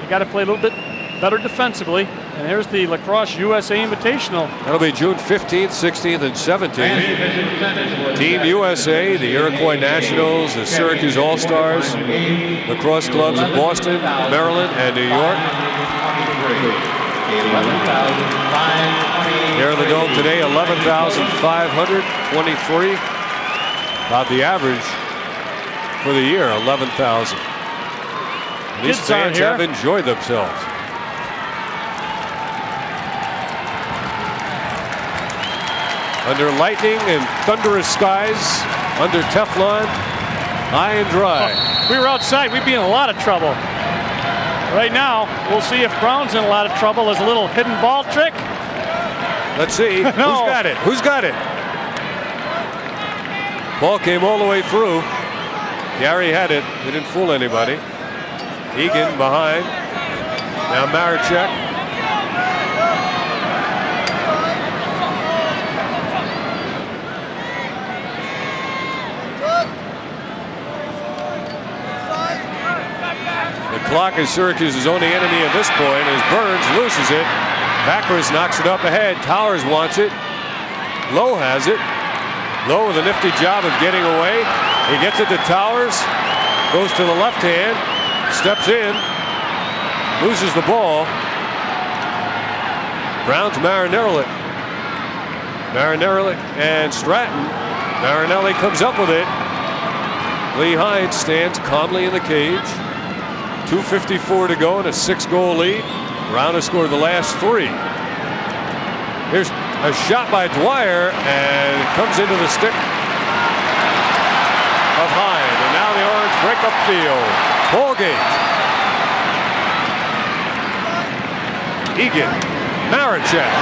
you got to play a little bit better defensively. And here's the Lacrosse USA Invitational. That'll be June 15th, 16th, and 17th. Team USA, the Iroquois Nationals, the Syracuse All-Stars, lacrosse clubs in Boston, Maryland, and New York. Here in the Dome today, 11,523. About the average for the year, 11,000. These Kids aren't fans here. have enjoyed themselves. Under lightning and thunderous skies, under Teflon, high and dry. If we were outside, we'd be in a lot of trouble. Right now, we'll see if Brown's in a lot of trouble. There's a little hidden ball trick. Let's see. No. Who's got it? Who's got it? Ball came all the way through. Gary had it. He didn't fool anybody. Egan behind. Now Maricek. The clock is Syracuse's only enemy at this point as Burns loses it. Backwards knocks it up ahead. Towers wants it. Lowe has it. Lowe with a nifty job of getting away. He gets it to Towers. Goes to the left hand. Steps in. Loses the ball. Brown to Marinelli. Marinelli and Stratton. Marinelli comes up with it. Lee Hines stands calmly in the cage. 2:54 to go and a 6-goal lead. Brown has scored the last 3. Here's a shot by Dwyer, and it comes into the stick of Hine. And now the Orange break up field. Paul Gait. Egan. Maricek.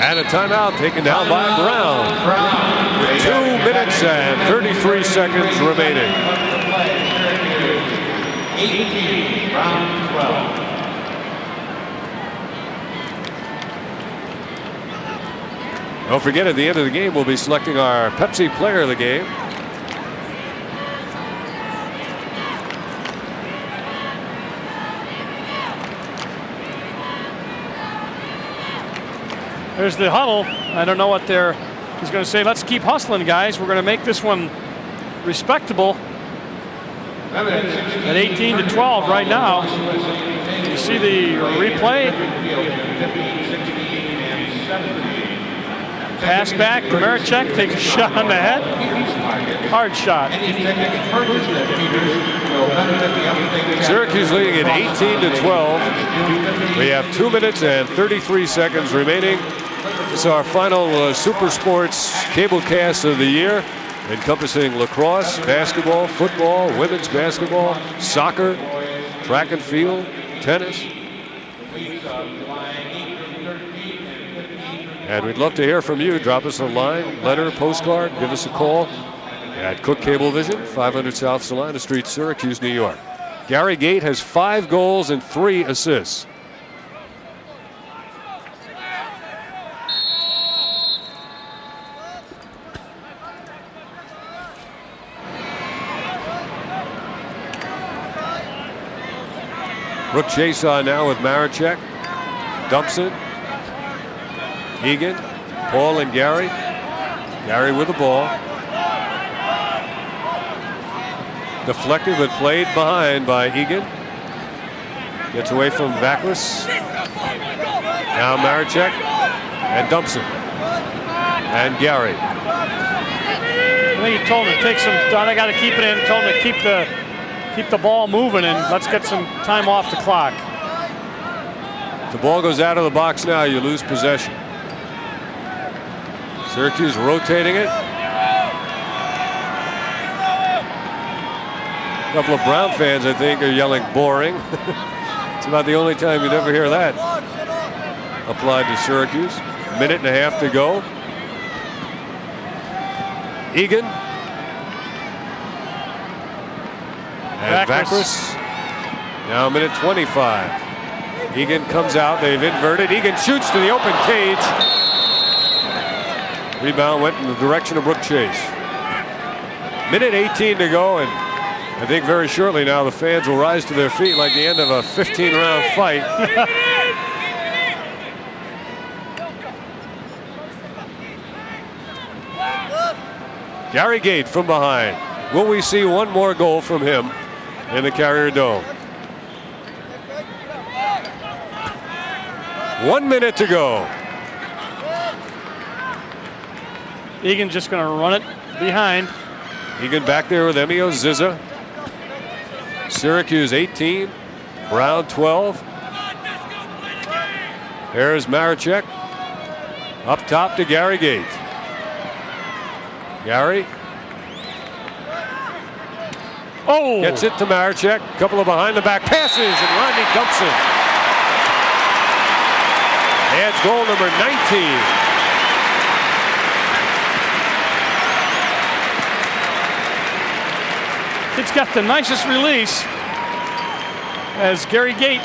And a timeout taken down by Brown. With 2 minutes and 33 seconds remaining. 18, Brown 12. Don't forget, at the end of the game, we'll be selecting our Pepsi player of the game. There's the huddle. I don't know what he's going to say. Let's keep hustling, guys. We're going to make this one respectable. At 18-12 right now. You see the replay. Pass back. Maricek takes a shot on the head. Hard shot. Syracuse leading at 18-12. We have 2 minutes and 33 seconds remaining. This is our final Super Sports cable cast of the year, encompassing lacrosse, basketball, football, women's basketball, soccer, track and field, tennis. And we'd love to hear from you. Drop us a line, letter, postcard, give us a call at Cook Cablevision, 500 South Salina Street, Syracuse, New York. Gary Gait has 5 goals and 3 assists. Brooke Chase on now with Maricek, Dumpson, Egan, Paul and Gary. Gary with the ball. Deflected but played behind by Egan. Gets away from Vaklis. Now Maricek and Dumpson. And Gary. I think he told him to take some, I got to keep it in, told him to keep the ball moving and let's get some time off the clock. If the ball goes out of the box now, you lose possession. Syracuse rotating it. A couple of Brown fans, I think, are yelling boring. It's about the only time you'd ever hear that applied to Syracuse. Minute and a half to go. Egan. And Vaklis. Now minute 25. Egan comes out. They've inverted. Egan shoots to the open cage. Rebound went in the direction of Brooke Chase. Minute 18 to go, and I think very shortly now the fans will rise to their feet like the end of a 15-round fight. Gary Gait from behind. Will we see one more goal from him in the Carrier Dome? 1 minute to go. Egan just going to run it behind. Egan back there with Emio Zizza. Syracuse 18, Brown 12. There's Maricek. Up top to Gary Gait. Gary. Oh! Gets it to Maricek. Couple of behind the back passes, and Rodney Dumpson adds goal number 19. It's got the nicest release as Gary Gait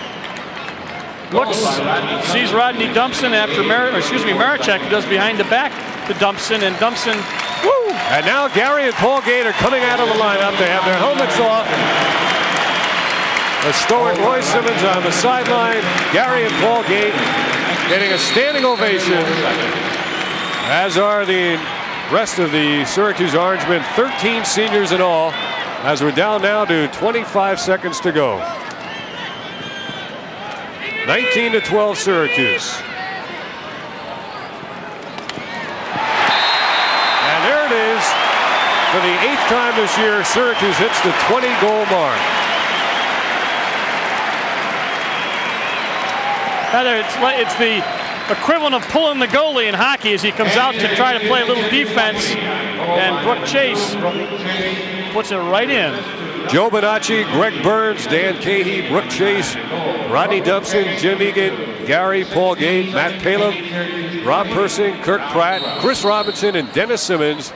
looks, sees Rodney Dumpson after Maricek does behind the back to Dumpson, and Dumpson, woo! And now Gary and Paul Gait are coming out of the lineup. They have their helmets off. The stoic Roy Simmons on the sideline. Gary and Paul Gait getting a standing ovation, as are the rest of the Syracuse Orangemen, 13 seniors in all, as we're down now to 25 seconds to go. 19-12 Syracuse. And there it is. For the 8th time this year, Syracuse hits the 20-goal mark. It's the equivalent of pulling the goalie in hockey as he comes out to try to play a little defense, and Brooke Chase puts it right in. Joe Bonacci, Greg Burns, Dan Cahey, Brooke Chase, Rodney Dumpson, Jim Egan, Gary, Paul Gait, Matt Paleb, Rob Persing, Kirk Pratt, Chris Robinson, and Dennis Simmons,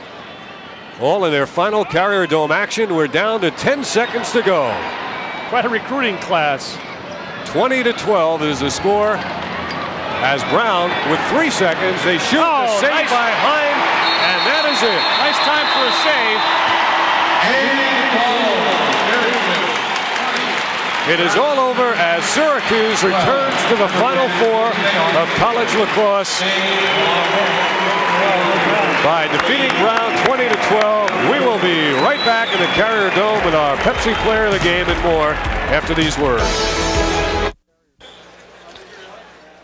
all in their final Carrier Dome action. We're down to 10 seconds to go. Quite a recruiting class. 20-12 is the score, as Brown, with 3 seconds, they shoot the save nice by Hine, and that is it. Nice time for a save. It is all over as Syracuse returns to the Final Four of college lacrosse by defeating Brown 20-12. We will be right back in the Carrier Dome with our Pepsi Player of the Game and more after these words.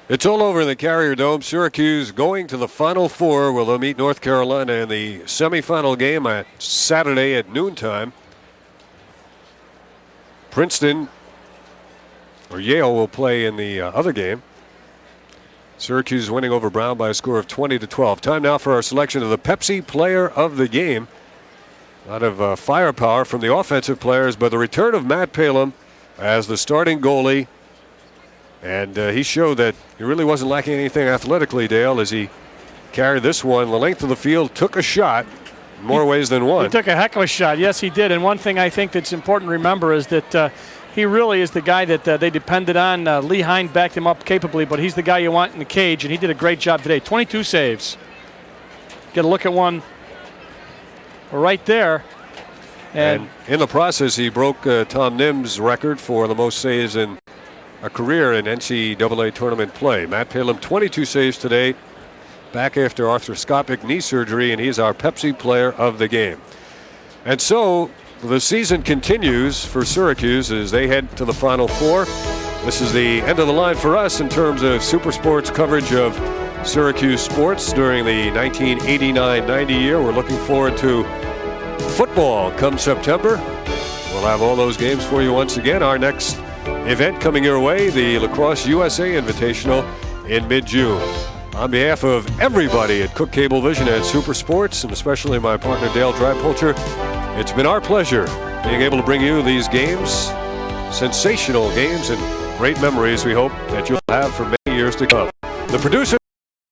It's all over in the Carrier Dome. Syracuse going to the Final Four, where they'll meet North Carolina in the semifinal game at Saturday at noontime. Princeton or Yale will play in the other game. Syracuse winning over Brown by a score of 20-12. Time now for our selection of the Pepsi Player of the Game. A lot of firepower from the offensive players, but the return of Matt Palem as the starting goalie. And he showed that he really wasn't lacking anything athletically, Dale, as he carried this one the length of the field, took a shot in more ways than one. He took a heck of a shot. Yes, he did. And one thing I think that's important to remember is that he really is the guy that they depended on. Lee Hine backed him up capably, but he's the guy you want in the cage, and he did a great job today. 22 saves. Get a look at one right there. And in the process, he broke Tom Nim's record for the most saves in a career in NCAA tournament play. Matt Palem, 22 saves today, back after arthroscopic knee surgery, and he's our Pepsi Player of the Game. And so the season continues for Syracuse as they head to the Final Four. This is the end of the line for us in terms of Super Sports coverage of Syracuse sports during the 1989-90 year. We're looking forward to football come September. We'll have all those games for you once again. Our next event coming your way, the Lacrosse USA Invitational in mid-June. On behalf of everybody at Cook Cablevision and Super Sports, and especially my partner Dale Drapolcher, it's been our pleasure being able to bring you these games, sensational games and great memories we hope that you'll have for many years to come. The producer